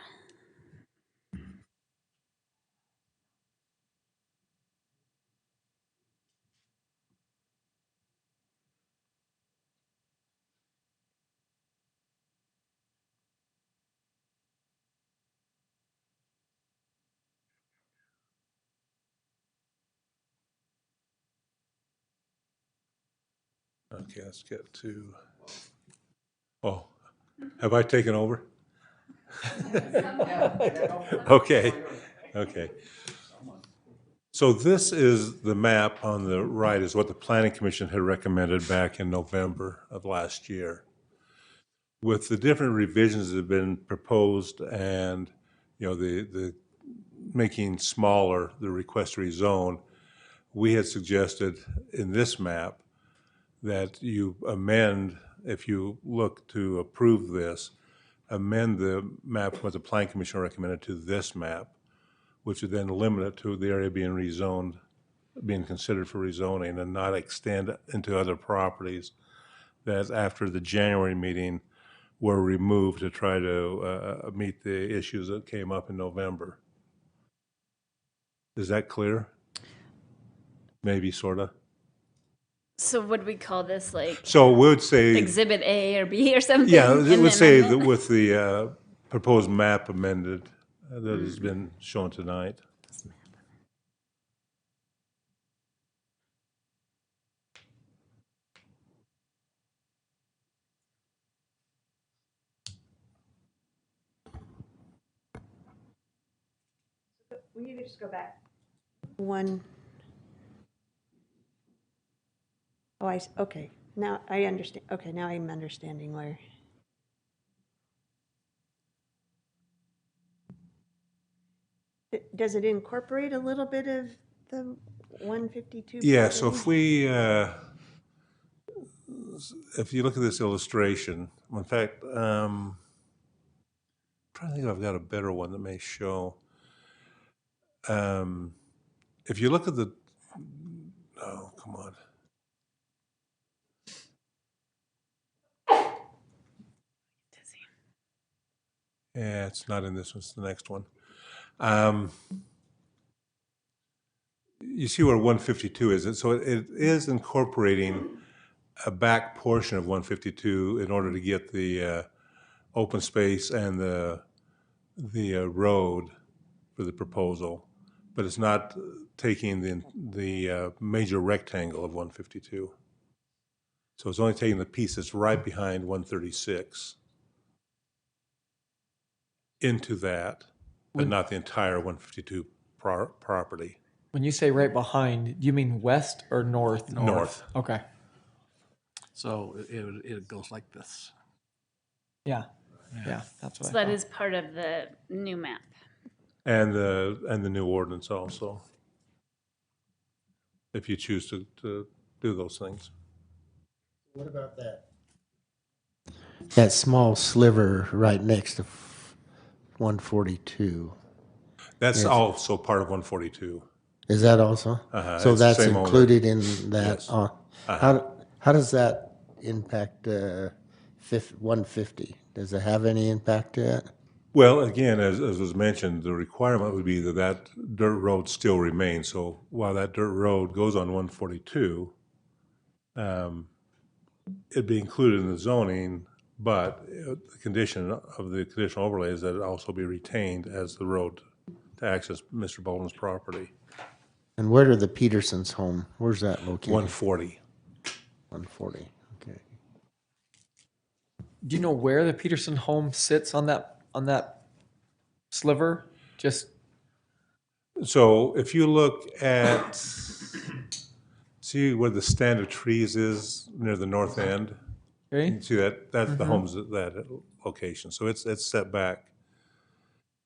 Okay, let's get to, oh, have I taken over? Okay, okay. So this is the map on the right, is what the Planning Commission had recommended back in November of last year. With the different revisions that have been proposed and, you know, the making smaller the request to rezone, we had suggested in this map that you amend, if you look to approve this, amend the map what the Planning Commission recommended to this map, which would then limit it to the area being rezoned, being considered for rezoning, and not extend into other properties that after the January meeting were removed to try to meet the issues that came up in November. Is that clear? Maybe, sort of. So would we call this like? So we would say Exhibit A or B or something? Yeah, it in would the say that amendment? with the proposed map amended that has been shown tonight. Will you just go back? One. Oh, okay. Now I understand. Okay, now I'm understanding where. Does it incorporate a little bit of the 152? Yeah, so if you look at this illustration, in fact, I'm trying to think if I've got a better one that may show. If you look at the, oh, come on. Yeah, it's not in this one, it's the next one. You see where 152 is, so it is incorporating a back portion of 152 in order to get the open space and the the road for the proposal, but it's not taking the major rectangle of 152. So it's only taking the piece that's right behind 136 into that, but not the entire 152 property. When you say right behind, do you mean west or north? North. Okay. So it goes like this. Yeah. Yeah, that's what So I that thought. is part of the new map. And the new ordinance also, if you choose to do those things. What about that small sliver right next to 142? That's also part of 142. Is that also? So It's the that's same owner. included in that? Yes. How does that impact 150? Does it have any impact to it? Well, again, as was mentioned, the requirement would be that dirt road still remains. So while that dirt road goes on 142, it'd be included in the zoning, but the condition of the conditional overlay is that it also be retained as the road to access Mr. Bolden's property. And where are the Petersons' home? Where's that located? 140. 140, okay. Do you know where the Peterson home sits on that sliver? Just So if you look at, see where the stand of trees is near the north end? Okay. You can see that's the Mhm. homes at that location. So it's set back,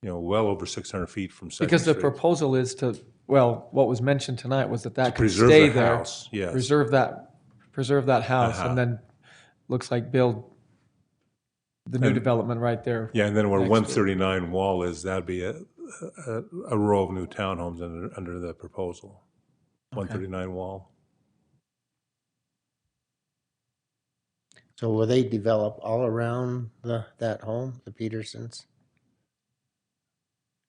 well over 600 feet from Second because the Street. proposal is to, well, what was mentioned tonight was that To could preserve stay the there. house, yes. Preserve that house, Uh-huh. and then looks like build the new And- development right there. Yeah, and then where next to it. 139 Wall is, that'd be a row of new townhomes under the proposal. 139 Wall. So will they develop all around that home, the Petersons?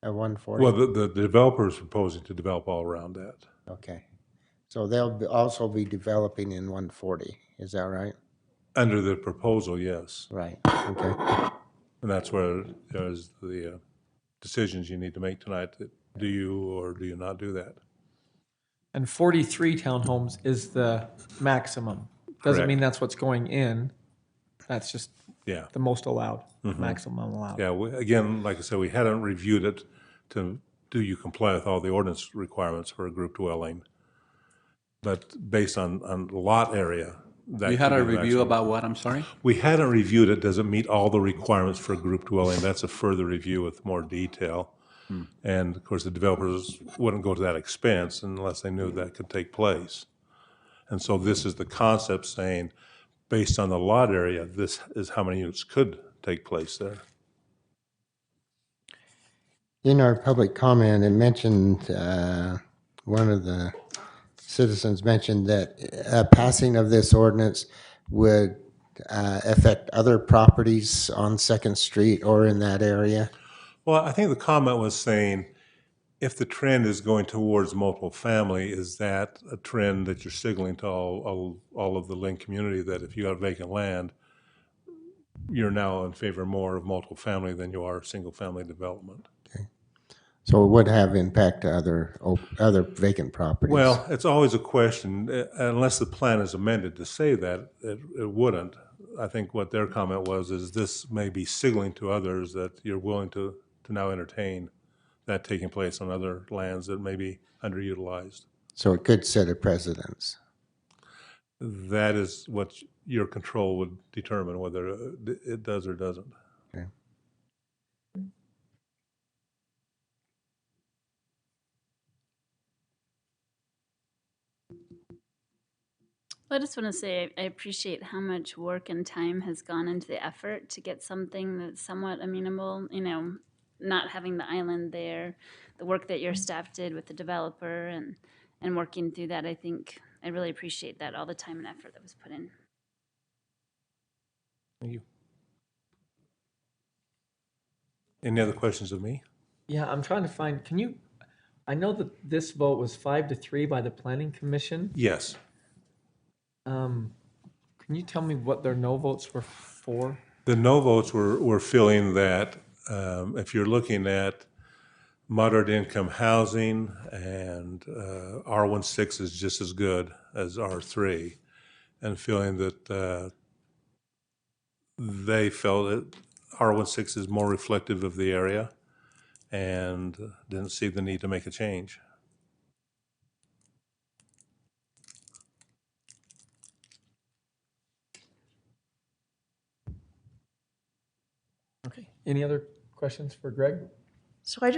At 140? Well, the developer is proposing to develop all around that. Okay. So they'll also be developing in 140, is that right? Under the proposal, yes. Right, okay. And that's where there's the decisions you need to make tonight. Do you or do you not do that? And 43 townhomes is the maximum. Doesn't Correct. mean that's what's going in. That's just Yeah. the most allowed, Mhm. maximum allowed. Yeah, again, like I said, we hadn't reviewed it to do you comply with all the ordinance requirements for a group dwelling. But based on lot area, that You had could a be the review maximum. about what, I'm sorry? We hadn't reviewed it. Does it meet all the requirements for a group dwelling? That's a further review with more detail. And of course, the developers wouldn't go to that expense unless they knew that could take place. And so this is the concept saying, based on the lot area, this is how many units could take place there. In our public comment, it mentioned, one of the citizens mentioned that passing of this ordinance would affect other properties on Second Street or in that area. Well, I think the comment was saying, if the trend is going towards multiple family, is that a trend that you're signaling to all of the Lynn community that if you have vacant land, you're now in favor more of multiple family than you are single family development? So it would have impact to other vacant properties. Well, it's always a question, unless the plan is amended to say that, it wouldn't. I think what their comment was is this may be signaling to others that you're willing to now entertain that taking place on other lands that may be underutilized. So it could set a precedence. That is what your control would determine, whether it does or doesn't. Okay. I just want to say I appreciate how much work and time has gone into the effort to get something that's somewhat amenable, not having the island there, the work that your staff did with the developer and working through that. I really appreciate that, all the time and effort that was put in. Thank you. Any other questions of me? Yeah, I'm trying to find, I know that this vote was 5-3 by the planning commission. Yes. Can you tell me what their no votes were for? The no votes were feeling that If you're looking at moderate income housing, and R16 is just as good as R3, and feeling that they felt that R16 is more reflective of the area and didn't see the need to make a change. Okay. Any other questions for Greg? So I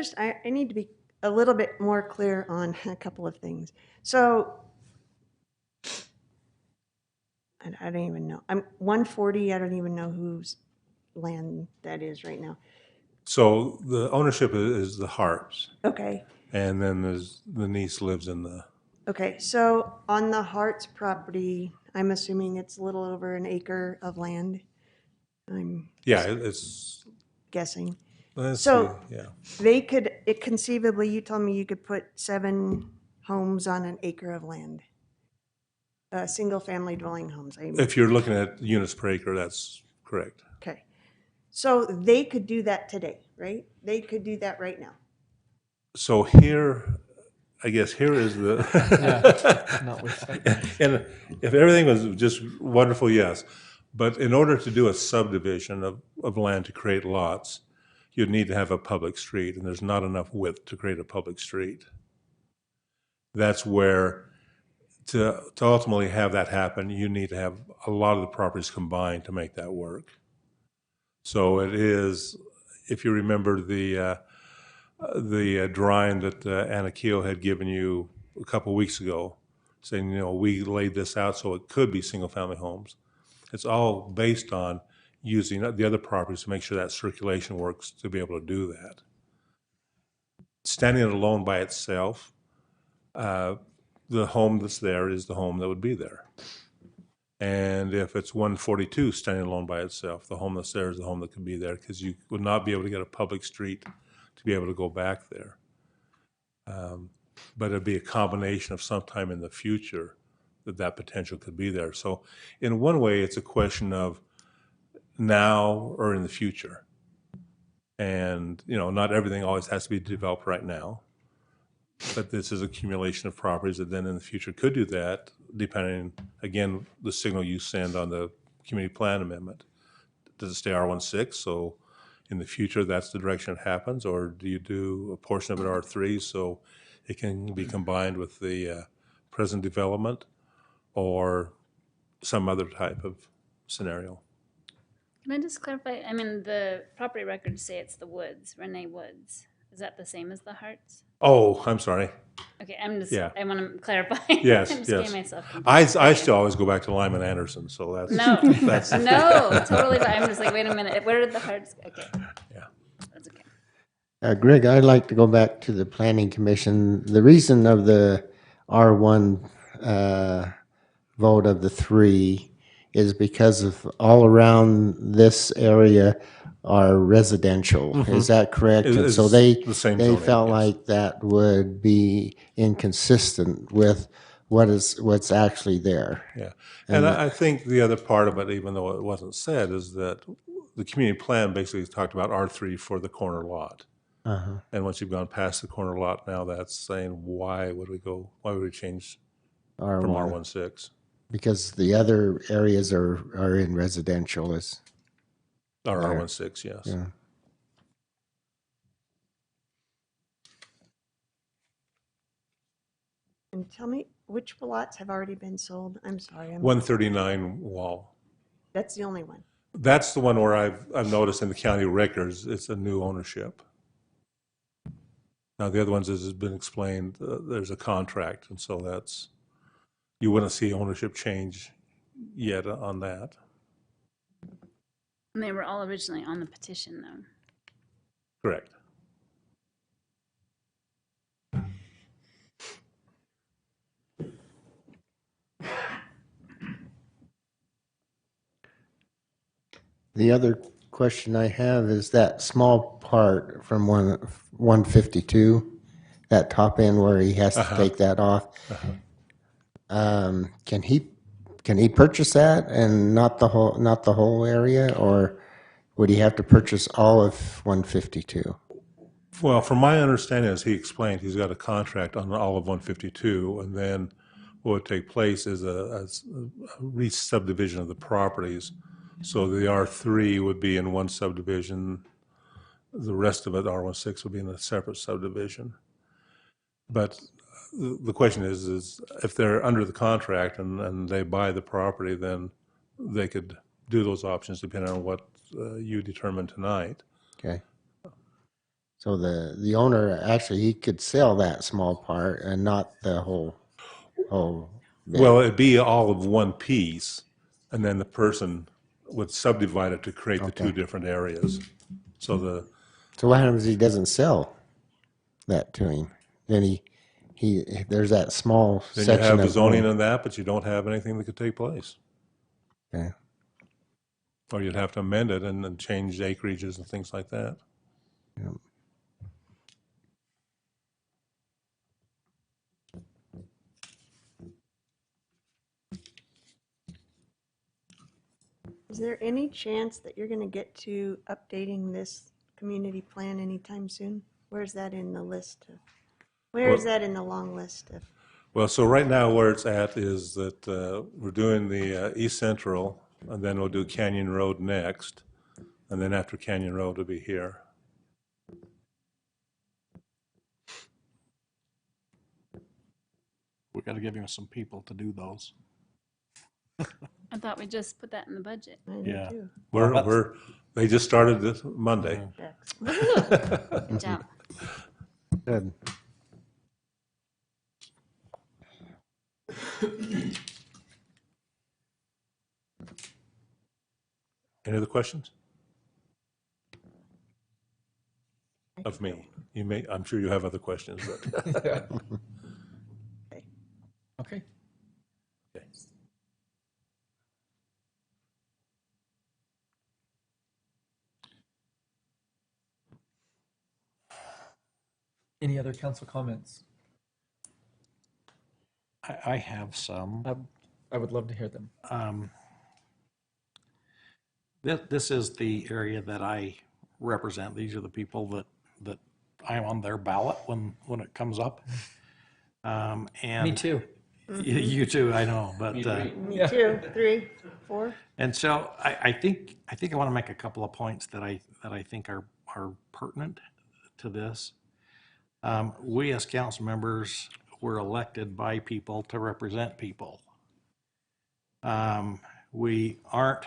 need to be a little bit more clear on a couple of things. So I don't even know. I'm 140. I don't even know whose land that is right now. So the ownership is the Harts, Okay. and then the niece lives in the. Okay. So on the Hart's property, I'm assuming it's a little over an acre of land. Yeah, it's. Guessing. Let's So see, yeah. they could, it conceivably, you told me you could put 7 homes on an acre of land. Single-family dwelling homes. If you're looking at units per acre, that's correct. Okay. So they could do that today, right? They could do that right now. So here, I guess here is the. Yeah, notwithstanding. And if everything was just wonderful, yes. But in order to do a subdivision of land to create lots, you'd need to have a public street, and there's not enough width to create a public street. That's where, to ultimately have that happen, you need to have a lot of the properties combined to make that work. So it is, if you remember the drawing that Anna Keogh had given you a couple weeks ago, saying, we laid this out so it could be single-family homes. It's all based on using the other properties to make sure that circulation works to be able to do that. Standing it alone by itself, the home that's there is the home that would be there. And if it's 142 standing alone by itself, the home that's there is the home that could be there, because you would not be able to get a public street to be able to go back there. But it'd be a combination of sometime in the future that potential could be there. So in one way, it's a question of now or in the future. And, not everything always has to be developed right now. But this is accumulation of properties that then in the future could do that, depending, again, the signal you send on the community plan amendment. Does it stay R16? So in the future, that's the direction it happens? Or do you do a portion of it R3 so it can be combined with the present development, or some other type of scenario? Can I just clarify? I mean, the property records say it's the Woods, Renee Woods. Is that the same as the Harts? Oh, I'm sorry. Okay, I want to clarify. Yes, I'm just yes. getting myself confused. I still always go back to Lyman Anderson, so that's. No, that's no, totally. But I'm just like, wait a minute. Where did the Harts? Okay. Yeah. That's okay. Greg, I'd like to go back to the Planning Commission. The reason of the R1 vote of the 3 is because of all around this area are residential. Mhm. Is that correct? And so the same they zoning, felt yes. like that would be inconsistent with what's actually there. Yeah, and I think the other part of it, even though it wasn't said, is that the community plan basically talked about R3 for the corner lot. Uh-huh. And once you've gone past the corner lot, now that's saying, why would we change from R16? Because the other areas are in residential is. Or there. R16, yes. Yeah. And tell me, which lots have already been sold? I'm sorry. 139 Wall. That's the only one. That's the one where I've noticed in the county records, it's a new ownership. Now, the other ones, as has been explained, there's a contract, and so you wouldn't see ownership change yet on that. And they were all originally on the petition, though. Correct. The other question I have is that small part from 152, that top end where he has to take that off. Can he purchase that and not the whole area, or would he have to purchase all of 152? Well, from my understanding, as he explained, he's got a contract on all of 152, and then what would take place is a re-subdivision of the properties. So the R3 would be in one subdivision, the rest of it, R16, would be in a separate subdivision. But the question is if they're under the contract and they buy the property, then they could do those options depending on what you determine tonight. Okay. So the owner, actually, he could sell that small part and not the whole bit. Well, it'd be all of one piece, and then the person would subdivide it to create the two different areas. So what happens if he doesn't sell that to him? Then there's that small then section you have the of zoning home. and that, but you don't have anything that could take place. Okay. Or you'd have to amend it and then change acreages and things like that. Yep. Is there any chance that you're going to get to updating this community plan anytime soon? Where's that in the list? Where is that in the long list of? Well, so right now where it's at is that we're doing the East Central, and then we'll do Canyon Road next, and then after Canyon Road will be here. We got to give him some people to do those. I thought we just put that in the budget. Yeah. They just started this Monday. Good job. Good. Any other questions? Of me? I'm sure you have other questions, but. Okay. Okay. Any other council comments? I have some. I would love to hear them. This is the area that I represent. These are the people that I'm on their ballot when it comes up. And Me too. You too, I know, but Me too. 3, 4. and so I think I want to make a couple of points that I think are pertinent to this. We as council members were elected by people to represent people. We aren't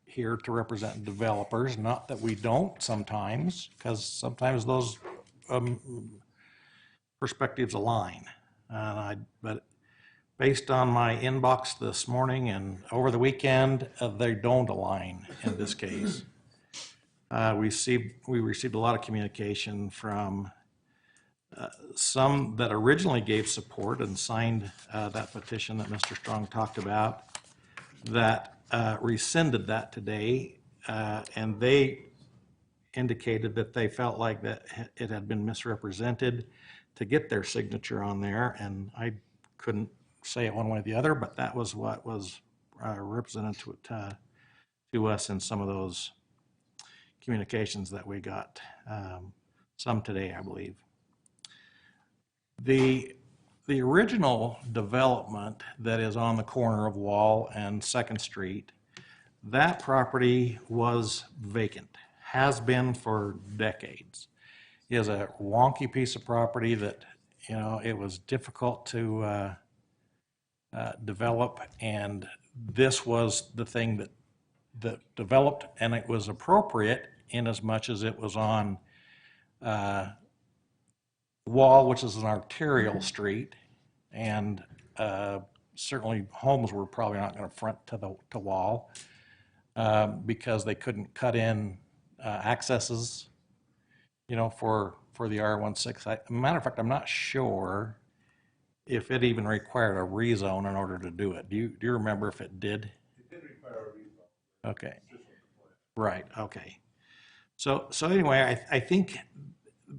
here to represent developers, not that we don't sometimes, because sometimes those perspectives align. But based on my inbox this morning and over the weekend, they don't align in this case. We received a lot of communication from some that originally gave support and signed that petition that Mr. Strong talked about, that rescinded that today, and they indicated that they felt like that it had been misrepresented to get their signature on there, and I couldn't say it one way or the other, but that was what was represented to us in some of those communications that we got, some today, I believe. The original development that is on the corner of Wall and 2nd Street, that property was vacant, has been for decades. It is a wonky piece of property that, it was difficult to develop, and this was the thing that developed, and it was appropriate in as much as it was on Wall, which is an arterial street, and certainly homes were probably not going to front to Wall because they couldn't cut in accesses, for the R16. Matter of fact, I'm not sure if it even required a rezone in order to do it. Do you remember if it did? It did require a rezone. Okay. Right. Okay. So anyway, I think,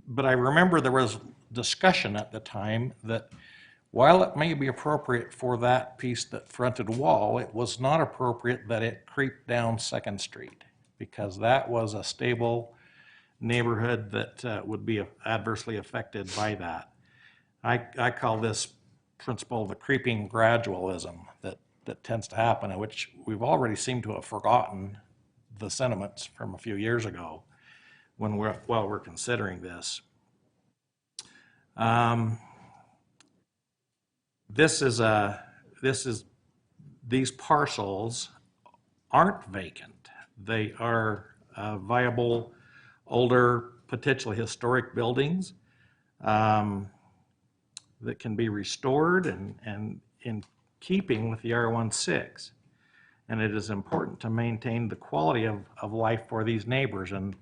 but I remember there was discussion at the time that while it may be appropriate for that piece that fronted Wall, it was not appropriate that it creeped down 2nd Street. because that was a stable neighborhood that would be adversely affected by that. I call this principle the creeping gradualism that tends to happen, in which we've already seemed to have forgotten the sentiments from a few years ago while we're considering this. These parcels aren't vacant. They are viable, older, potentially historic buildings that can be restored and in keeping with the R16. And it is important to maintain the quality of life for these neighbors. And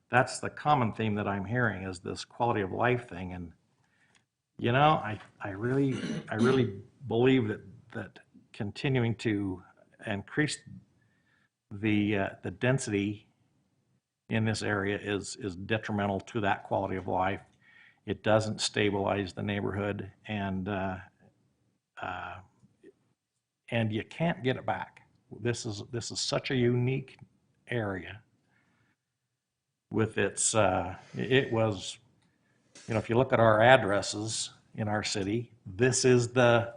that's the common theme that I'm hearing, is this quality of life thing. And you know, I really believe that continuing to increase the density in this area is detrimental to that quality of life. It doesn't stabilize the neighborhood, and you can't get it back. This is such a unique area with its it was, you know, if you look at our addresses in our city, this is the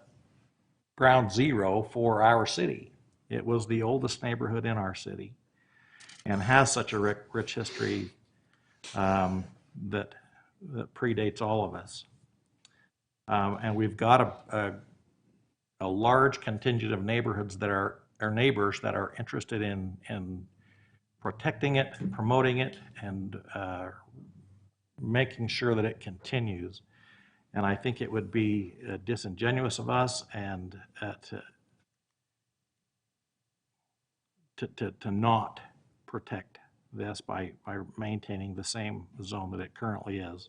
ground zero for our city. It was the oldest neighborhood in our city and has such a rich history that predates all of us. And we've got a large contingent of neighborhoods that are neighbors that are interested in protecting it, promoting it, and making sure that it continues. And I think it would be disingenuous of us and to not protect this by maintaining the same zone that it currently is.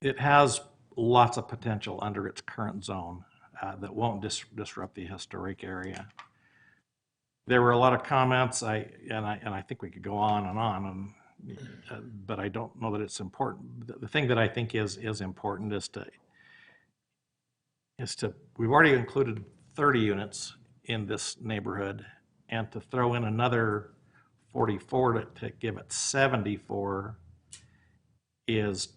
It has lots of potential under its current zone that won't disrupt the historic area. There were a lot of comments, and I think we could go on and on, but I don't know that it's important. The thing that I think is important is to we've already included 30 units in this neighborhood, and to throw in another 44 to give it 74 is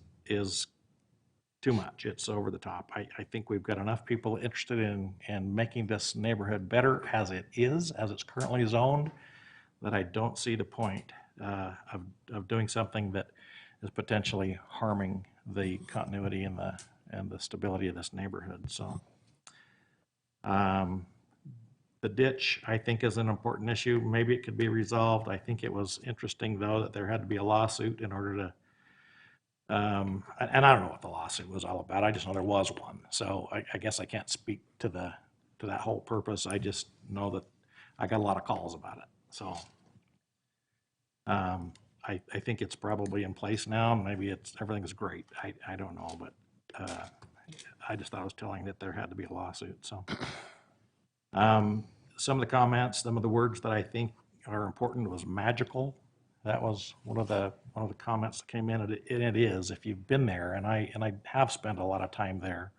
too much. It's over the top. I think we've got enough people interested in making this neighborhood better as it's currently zoned, that I don't see the point of doing something that is potentially harming the continuity and the stability of this neighborhood. So the ditch, I think, is an important issue. Maybe it could be resolved. I think it was interesting, though, that there had to be a lawsuit in order to and I don't know what the lawsuit was all about. I just know there was one. So I guess I can't speak to that whole purpose. I just know that I got a lot of calls about it. So I think it's probably in place now. Maybe everything's great. I don't know, but I just thought it was telling that there had to be a lawsuit. So some of the comments, some of the words that I think are important was magical. That was one of the comments that came in, and it is, if you've been there, and I have spent a lot of time there,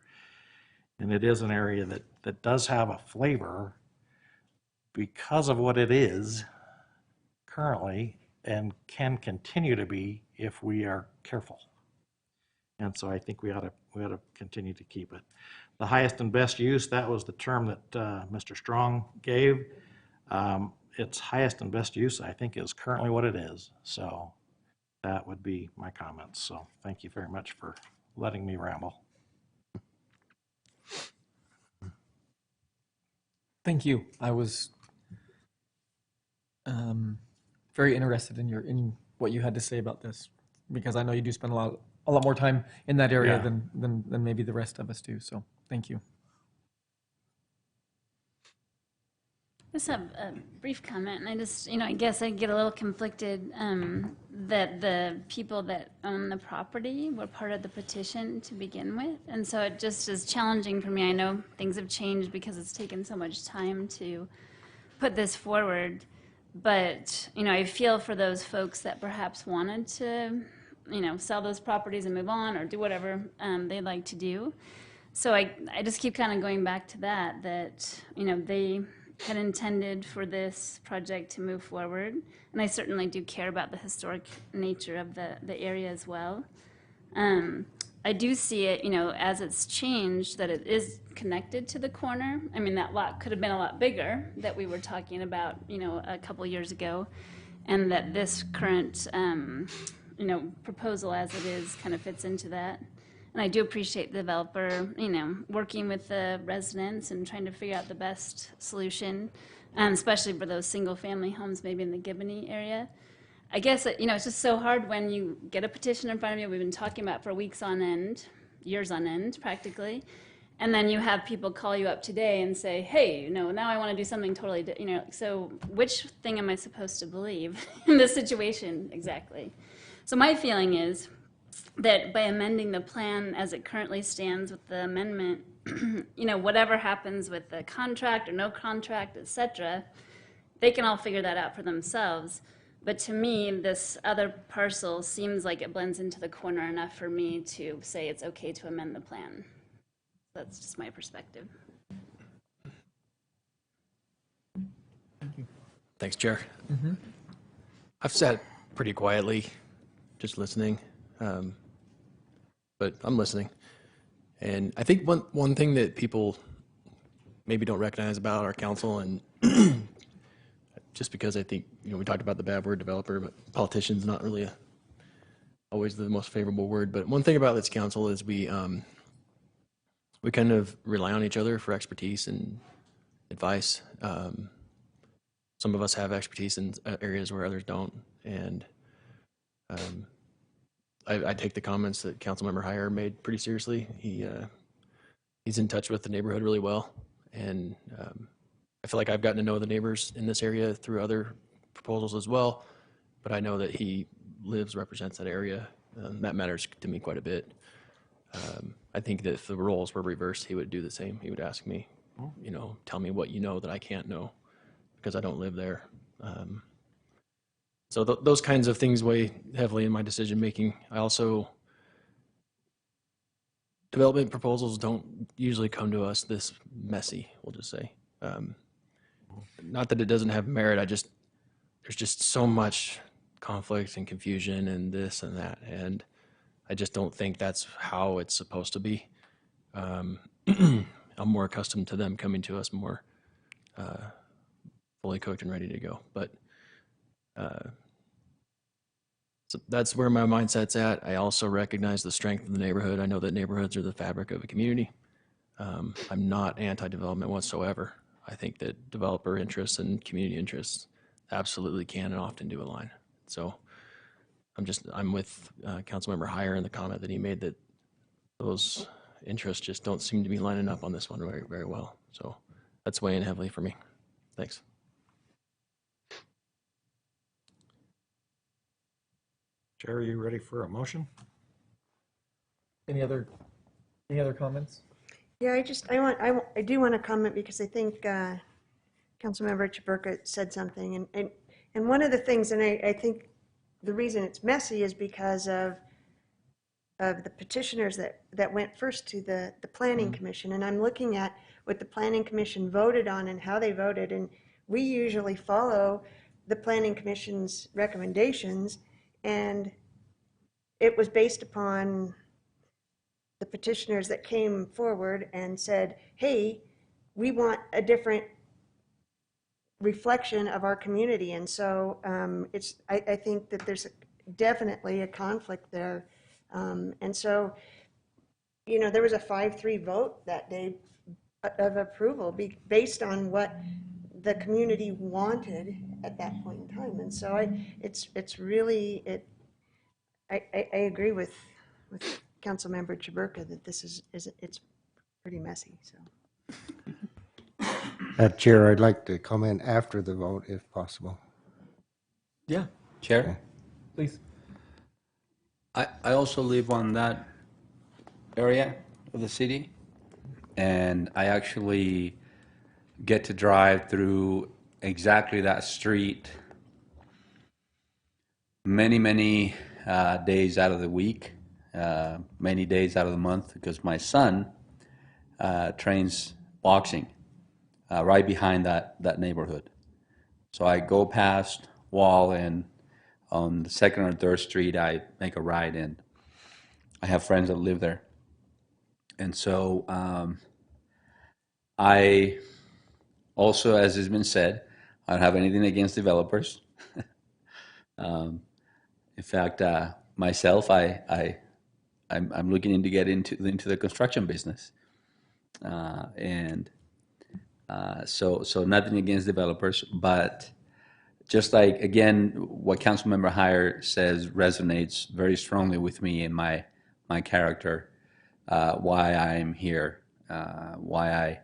and it is an area that does have a flavor because of what it is currently, and can continue to be if we are careful. And so I think we ought to continue to keep it. The highest and best use, that was the term that Mr. Strong gave. Its highest and best use, I think, is currently what it is. So that would be my comments. So thank you very much for letting me ramble. Thank you. I was very interested in what you had to say about this, because I know you do spend a lot more time in that area than maybe the rest of us do. So thank you. Just have a brief comment, and I guess I get a little conflicted that the people that own the property were part of the petition to begin with, and so it just is challenging for me. I know things have changed because it's taken so much time to put this forward, but I feel for those folks that perhaps wanted to sell those properties and move on or do whatever they'd like to do. So I just keep kind of going back to that, you know, they had intended for this project to move forward. And I certainly do care about the historic nature of the area as well. I do see it, you know, as it's changed, that it is connected to the corner. I mean, that lot could have been a lot bigger that we were talking about, you know, a couple years ago. And that this current, you know, proposal as it is kind of fits into that. And I do appreciate the developer, you know, working with the residents and trying to figure out the best solution, especially for those single-family homes maybe in the Giboney area. I guess, you know, it's just so hard when you get a petition in front of you we've been talking about for weeks on end, years on end, practically, and then you have people call you up today and say, hey, you know, now I want to do something totally, you know, so which thing am I supposed to believe in this situation exactly? So my feeling is that by amending the plan as it currently stands with the amendment, you know, whatever happens with the contract or no contract, et cetera, they can all figure that out for themselves. But to me, this other parcel seems like it blends into the corner enough for me to say it's okay to amend the plan. That's just my perspective. Thanks, Chair. Mm-hmm. I've sat pretty quietly, just listening, but I'm listening. And I think one thing that people maybe don't recognize about our council, and just because I think, you know, we talked about the bad word developer, but politician's not really always the most favorable word. But one thing about this council is we kind of rely on each other for expertise and advice. Some of us have expertise in areas where others don't, and I take the comments that Councilmember Heyer made pretty seriously. He's in touch with the neighborhood really well, and I feel like I've gotten to know the neighbors in this area through other proposals as well, but I know that he represents that area. That matters to me quite a bit. I think that if the roles were reversed, he would do the same. He would ask me, you know, tell me what you know that I can't know because I don't live there. So those kinds of things weigh heavily in my decision making. I also, development proposals don't usually come to us this messy, we'll just say. Not that it doesn't have merit, there's just so much conflict and confusion and this and that, and I just don't think that's how it's supposed to be. I'm more accustomed to them coming to us more fully cooked and ready to go, but so that's where my mindset's at. I also recognize the strength of the neighborhood. I know that neighborhoods are the fabric of a community. I'm not anti-development whatsoever. I think that developer interests and community interests absolutely can and often do align. So I'm with Councilmember Heyer in the comment that he made that those interests just don't seem to be lining up on this one very, very well. So that's weighing heavily for me. Thanks. Chair, are you ready for a motion? Any other comments? Yeah, I do want to comment because I think Councilmember Chaburka said something, and one of the things, and I think the reason it's messy is because of the petitioners that went first to the Planning Commission, and I'm looking at what the Planning Commission voted on and how they voted, and we usually follow the Planning Commission's recommendations, and it was based upon the petitioners that came forward and said, hey, we want a different reflection of our community. And so I think that there's definitely a conflict there. And so, you know, there was a 5-3 vote that day of approval based on what the community wanted at that point in time. And so I agree with Councilmember Chaburka that it's pretty messy. So, Chair, I'd like to comment after the vote, if possible. Yeah, Chair? Okay. please. I also live on that area of the city, and I actually get to drive through exactly that street many days out of the week, many days out of the month, because my son trains boxing right behind that neighborhood. So I go past Wall, and on the 2nd or 3rd Street, I make a right, and I have friends that live there. And so I also, as has been said, I don't have anything against developers. In fact, myself, I'm looking into get into the construction business, and so nothing against developers, but just like again, what Councilmember Heyer says resonates very strongly with me in my character, why I'm here, why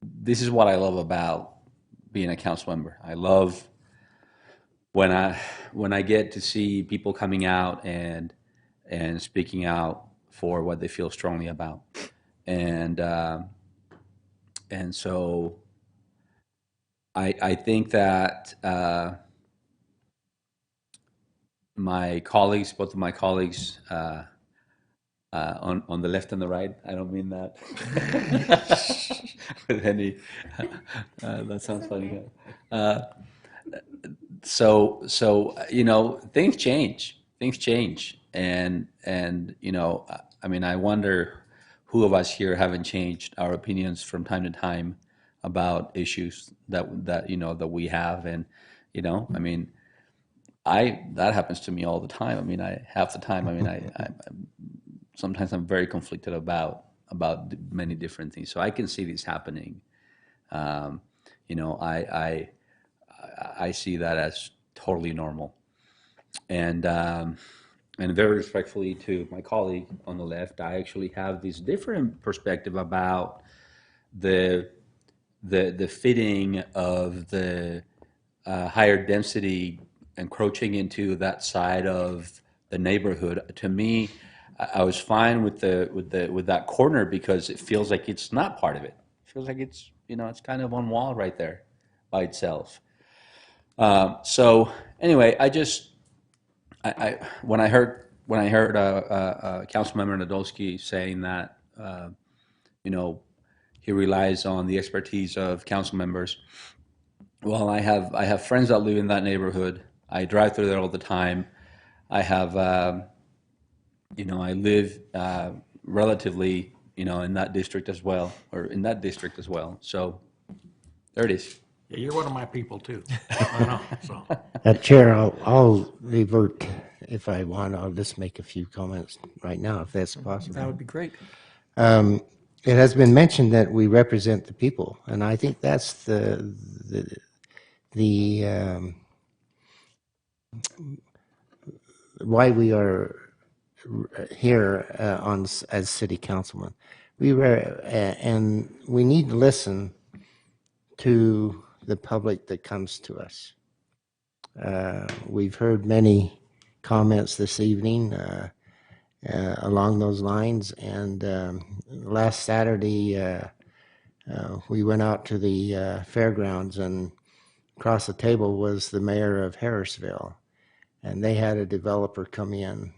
this is what I love about being a council member. I love when I get to see people coming out and speaking out for what they feel strongly about, and so I think that my colleagues, both of my colleagues, on the left and the right, I don't mean that with any. That sounds funny. So things change. Things change, and I mean, I wonder who of us here haven't changed our opinions from time to time about issues that we have, and I mean, that happens to me all the time. I mean, half the time, I mean, sometimes I'm very conflicted about many different things. So I can see this happening. I see that as totally normal, and very respectfully to my colleague on the left, I actually have this different perspective about the fitting of the higher density encroaching into that side of the neighborhood. To me, I was fine with that corner because it feels like it's not part of it. It feels like it's it's kind of on Wall right there by itself. So anyway, when I heard Councilmember Nadolski saying that he relies on the expertise of council members. Well, I have friends that live in that neighborhood. I drive through there all the time. I have I live relatively in that district as well, So there it is. Yeah, you're one of my people too. I know. So. Chair, I'll revert if I want. I'll just make a few comments right now, if that's possible. That would be great. It has been mentioned that we represent the people, and I think that's why we are here as city councilmen. And we need to listen to the public that comes to us. We've heard many comments this evening along those lines, and last Saturday we went out to the fairgrounds, and across the table was the mayor of Harrisville, and they had a developer come in.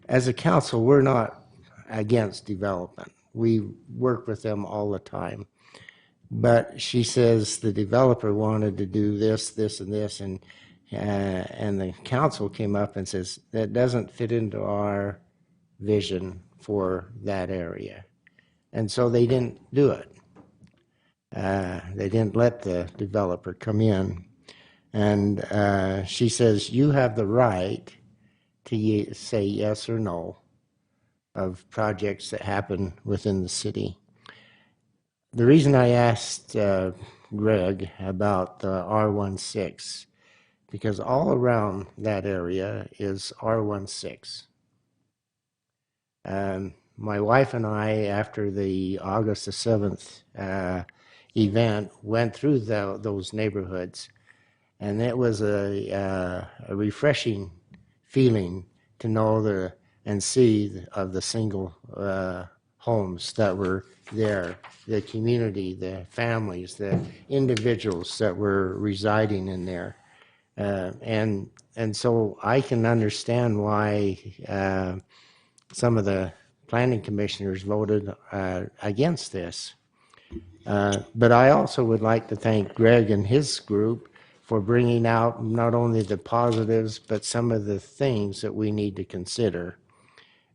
As a council, we're not against development. We work with them all the time. But she says the developer wanted to do this, this, and this, and the council came up and says that doesn't fit into our vision for that area, and so they didn't do it. They didn't let the developer come in, and she says you have the right to say yes or no of projects that happen within the city. The reason I asked Greg about the R16, because all around that area is R16. My wife and I, after the August the 7th event, went through those neighborhoods, and it was a refreshing feeling to know and see of the single homes that were there, the community, the families, the individuals that were residing in there. And so I can understand why some of the planning commissioners voted against this. But I also would like to thank Greg and his group for bringing out not only the positives, but some of the things that we need to consider.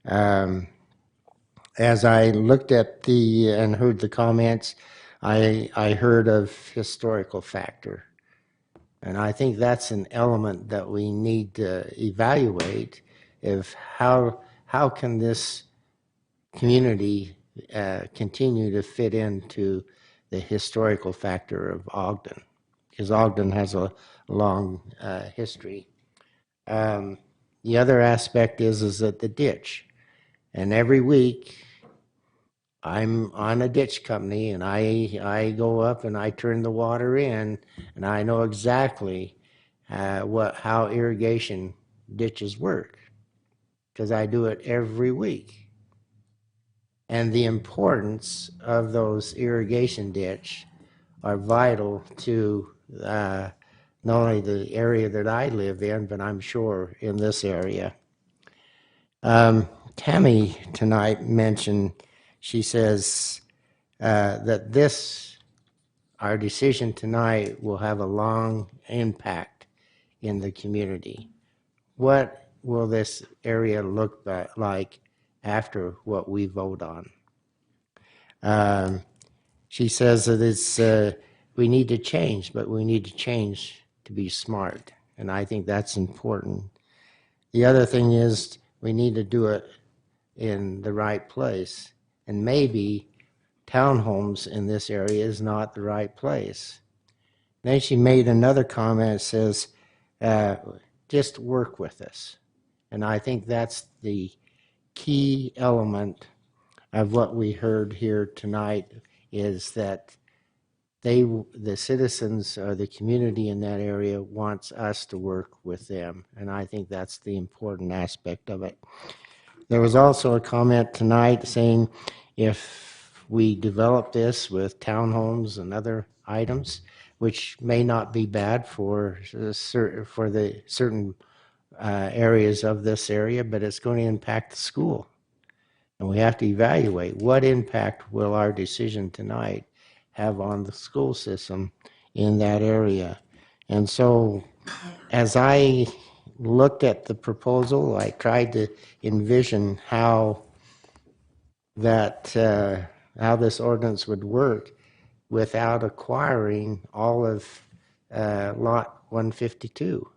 As I looked at and heard the comments, I heard of historical factor. And I think that's an element that we need to evaluate of how can this community continue to fit into the historical factor of Ogden, because Ogden has a long history. The other aspect is that the ditch, and every week I'm on a ditch company, and I go up and I turn the water in, and I know exactly how irrigation ditches work, because I do it every week. And the importance of those irrigation ditch are vital to not only the area that I live in, but I'm sure in this area. Tammy tonight mentioned, she says that our decision tonight will have a long impact in the community. What will this area look like after what we vote on? She says that we need to change, but we need to change to be smart, and I think that's important. The other thing is we need to do it in the right place, and maybe townhomes in this area is not the right place. Then she made another comment that says, just work with us. And I think that's the key element of what we heard here tonight, is that the citizens or the community in that area wants us to work with them. And I think that's the important aspect of it. There was also a comment tonight saying if we develop this with townhomes and other items, which may not be bad for the certain areas of this area, but it's going to impact the school. And we have to evaluate what impact will our decision tonight have on the school system in that area. And so as I looked at the proposal, I tried to envision how this ordinance would work without acquiring all of lot 152.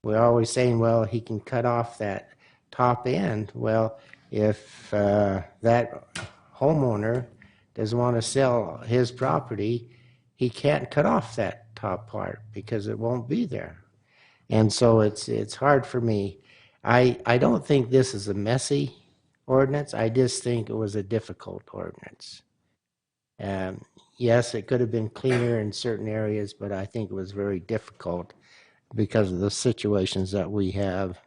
We're always saying, well, he can cut off that top end. Well, if that homeowner doesn't want to sell his property, he can't cut off that top part because it won't be there. And so it's hard for me. I don't think this is a messy ordinance. I just think it was a difficult ordinance. Yes, it could have been cleaner in certain areas, but I think it was very difficult because of the situations that we have.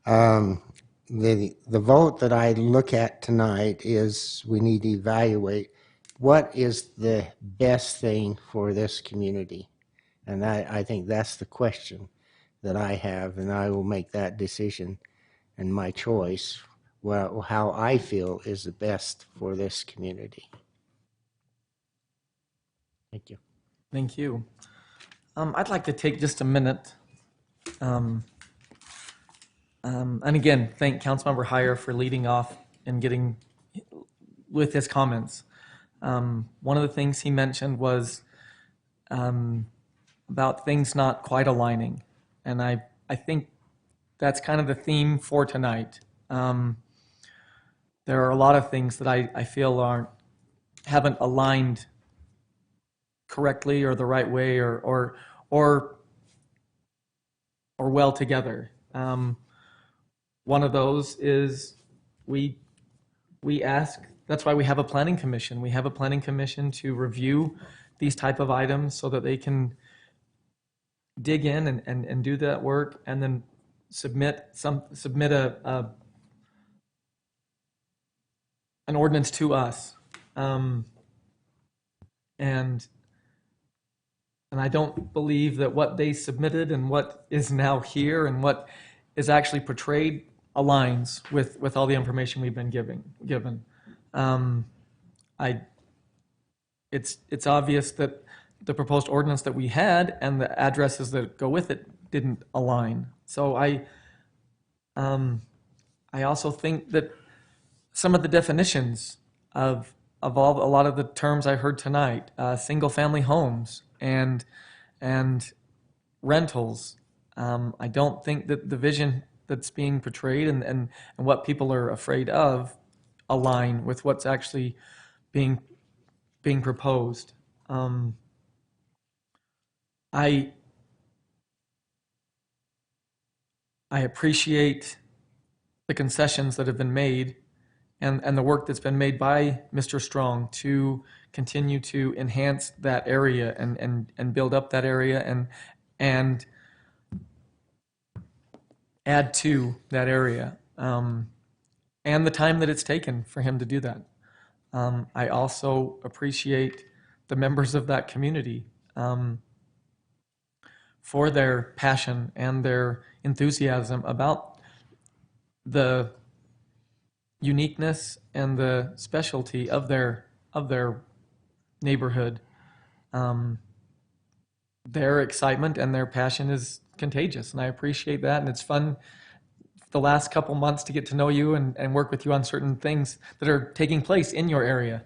The vote that I look at tonight is we need to evaluate what is the best thing for this community. And I think that's the question that I have, and I will make that decision and my choice, well, how I feel is the best for this community. Thank you. Thank you. I'd like to take just a minute and again, thank Councilmember Heyer for leading off and getting with his comments. One of the things he mentioned was about things not quite aligning. And I think that's kind of the theme for tonight. There are a lot of things that I feel haven't aligned correctly or the right way or well together. One of those is we ask, that's why we have a planning commission. We have a planning commission to review these type of items so that they can dig in and do that work and then submit an ordinance to us. And I don't believe that what they submitted and what is now here and what is actually portrayed aligns with all the information we've been given. I, it's obvious that the proposed ordinance that we had and the addresses that go with it didn't align. So I also think that some of the definitions of a lot of the terms I heard tonight, single-family homes and rentals, I don't think that the vision that's being portrayed and what people are afraid of align with what's actually being proposed. I appreciate the concessions that have been made and the work that's been made by Mr. Strong to continue to enhance that area and build up that area and add to that area, and the time that it's taken for him to do that. I also appreciate the members of that community for their passion and their enthusiasm about the uniqueness and the specialty of their neighborhood. Their excitement and their passion is contagious, and I appreciate that. And it's fun the last couple months to get to know you and work with you on certain things that are taking place in your area.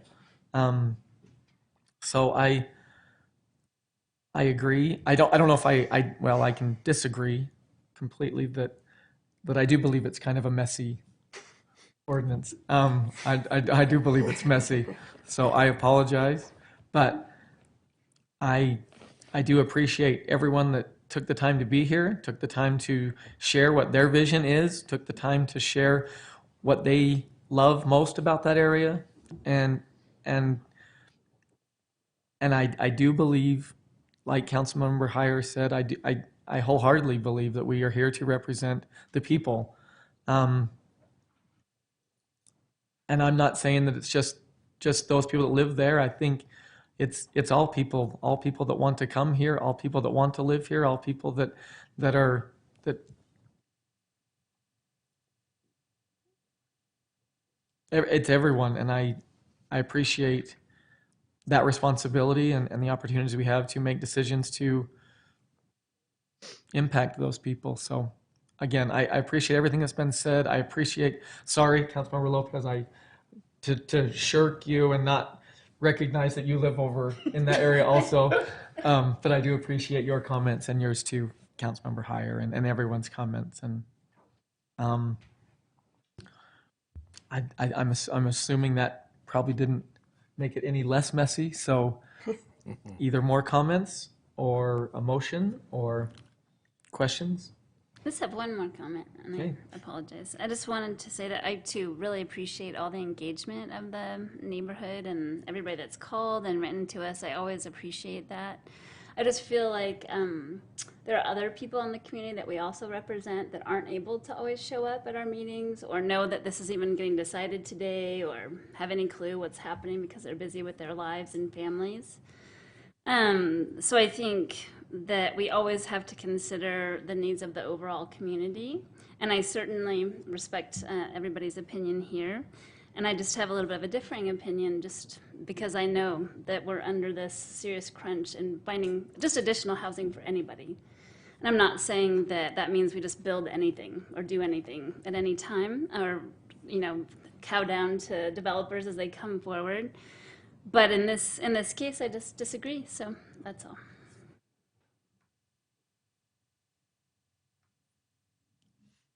So I agree. I don't know if I can disagree completely that I do believe it's kind of a messy ordinance. I do believe it's messy, so I apologize, but I do appreciate everyone that took the time to be here, took the time to share what their vision is, took the time to share what they love most about that area, and I do believe, like Councilmember Heyer said, I wholeheartedly believe that we are here to represent the people. And I'm not saying that it's just those people that live there. I think it's all people that want to come here, all people that want to live here, all people that it's everyone. And I appreciate that responsibility and the opportunities we have to make decisions to impact those people. So again, I appreciate everything that's been said. I appreciate, sorry, Councilmember Lopez, to shirk you and not recognize that you live over in that area also. But I do appreciate your comments and yours too, Councilmember Heyer, and everyone's comments. And I'm assuming that probably didn't make it any less messy. So either more comments or a motion or questions? I just have one more comment, and Okay. I apologize. I just wanted to say that I too really appreciate all the engagement of the neighborhood and everybody that's called and written to us. I always appreciate that. I just feel like there are other people in the community that we also represent that aren't able to always show up at our meetings or know that this is even getting decided today or have any clue what's happening because they're busy with their lives and families. So I think that we always have to consider the needs of the overall community. And I certainly respect everybody's opinion here. And I just have a little bit of a differing opinion just because I know that we're under this serious crunch in finding just additional housing for anybody. And I'm not saying that that means we just build anything or do anything at any time or, cow down to developers as they come forward. But in this case, I just disagree. So that's all.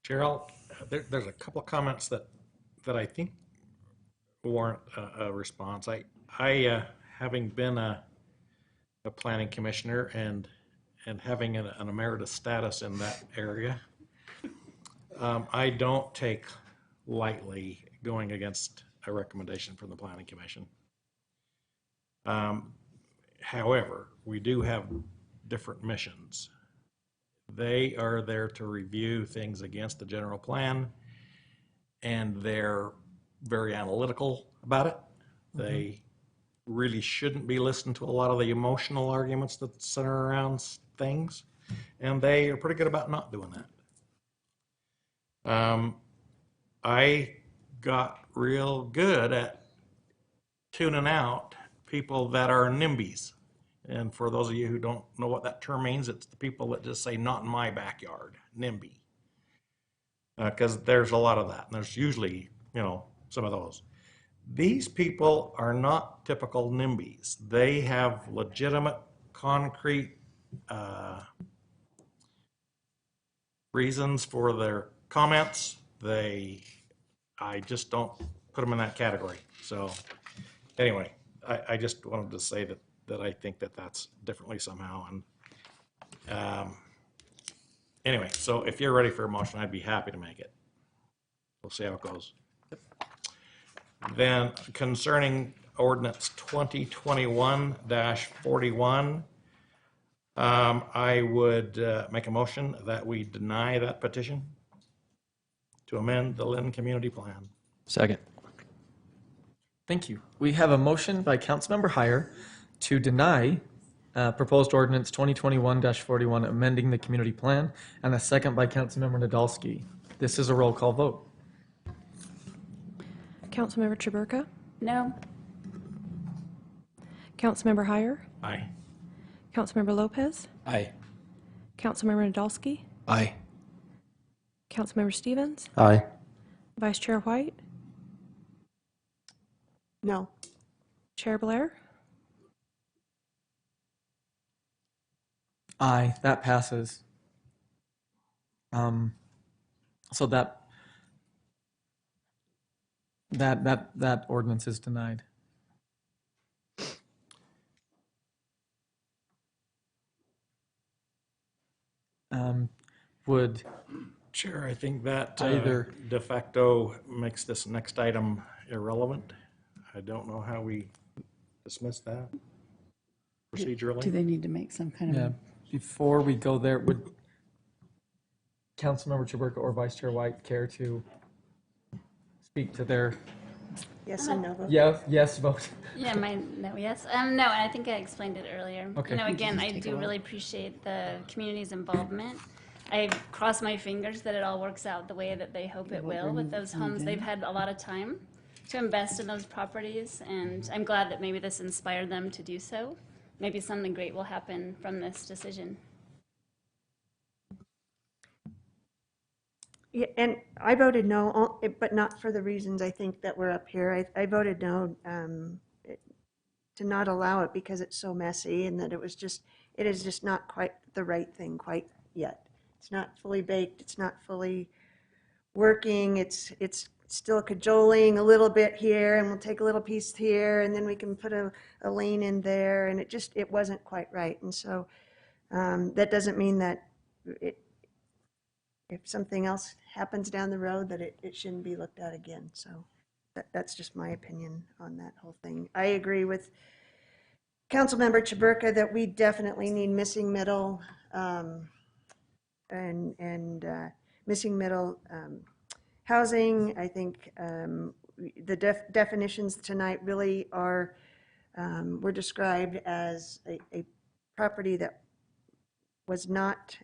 Cheryl, there's a couple of comments that I think warrant a response. I having been a planning commissioner and having an emeritus status in that area, I don't take lightly going against a recommendation from the planning commission. However, we do have different missions. They are there to review things against the general plan, and they're very analytical about it. They really shouldn't be listening to a lot of the emotional arguments that center around things, and they are pretty good about not doing that. I got real good at tuning out people that are NIMBYs. And for those of you who don't know what that term means, it's the people that just say, not in my backyard, NIMBY. Because there's a lot of that, and there's usually, some of those. These people are not typical NIMBYs. They have legitimate, concrete reasons for their comments. I just don't put them in that category. So anyway, I just wanted to say that I think that's differently somehow. And anyway, so if you're ready for a motion, I'd be happy to make it. We'll see how it goes. Then concerning ordinance 2021-41, I would make a motion that we deny that petition to amend the Lynn Community Plan. Second. Thank you. We have a motion by Councilmember Heyer to deny proposed ordinance 2021-41 amending the community plan, and a second by Councilmember Nadolski. This is a roll call vote. Councilmember Chaburka? No. Councilmember Heyer? Aye. Councilmember Lopez? Aye. Councilmember Nadolski? Aye. Councilmember Stevens? Aye. Vice Chair White? No. Chair Blair? Aye, that passes. So that ordinance is denied. Would Chair, I think that either de facto makes this next item irrelevant. I don't know how we dismiss that procedurally. Do they need to make some kind of? Before we go there, would Councilmember Chaburka or Vice Chair White care to speak to their Yes and no vote? yes vote? Yeah, yes. No, and I think I explained it earlier. Okay. Again, I do really appreciate the community's involvement. I cross my fingers that it all works out the way that they hope it will with those homes. They've had a lot of time to invest in those properties, and I'm glad that maybe this inspired them to do so. Maybe something great will happen from this decision. Yeah, and I voted no, but not for the reasons I think that were up here. I voted no to not allow it because it's so messy and that it is just not quite the right thing quite yet. It's not fully baked. It's not fully working. It's still cajoling a little bit here, and we'll take a little piece here, and then we can put a lane in there, and it wasn't quite right. And so that doesn't mean that if something else happens down the road that it shouldn't be looked at again. So that's just my opinion on that whole thing. I agree with Councilmember Chaburka that we definitely need missing middle and missing middle housing. I think the definitions tonight really were described as a property that was not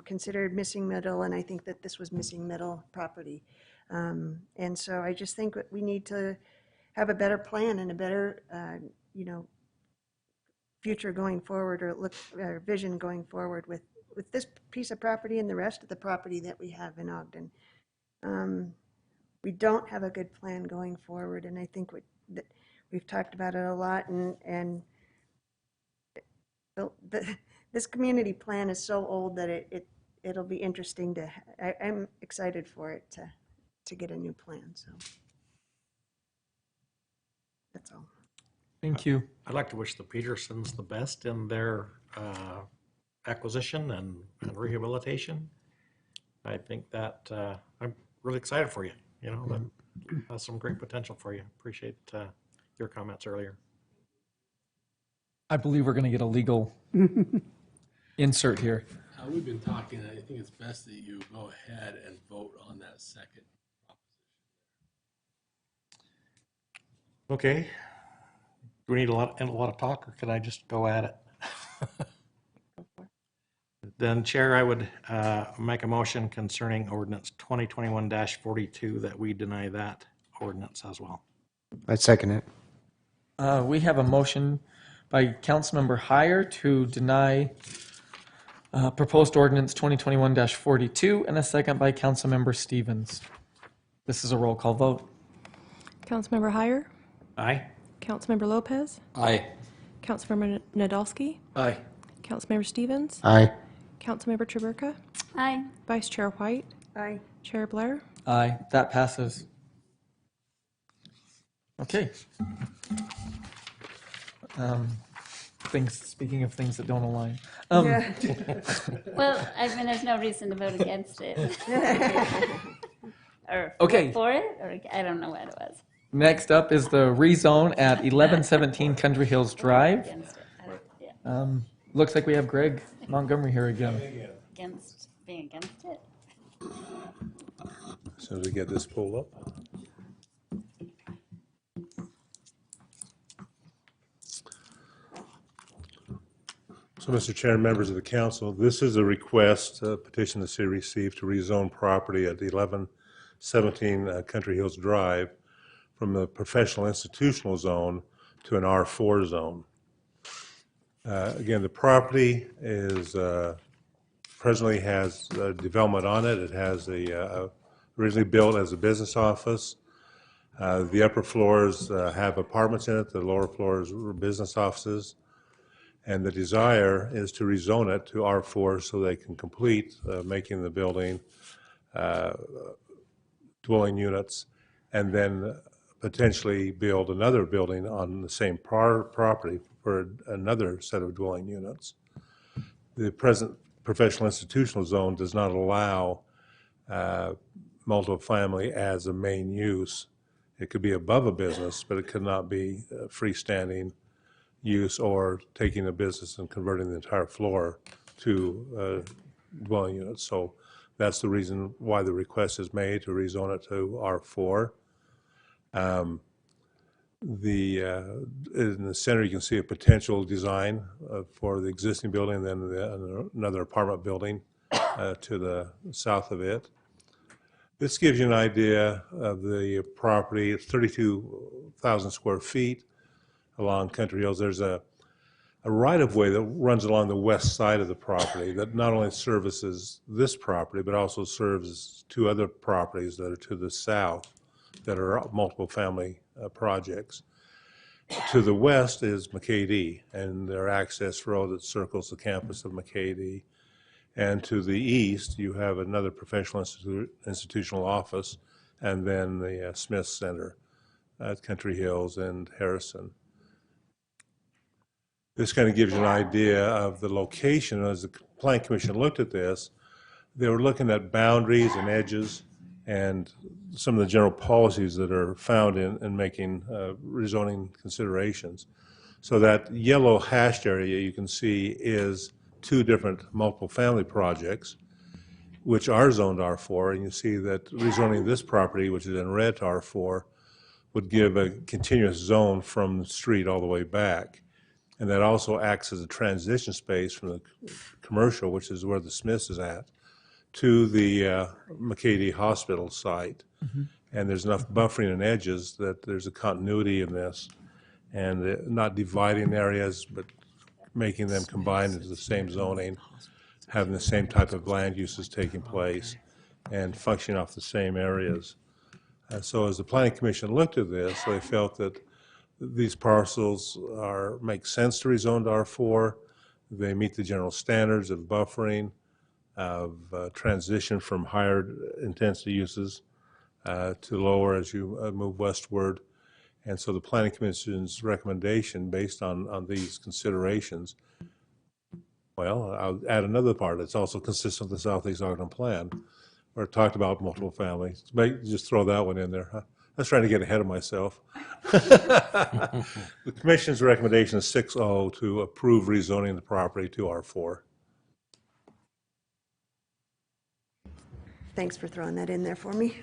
considered missing middle, and I think that this was missing middle property. And so I just think that we need to have a better plan and a better, future going forward, or vision going forward with this piece of property and the rest of the property that we have in Ogden. We don't have a good plan going forward, and I think that we've talked about it a lot, and this community plan is so old that it'll be interesting I'm excited for it to get a new plan, so that's all. Thank you. I'd like to wish the Petersons the best in their acquisition and rehabilitation. I think that I'm really excited for you. That has some great potential for you. Appreciate your comments earlier. I believe we're going to get a legal insert here. We've been talking, and I think it's best that you go ahead and vote on that second proposition. Okay. Do we need a lot of talk, or can I just go at it? Then, Chair, I would make a motion concerning ordinance 2021-42 that we deny that ordinance as well. I second it. We have a motion by Councilmember Heyer to deny proposed ordinance 2021-42 and a second by Councilmember Stevens. This is a roll call vote. Councilmember Heyer, Aye. Councilmember Lopez, Aye. Councilmember Nadolski, Aye. Councilmember Stevens, Aye. Councilmember Traburka, Aye. Vice Chair White, Aye. Chair Blair. Aye, that passes. Okay. Speaking of things that don't align. Yeah. Well, I mean, there's no reason to vote against it. Or Okay. vote for it, or I don't know what it was. Next up is the rezone at 1117 Country Hills Drive. Against it. Yeah. Looks like we have Greg Montgomery here again. Against, being against it. As soon as we get this pulled up. So, Mr. Chair and members of the council, this is a request, a petition the city received to rezone property at 1117 Country Hills Drive from the professional institutional zone to an R4 zone. Again, the property is presently has development on it. It has originally built as a business office. The upper floors have apartments in it. The lower floors were business offices. And the desire is to rezone it to R4 so they can complete making the building dwelling units and then potentially build another building on the same property for another set of dwelling units. The present professional institutional zone does not allow multifamily as a main use. It could be above a business, but it could not be freestanding use or taking a business and converting the entire floor to dwelling units. So that's the reason why the request is made to rezone it to R4. In the center, you can see a potential design for the existing building and then another apartment building to the south of it. This gives you an idea of the property. It's 32,000 square feet along Country Hills. There's a right-of-way that runs along the west side of the property that not only services this property, but also serves two other properties that are to the south that are multiple family projects. To the west is McKay-Dee and their access road that circles the campus of McKay-Dee. And to the east, you have another professional institutional office and then the Smith Center at Country Hills and Harrison. This kind of gives you an idea of the location. As the Planning Commission looked at this, they were looking at boundaries and edges and some of the general policies that are found in making rezoning considerations. So that yellow hashed area you can see is two different multiple family projects which are zoned R4, and you see that rezoning this property, which is in red to R4, would give a continuous zone from the street all the way back. And that also acts as a transition space from the commercial, which is where the Smiths is at, to the McKay-Dee Hospital site. Mm-hmm. And there's enough buffering and edges that there's a continuity in this, and not dividing areas, but making them combined into the same zoning, having the same type of land uses taking place, and functioning off the same areas. So as the Planning Commission looked at this, they felt that these parcels make sense to rezone to R4. They meet the general standards of buffering, of transition from higher intensity uses to lower as you move westward. And so the Planning Commission's recommendation based on these considerations, well, I'll add another part. It's also consistent with the Southeast Ogden Plan, where it talked about multiple families. Just throw that one in there. Huh? I was trying to get ahead of myself. The Commission's recommendation is 6-0 to approve rezoning the property to R4. Thanks for throwing that in there for me.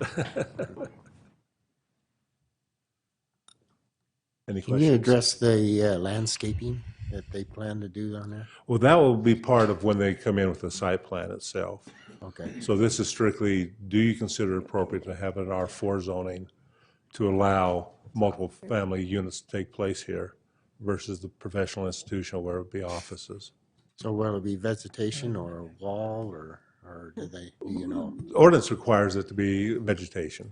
Any Can you questions? address the landscaping? that they plan to do on there? Well, that will be part of when they come in with the site plan itself. Okay. So this is strictly, do you consider it appropriate to have an R4 zoning to allow multiple family units to take place here versus the professional institutional where it would be offices? So will it be vegetation or a wall or do you know? Ordinance requires it to be vegetation.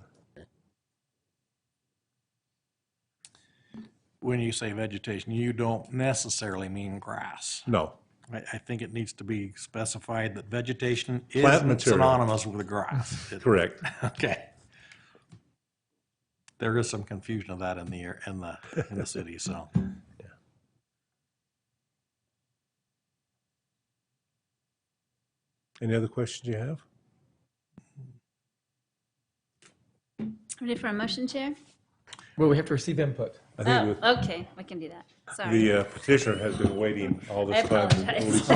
When you say vegetation, you don't necessarily mean grass. No. I think it needs to be specified that vegetation Plant isn't material. synonymous with grass. Correct. Okay. There is some confusion of that in the city, so. Any other questions you have? Ready for a motion, Chair? Well, we have to receive input. I think Oh, okay, we can do that. Sorry. the petitioner has been waiting all I this time. apologize.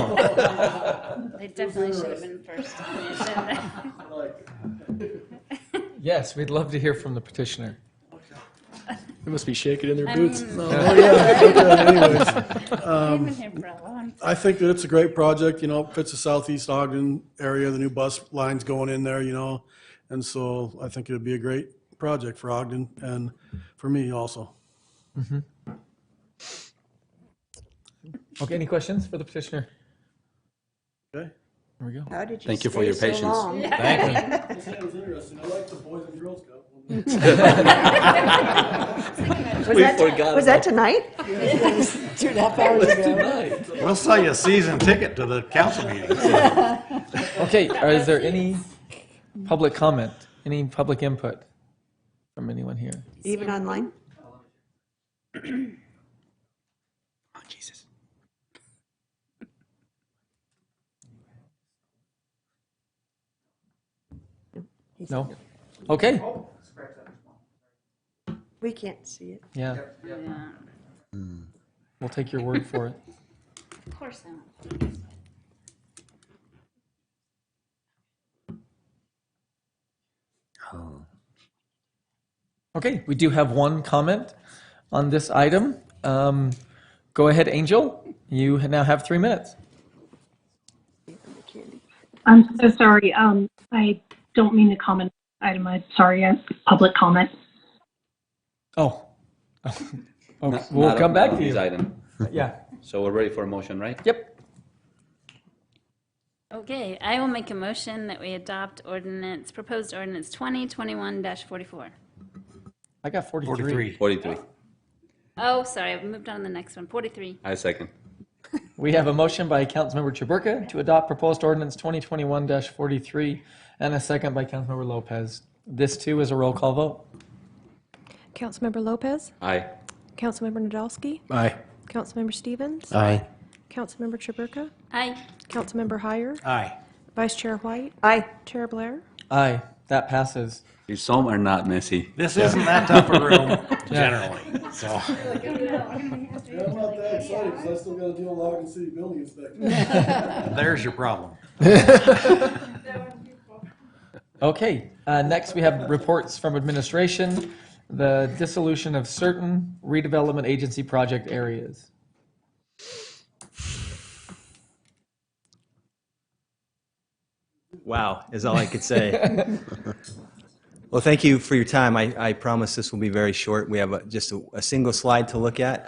They definitely should have been first on the agenda. Yes, we'd love to hear from the petitioner. They must be shaking in their I boots. mean- Oh, yeah. Okay, anyways, I've been here for a long time. I think that it's a great project, you know, it fits the southeast Ogden area, the new bus lines going in there, you know, and so I think it'd be a great project for Ogden and for me also. Mhm. Okay, any questions for the petitioner? Okay. There we go. How did you Thank you for your stay so patience. long? Thank you. That was interesting. I like the Boys and Girls Club. Was that tonight? 2.5 hours ago. We'll sell you a season ticket to the council meeting. Okay, is there any public comment, any public input from anyone here? Even online? Oh, Jesus. No? Okay, We can't see it. yeah, Yeah. we'll take your word for it. Of course not. Oh. Okay, we do have one comment on this item. Go ahead, Angel. You now have 3 minutes. I'm so sorry. I don't mean to comment item. I'm sorry. Public comment. Oh. Oh, Not- we'll not come on- back on to this you. item. Yeah. So we're ready for a motion, right? Yep. Okay, I will make a motion that we adopt proposed ordinance 2021-44. I got 43. 43. Oh, sorry, I've moved on to the next one, 43. I second. We have a motion by Councilmember Chaburka to adopt proposed ordinance 2021-43 and a second by Councilmember Lopez. This too is a roll call vote. Councilmember Lopez, Aye. Councilmember Nadolski, Aye. Councilmember Stevens, Aye. Councilmember Chaburka, Aye. Councilmember Heyer, Aye. Vice Chair White, Aye. Chair Blair. Aye, that passes. These some are not messy. This isn't that tough a room generally, so. Yeah, I'm not that excited because I still got to deal with Ogden City Building Inspector. There's your problem. Okay, next we have reports from administration, the dissolution of certain redevelopment agency project areas. Wow, is all I could say. Well, thank you for your time. I promise this will be very short. We have just a single slide to look at.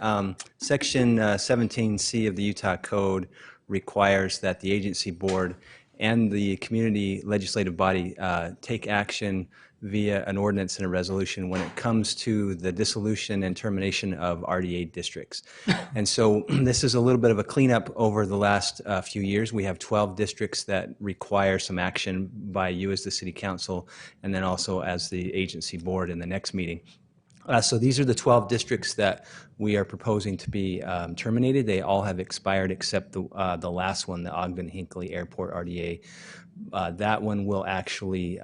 Section 17C of the Utah Code requires that the agency board and the community legislative body take action via an ordinance and a resolution when it comes to the dissolution and termination of RDA districts. And so this is a little bit of a cleanup over the last few years. We have 12 districts that require some action by you as the city council and then also as the agency board in the next meeting. So these are the 12 districts that we are proposing to be terminated. They all have expired except the last one, the Ogden-Hinckley Airport RDA. That one will actually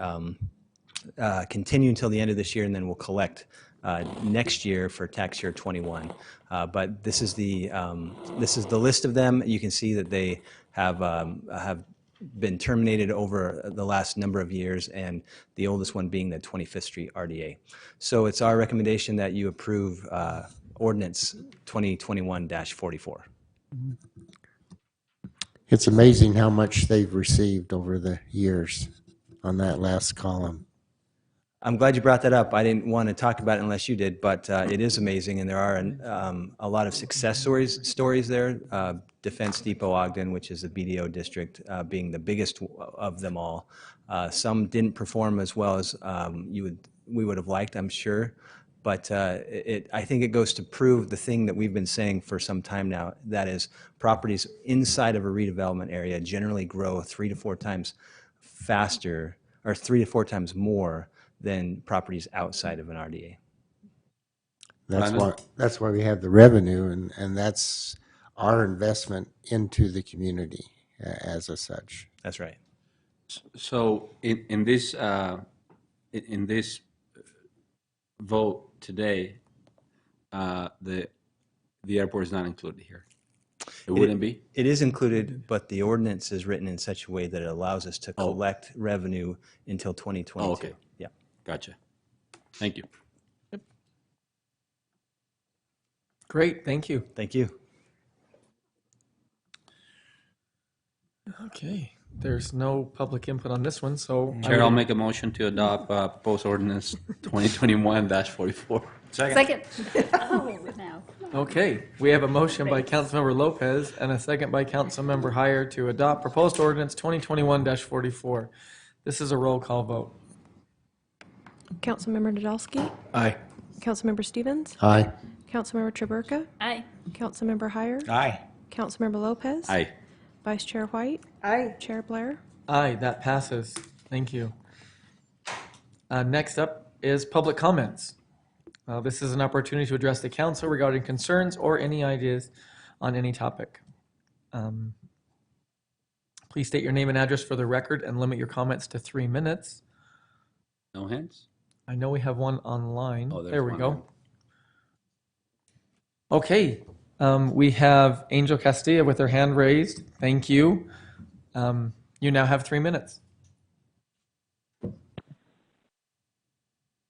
continue until the end of this year, and then we'll collect next year for tax year 21. But this is the list of them. You can see that they have been terminated over the last number of years, and the oldest one being the 25th Street RDA. So it's our recommendation that you approve ordinance 2021-44. It's amazing how much they've received over the years on that last column. I'm glad you brought that up. I didn't want to talk about it unless you did, but it is amazing, and there are a lot of success stories there. Defense Depot Ogden, which is a BDO district, being the biggest of them all. Some didn't perform as well as we would have liked, I'm sure. But I think it goes to prove the thing that we've been saying for some time now, that is, properties inside of a redevelopment area generally grow 3 to 4 times faster, or 3 to 4 times more than properties outside of an RDA. That's why we have the revenue, and that's our investment into the community as a such. That's right. So in this vote today, the airport is not included here. It wouldn't be? It is included, but the ordinance is written in such a way that it allows us to collect revenue until 2022. Oh, okay. Yeah. Gotcha. Thank you. Great, thank you. Thank you. Okay, there's no public input on this one, so. Chair, I'll make a motion to adopt proposed ordinance 2021-44. Second. Oh, now. Okay, we have a motion by Councilmember Lopez and a second by Councilmember Heyer to adopt proposed ordinance 2021-44. This is a roll call vote. Councilmember Nadolski? Aye. Councilmember Stevens? Aye. Councilmember Traburka? Aye. Councilmember Heyer? Aye. Councilmember Lopez? Aye. Vice Chair White? Aye. Chair Blair? Aye, that passes. Thank you. Next up is public comments. This is an opportunity to address the council regarding concerns or any ideas on any topic. Please state your name and address for the record and limit your comments to 3 minutes. No hands? I know we have one online. Oh, there's there we one go. there. Okay, we have Angel Castilla with her hand raised. Thank you. You now have 3 minutes.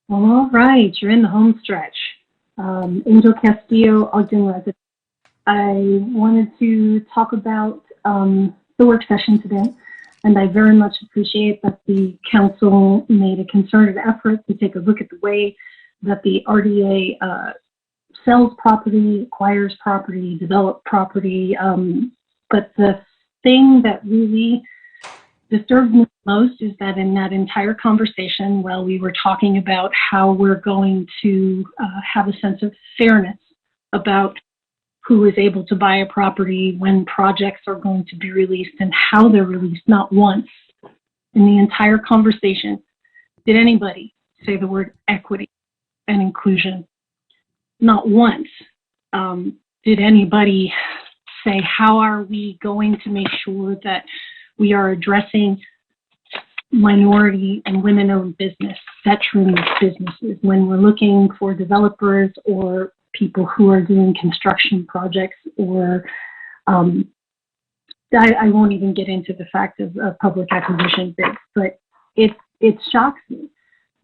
All right, you're in the home stretch. Angel Castillo, Ogden resident. I wanted to talk about the work session today, and I very much appreciate that the council made a concerted effort to take a look at the way that the RDA sells property, acquires property, develops property. But the thing that really disturbed me most is that in that entire conversation, while we were talking about how we're going to have a sense of fairness about who is able to buy a property, when projects are going to be released, and how they're released, not once in the entire conversation did anybody say the word equity and inclusion. Not once did anybody say, how are we going to make sure that we are addressing minority and women-owned business, veterans businesses, when we're looking for developers or people who are doing construction projects, or I won't even get into the fact of public acquisition bids, but it shocks me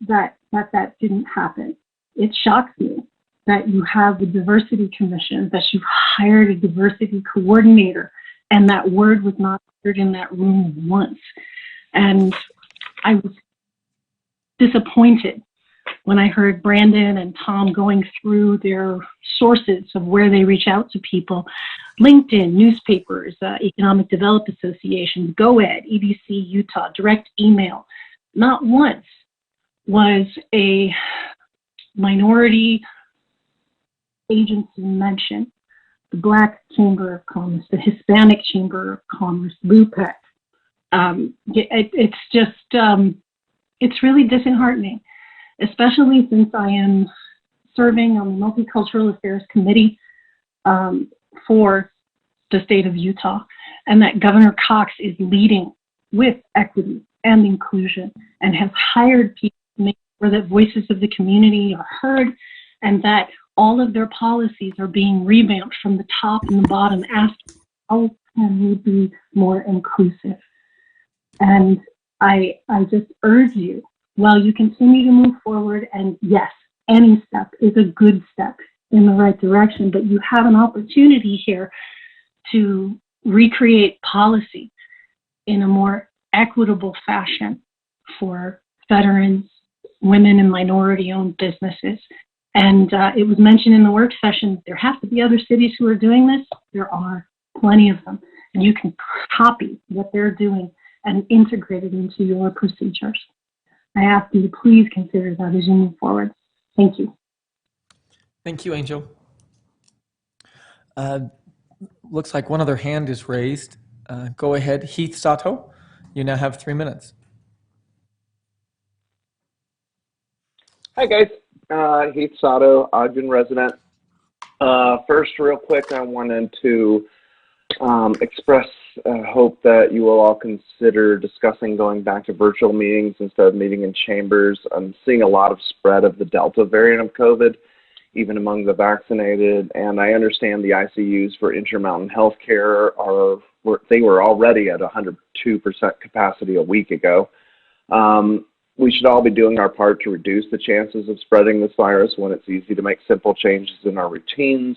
that didn't happen. It shocks me that you have the diversity commission, that you've hired a diversity coordinator, and that word was not heard in that room once. And I was disappointed when I heard Brandon and Tom going through their sources of where they reach out to people: LinkedIn, newspapers, Economic Development Associations, GoEd, EDC Utah, direct email. Not once was a minority agency mentioned. The Black Chamber of Commerce, the Hispanic Chamber of Commerce, LUPEC. It's just, it's really disheartening, especially since I am serving on the Multicultural Affairs Committee for the state of Utah, and that Governor Cox is leading with equity and inclusion and has hired people to make sure that voices of the community are heard, and that all of their policies are being revamped from the top and the bottom, asking how can we be more inclusive. And I just urge you, while you continue to move forward, and yes, any step is a good step in the right direction, but you have an opportunity here to recreate policy in a more equitable fashion for veterans, women and minority-owned businesses. And it was mentioned in the work session, there have to be other cities who are doing this. There are plenty of them. And you can copy what they're doing and integrate it into your procedures. I ask you to please consider that as you move forward. Thank you. Thank you, Angel. Looks like one other hand is raised. Go ahead, Heath Sato. You now have 3 minutes. Hi, guys. Heath Sato, Ogden resident. First, real quick, I wanted to express hope that you will all consider discussing going back to virtual meetings instead of meeting in chambers. I'm seeing a lot of spread of the Delta variant of COVID, even among the vaccinated, and I understand the ICUs for Intermountain Healthcare they were already at 102% capacity a week ago. We should all be doing our part to reduce the chances of spreading this virus when it's easy to make simple changes in our routines.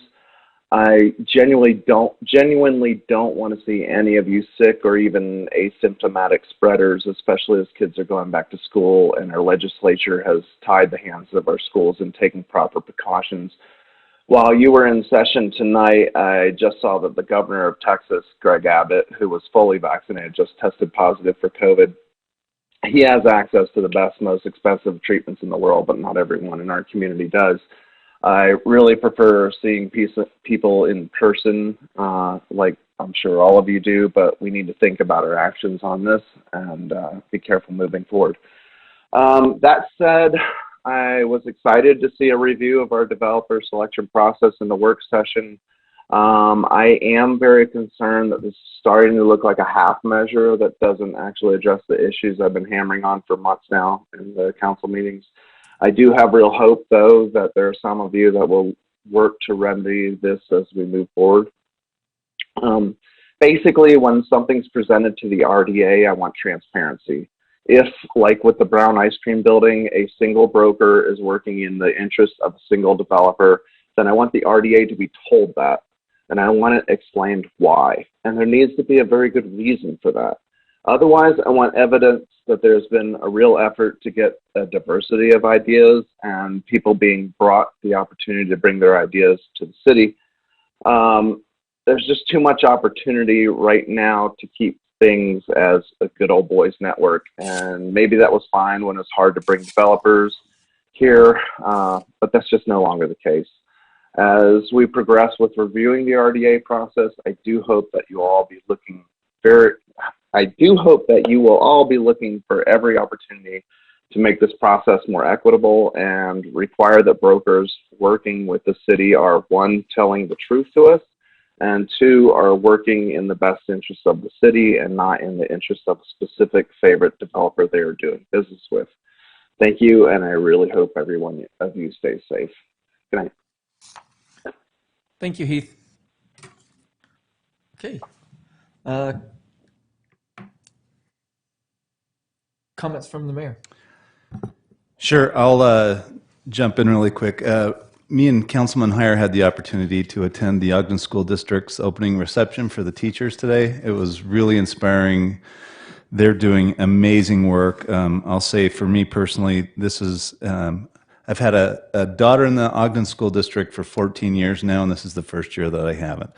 I genuinely don't want to see any of you sick or even asymptomatic spreaders, especially as kids are going back to school and our legislature has tied the hands of our schools in taking proper precautions. While you were in session tonight, I just saw that the governor of Texas, Greg Abbott, who was fully vaccinated, just tested positive for COVID. He has access to the best, most expensive treatments in the world, but not everyone in our community does. I really prefer seeing people in person, like I'm sure all of you do, but we need to think about our actions on this and be careful moving forward. That said, I was excited to see a review of our developer selection process in the work session. I am very concerned that this is starting to look like a half measure that doesn't actually address the issues I've been hammering on for months now in the council meetings. I do have real hope, though, that there are some of you that will work to remedy this as we move forward. Basically, when something's presented to the RDA, I want transparency. If, like with the Brown Ice Cream Building, a single broker is working in the interest of a single developer, then I want the RDA to be told that, and I want it explained why. And there needs to be a very good reason for that. Otherwise, I want evidence that there's been a real effort to get a diversity of ideas and people being brought the opportunity to bring their ideas to the city. There's just too much opportunity right now to keep things as a good old boys network. And maybe that was fine when it's hard to bring developers here, but that's just no longer the case. As we progress with reviewing the RDA process, I do hope that you will all be looking for every opportunity to make this process more equitable and require that brokers working with the city are, one, telling the truth to us, and two, are working in the best interest of the city and not in the interest of a specific favorite developer they are doing business with. Thank you, and I really hope every one of you stays safe. Good night. Thank you, Heath. Okay. Comments from the mayor. Sure, I'll jump in really quick. Me and Councilman Heyer had the opportunity to attend the Ogden School District's opening reception for the teachers today. It was really inspiring. They're doing amazing work. I'll say for me personally, this is, I've had a daughter in the Ogden School District for 14 years now, and this is the first year that I haven't.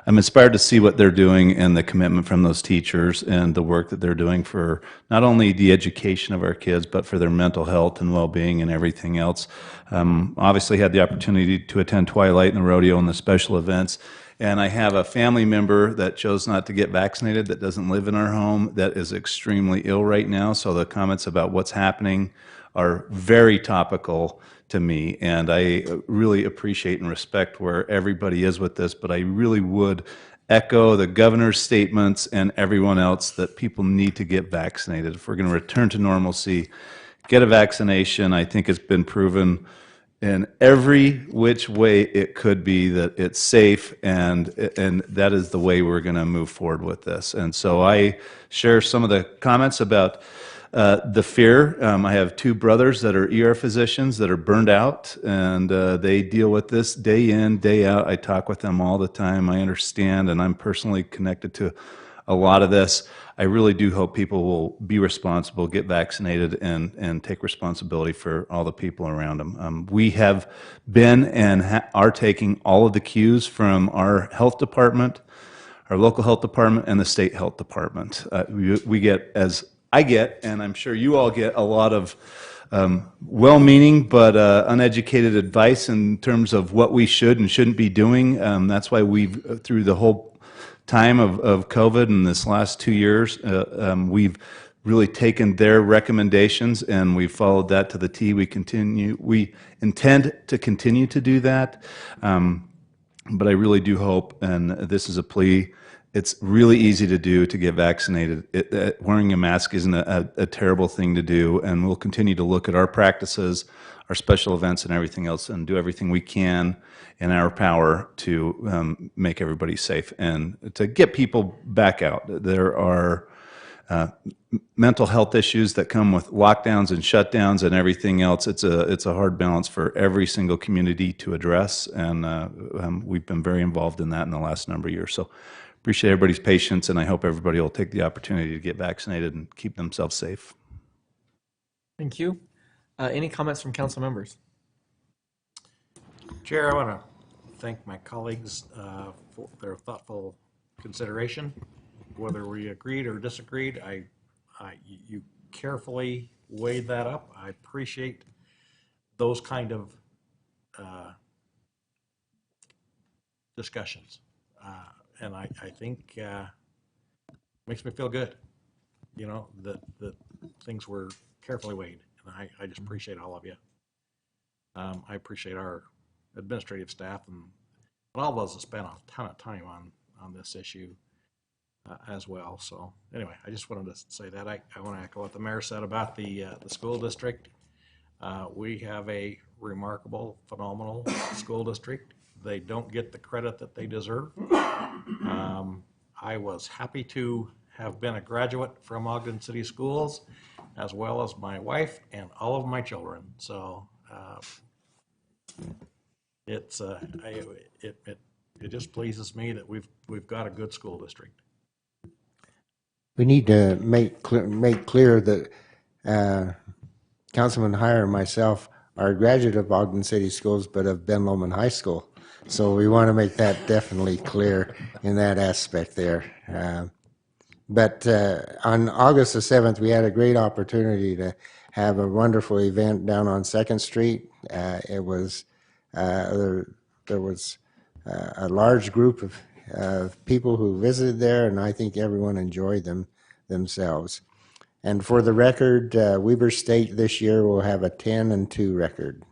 I'm inspired to see what they're doing and the commitment from those teachers and the work that they're doing for not only the education of our kids, but for their mental health and well-being and everything else. Obviously had the opportunity to attend Twilight and the rodeo and the special events. And I have a family member that chose not to get vaccinated that doesn't live in our home that is extremely ill right now. So the comments about what's happening are very topical to me, and I really appreciate and respect where everybody is with this, but I really would echo the governor's statements and everyone else that people need to get vaccinated. If we're going to return to normalcy, get a vaccination. I think it's been proven in every which way it could be that it's safe, and that is the way we're going to move forward with this. And so I share some of the comments about the fear. I have two brothers that are ER physicians that are burned out, and they deal with this day in, day out. I talk with them all the time. I understand, and I'm personally connected to a lot of this. I really do hope people will be responsible, get vaccinated, and take responsibility for all the people around them. We have been and are taking all of the cues from our health department, our local health department, and the state health department. We get, as I get, and I'm sure you all get, a lot of well-meaning but uneducated advice in terms of what we should and shouldn't be doing. That's why we've, through the whole time of COVID and this last 2 years, we've really taken their recommendations and we followed that to the T. We intend to continue to do that. But I really do hope, and this is a plea, it's really easy to do to get vaccinated. Wearing a mask isn't a terrible thing to do, and we'll continue to look at our practices, our special events, and everything else, and do everything we can in our power to make everybody safe and to get people back out. There are mental health issues that come with lockdowns and shutdowns and everything else. It's a hard balance for every single community to address, and we've been very involved in that in the last number of years. So appreciate everybody's patience, and I hope everybody will take the opportunity to get vaccinated and keep themselves safe. Thank you. Any comments from council members? Chair, I want to thank my colleagues for their thoughtful consideration. Whether we agreed or disagreed, you carefully weighed that up. I appreciate those kind of discussions. And I think makes me feel good, you know, that things were carefully weighed. And I just appreciate all of you. I appreciate our administrative staff and all those that spent a ton of time on this issue as well. So anyway, I just wanted to say that. I want to echo what the mayor said about the school district. We have a remarkable, phenomenal school district. They don't get the credit that they deserve. I was happy to have been a graduate from Ogden City Schools, as well as my wife and all of my children. So it just pleases me that we've got a good school district. We need to make clear that Councilman Heyer and myself are a graduate of Ogden City Schools, but of Ben Lomond High School. So we want to make that definitely clear in that aspect there. But on August the 7th, we had a great opportunity to have a wonderful event down on 2nd Street. It was there was a large group of people who visited there, and I think everyone enjoyed themselves. And for the record, Weber State this year will have a 10-2 record.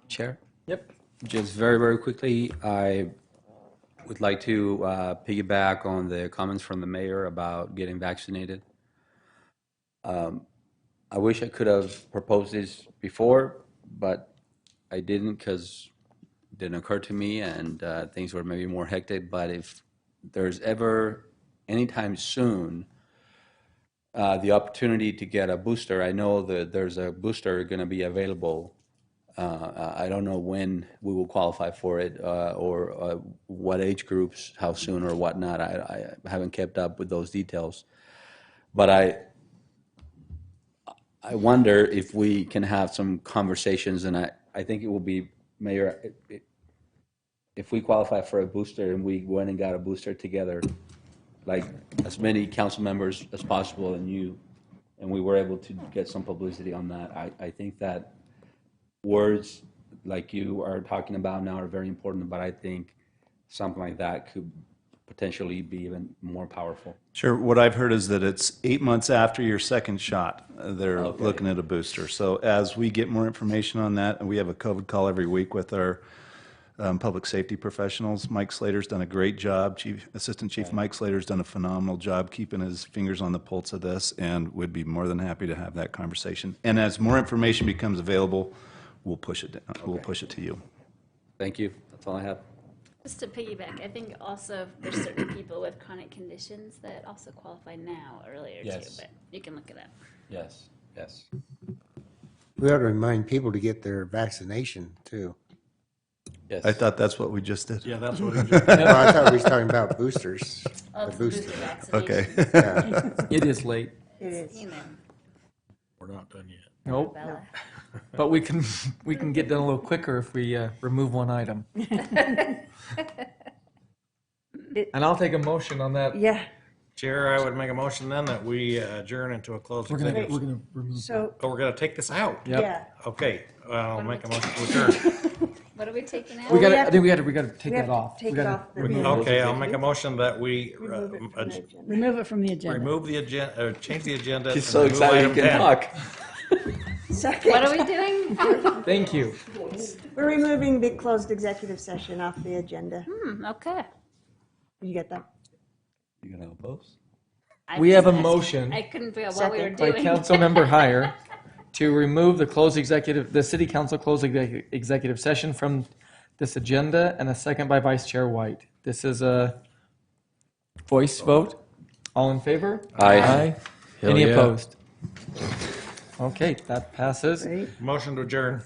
Chair? Yep. Just very, very quickly, I would like to piggyback on the comments from the mayor about getting vaccinated. I wish I could have proposed this before, but I didn't because it didn't occur to me and things were maybe more hectic. But if there's ever, anytime soon, the opportunity to get a booster, I know that there's a booster going to be available. I don't know when we will qualify for it or what age groups, how soon or whatnot. I haven't kept up with those details. But I wonder if we can have some conversations, and I think it will be, Mayor, if we qualify for a booster and we went and got a booster together, like as many council members as possible, and we were able to get some publicity on that, I think that words like you are talking about now are very important, but I think something like that could potentially be even more powerful. Sure. What I've heard is that it's 8 months after your second shot, they're looking at a booster. So as we get more information on that, and we have a COVID call every week with our public safety professionals. Mike Slater's done a great job. Assistant Chief Mike Slater's done a phenomenal job keeping his fingers on the pulse of this, and would be more than happy to have that conversation. And as more information becomes available, we'll push it. We'll push it to you. Thank you. That's all I have. Just to piggyback, I think also there's certain people with chronic conditions that also qualify now earlier too, Yes. but you can look it up. Yes, yes. We ought to remind people to get their vaccination too. Yes. I thought that's what we just did. Yeah, that's what he just. Well, I thought we was talking about boosters. Oh, The it's booster. booster vaccination. Okay. Yeah. It is late. It is. You know. We're not done yet. Nope. Bella. But we can get done a little quicker if we remove one item. And I'll take a motion on that. Yeah, Chair, I would make a motion then that we adjourn into a closed We're gonna executive. remove. so, Oh, we're gonna take this out? Yep. yeah. Okay, I'll make a motion to adjourn. What are we taking out? We got. we I have think we got to take we have that to off. take We it gotta off the- remove Okay, it. I'll make a motion that we Remove it from the agenda. Remove it from the agenda. remove the agenda, change the agenda. He's and so remove excited item he can 10. talk. Second. What are we doing? Thank you. We're removing the closed executive session off the agenda. Okay. You get that? You gonna oppose? We have a motion I couldn't figure out what we were Second. by doing. Councilmember Heyer to remove the city council closed executive session from this agenda, and a second by Vice Chair White. This is a voice vote. All in favor? Aye. Hell Any yeah. opposed? Okay, that passes. Right? Motion to adjourn.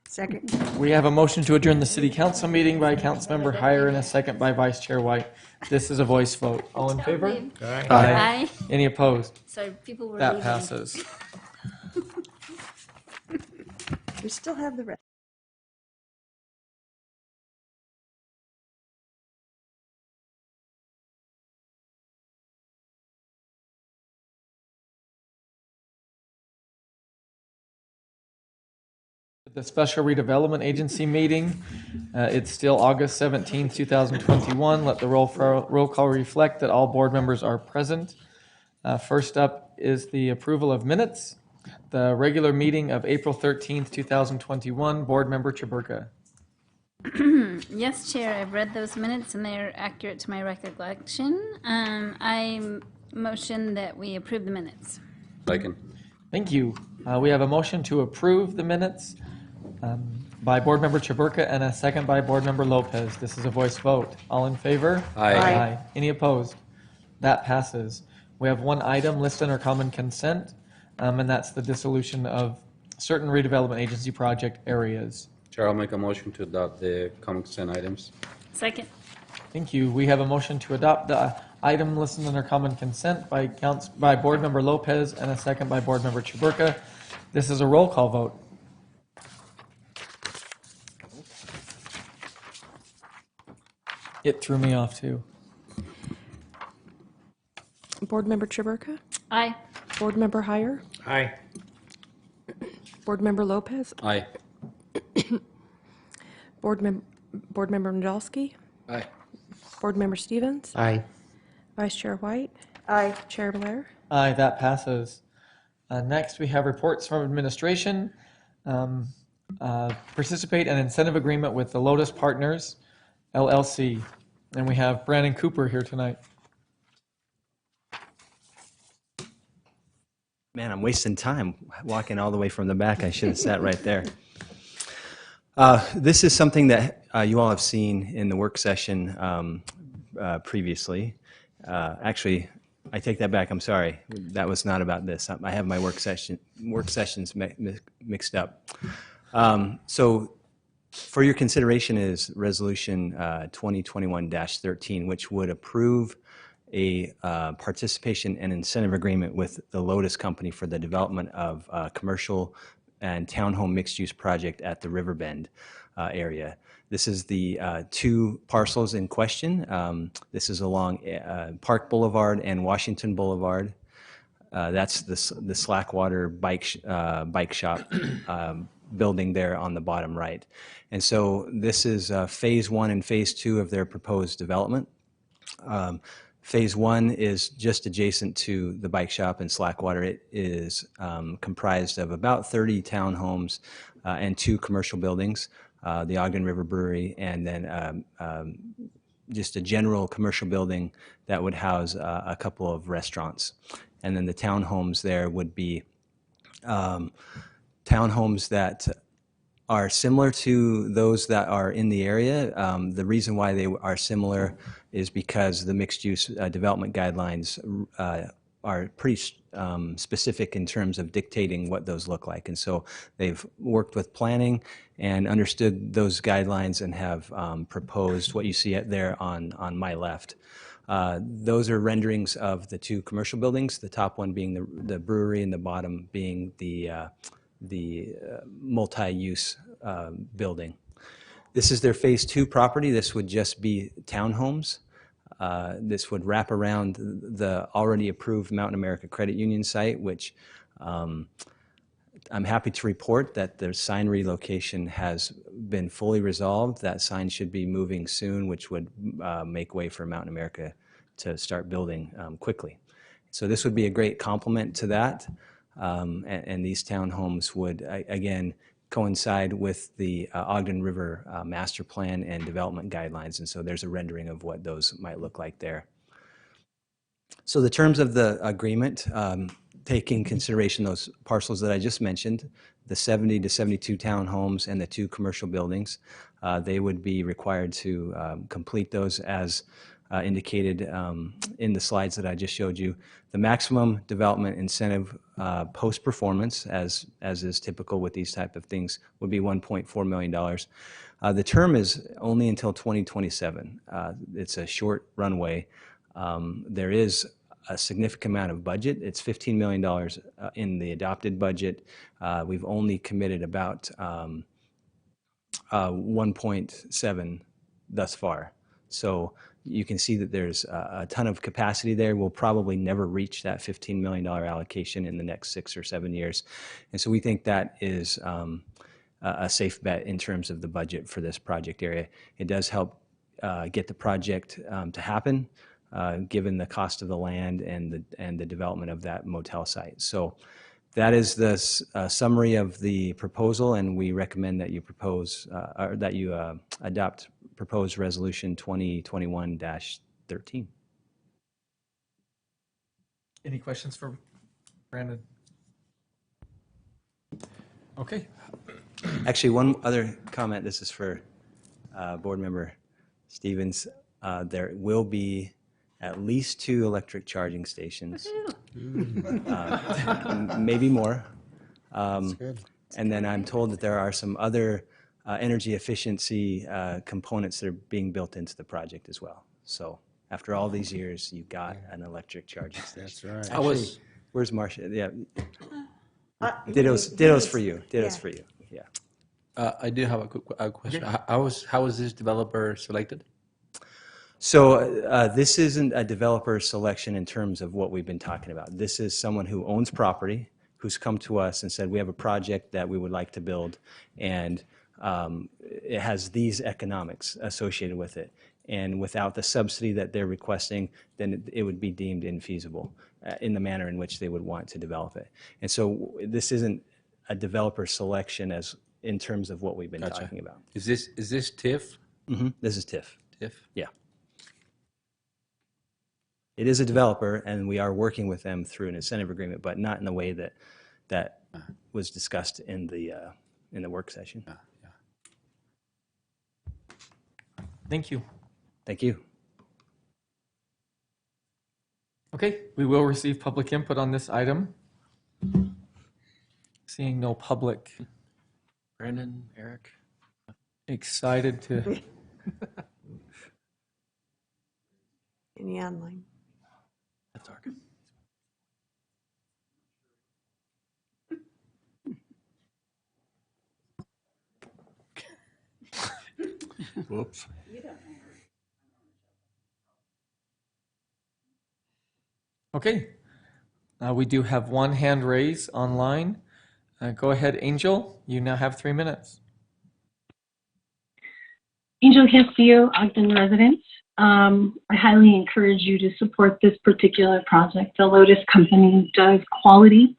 Second. We have a motion to adjourn the city council meeting by Councilmember Heyer and a second by Vice Chair White. This is a voice vote. All in favor? Totally. Aye. Aye. Any opposed? So people were That leaving. passes. We still have the rest. The Special Redevelopment Agency meeting, it's still August 17th, 2021. Let the roll call reflect that all board members are present. First up is the approval of minutes. The regular meeting of April 13th, 2021, Board Member Chaburka. Yes, Chair, I've read those minutes and they're accurate to my recollection. I motion that we approve the minutes. Second. Thank you. We have a motion to approve the minutes by Board Member Chaburka and a second by Board Member Lopez. This is a voice vote. All in favor? Aye. Aye. Any opposed? That passes. We have one item listed under common consent, and that's the dissolution of certain redevelopment agency project areas. Chair, I'll make a motion to adopt the common consent items. Second. Thank you. We have a motion to adopt the item listed under common consent by Board Member Lopez and a second by Board Member Chaburka. This is a roll call vote. It threw me off too. Board Member Chaburka, Aye. Board Member Heyer, Aye. Board Member Lopez, Aye. Board Member Nadolski, Aye. Board Member Stevens, Aye. Vice Chair White, Aye. Chair Blair. Aye, that passes. Next, we have reports from administration. Participate in incentive agreement with the Lotus Partners, LLC. And we have Brandon Cooper here tonight. Man, I'm wasting time walking all the way from the back. I should have sat right there. This is something that you all have seen in the work session previously. Actually, I take that back. I'm sorry. That was not about this. I have my work sessions mixed up. So for your consideration is Resolution 2021-13, which would approve a participation and incentive agreement with the Lotus Company for the development of commercial and townhome mixed-use project at the Riverbend area. This is the two parcels in question. This is along Park Boulevard and Washington Boulevard. That's the Slackwater bike shop building there on the bottom right. And so this is phase 1 and phase 2 of their proposed development. Phase 1 is just adjacent to the bike shop in Slackwater. It is comprised of about 30 townhomes and 2 commercial buildings, the Ogden River Brewery, and then just a general commercial building that would house a couple of restaurants. And then the townhomes there would be townhomes that are similar to those that are in the area. The reason why they are similar is because the mixed-use development guidelines are pretty specific in terms of dictating what those look like. And so they've worked with planning and understood those guidelines and have proposed what you see there on my left. Those are renderings of the two commercial buildings, the top one being the brewery and the bottom being the multi-use building. This is their phase 2 property. This would just be townhomes. This would wrap around the already approved Mountain America Credit Union site, which I'm happy to report that the sign relocation has been fully resolved. That sign should be moving soon, which would make way for Mountain America to start building quickly. So this would be a great complement to that. And these townhomes would, again, coincide with the Ogden River Master Plan and Development Guidelines. And so there's a rendering of what those might look like there. So the terms of the agreement, taking consideration those parcels that I just mentioned, the 70 to 72 townhomes and the 2 commercial buildings, they would be required to complete those as indicated in the slides that I just showed you. The maximum development incentive post-performance, as is typical with these type of things, would be $1.4 million. The term is only until 2027. It's a short runway. There is a significant amount of budget. It's $15 million in the adopted budget. We've only committed about 1.7 thus far. So you can see that there's a ton of capacity there. We'll probably never reach that $15 million allocation in the next 6 or 7 years. And so we think that is a safe bet in terms of the budget for this project area. It does help get the project to happen, given the cost of the land and the development of that motel site. So that is the summary of the proposal, and we recommend that you propose or that you adopt proposed resolution 2021-13. Any questions for Brandon? Okay. Actually, one other comment. This is for Board Member Stevens. There will be at least 2 electric charging stations, maybe more. Good. And then I'm told that there are some other energy efficiency components that are being built into the project as well. So after all these years, you got an electric charging station. That's right. Actually, where's Marcia? Yeah. Dittos for you. Dittos for you. Yeah. I do have a quick question. How was this developer selected? So this isn't a developer selection in terms of what we've been talking about. This is someone who owns property, who's come to us and said, we have a project that we would like to build, and it has these economics associated with it. And without the subsidy that they're requesting, then it would be deemed infeasible in the manner in which they would want to develop it. And so this isn't a developer selection as in terms of what we've been talking about. Is this TIF? Mm-hmm. This is TIF. TIF? Yeah. It is a developer, and we are working with them through an incentive agreement, but not in the way that was discussed in the work session. Thank you. Thank you. Okay, we will receive public input on this item. Seeing no public. Brandon, Eric. Excited to. Any online? That's our Whoops. Okay, we do have one hand raised online. Go ahead, Angel. You now have 3 minutes. Angel Castillo, Ogden resident. I highly encourage you to support this particular project. The Lotus Company does quality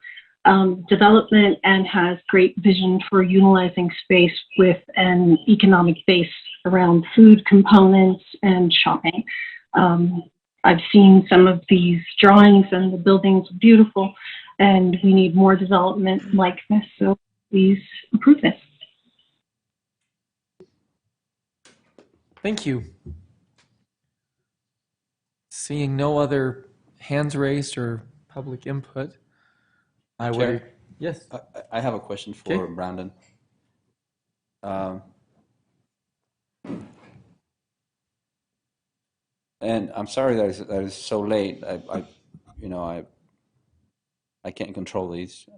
development and has great vision for utilizing space with an economic base around food components and shopping. I've seen some of these drawings and the buildings are beautiful, and we need more development like this, so please approve this. Thank you. Seeing no other hands raised or public input, I would. Chair? Yes. I have a question for Okay. Brandon. And I'm sorry that it's so late. You know, I can't control these.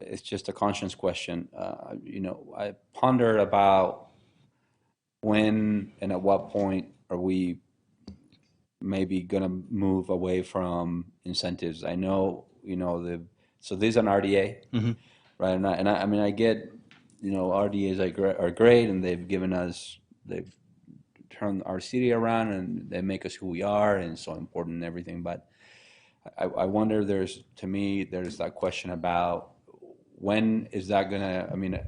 It's just a conscience question. You know, I pondered about when and at what point are we maybe going to move away from incentives. I know, you know, so there's an RDA, right? I mean, I get, you know, RDAs are great, and they've turned our city around, and they make us who we are, and it's so important and everything. But I wonder, there's that question about when is that gonna, I mean,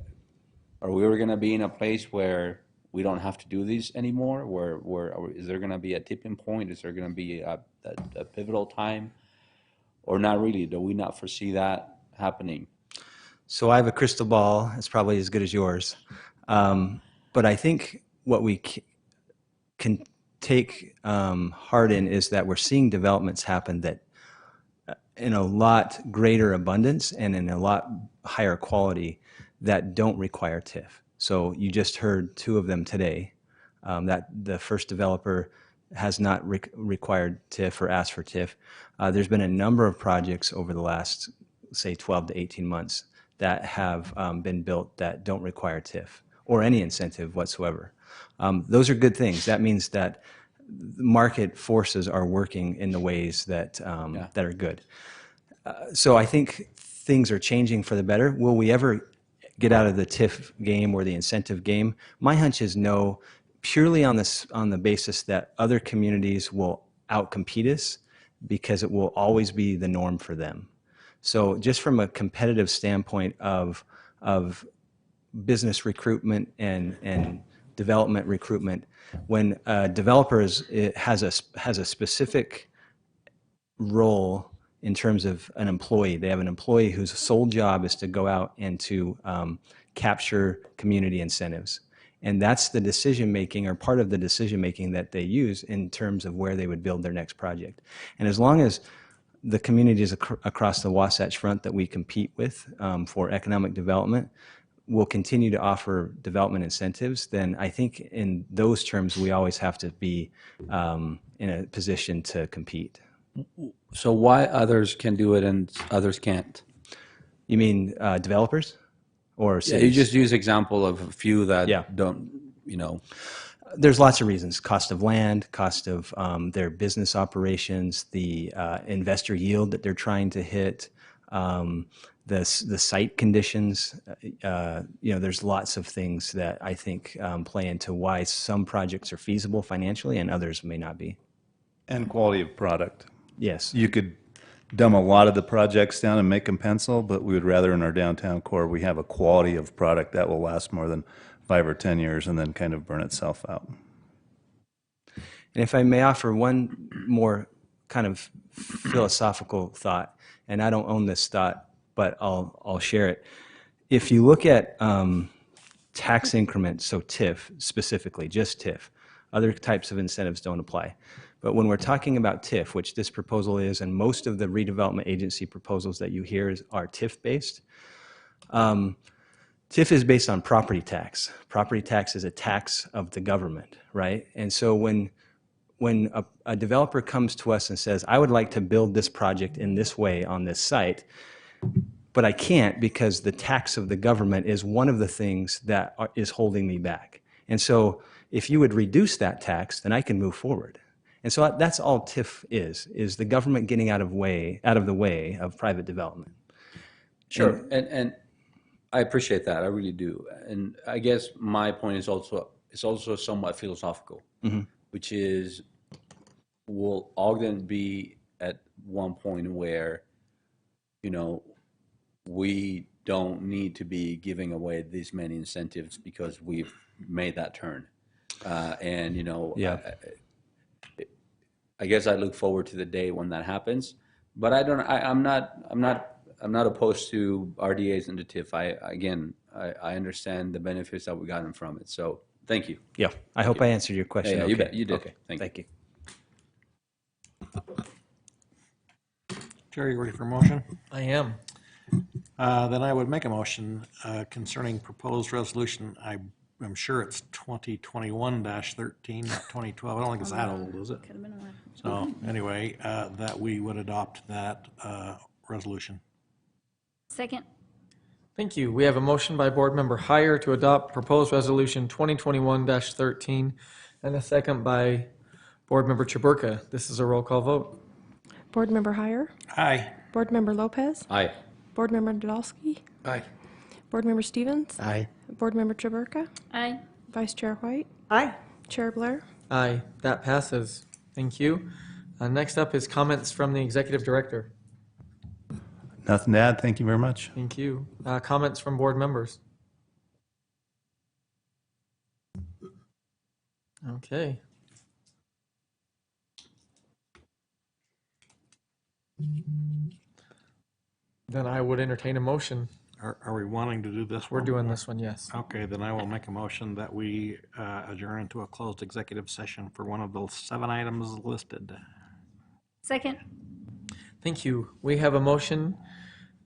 are we gonna be in a place where we don't have to do these anymore? Is there gonna be a tipping point? Is there gonna be a pivotal time, or not really? Do we not foresee that happening? So I have a crystal ball. It's probably as good as yours. But I think what we can take heart in is that we're seeing developments happen that in a lot greater abundance and in a lot higher quality that don't require TIF. So you just heard two of them today. That the first developer has not required TIF or asked for TIF. There's been a number of projects over the last, say, 12 to 18 months that have been built that don't require TIF or any incentive whatsoever. Those are good things. That means that market forces are working in the ways that that are good. So I think things are changing for the better. Will we ever get out of the TIF game or the incentive game? My hunch is no, purely on the basis that other communities will outcompete us because it will always be the norm for them. So just from a competitive standpoint of business recruitment and development recruitment, when a developer has a specific role in terms of an employee, they have an employee whose sole job is to go out and to capture community incentives. And that's the decision making, or part of the decision making that they use in terms of where they would build their next project. And as long as the communities across the Wasatch Front that we compete with for economic development will continue to offer development incentives, then I think in those terms we always have to be in a position to compete. So why others can do it and others can't? You mean developers or cities? Yeah, you just use example of a few that don't, you know. There's lots of reasons: cost of land, cost of their business operations, the investor yield that they're trying to hit, the site conditions. You know, there's lots of things that I think play into why some projects are feasible financially and others may not be. And quality of product. Yes. You could dumb a lot of the projects down and make them pencil, but we would rather in our downtown core we have a quality of product that will last more than 5 or 10 years and then kind of burn itself out. And if I may offer one more kind of philosophical thought, and I don't own this thought, but I'll share it. If you look at tax increments, so TIF specifically, just TIF, other types of incentives don't apply. But when we're talking about TIF, which this proposal is, and most of the redevelopment agency proposals that you hear are TIF-based, TIF is based on property tax. Property tax is a tax of the government, right? And so when a developer comes to us and says, I would like to build this project in this way on this site, but I can't because the tax of the government is one of the things that is holding me back. And so if you would reduce that tax, then I can move forward. And so that's all TIF is the government getting out of the way of private development. Sure, and I appreciate that. I really do. And I guess my point is also somewhat philosophical, which is, will Ogden be at one point where, you know, we don't need to be giving away these many incentives because we've made that turn? And, you know, I guess I look forward to the day when that happens. But I'm not opposed to RDAs and the TIF. I understand the benefits that we gotten from it. So Thank you. Yeah, I hope I answered your question. Yeah, you okay. bet you did. Okay, Thank you. Jerry, you ready for a motion? I am. Then I would make a motion concerning proposed resolution. I'm sure it's 2021-13, not 2012. I don't think it's that old, is it? Could have been a while. So anyway, that we would adopt that resolution. Second. Thank you. We have a motion by Board Member Heyer to adopt proposed resolution 2021-13 and a second by Board Member Chaburka. This is a roll call vote. Board Member Heyer, Aye. Board Member Lopez, Aye. Board Member Nadolski, Aye. Board Member Stevens, Aye. Board Member Chaburka, Aye. Vice Chair White, Aye. Chair Blair. Aye, that passes. Thank you. Next up is comments from the Executive Director. Nothing to add. Thank you very much. Thank you. Comments from board members. Okay. Then I would entertain a motion. Are we wanting to do this? We're one? doing this one, yes. Okay, then I will make a motion that we adjourn into a closed executive session for one of the 7 items listed. Second. Thank you. We have a motion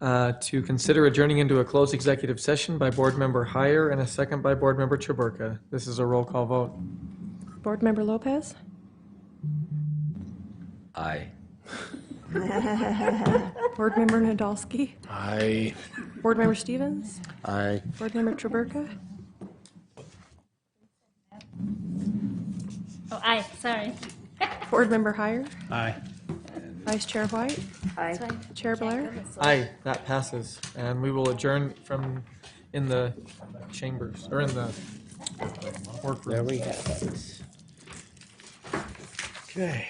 to consider adjourning into a closed executive session by Board Member Heyer and a second by Board Member Chaburka. This is a roll call vote. Board Member Lopez, Aye. Board Member Nadolski, Aye. Board Member Stevens, Aye. Board Member Chaburka, Oh, aye. Sorry. Board Member Heyer, Aye. Vice Chair White, Aye. Chair Blair. Aye, that passes. And we will adjourn from in the chambers, or in the workroom. There we have it. Okay.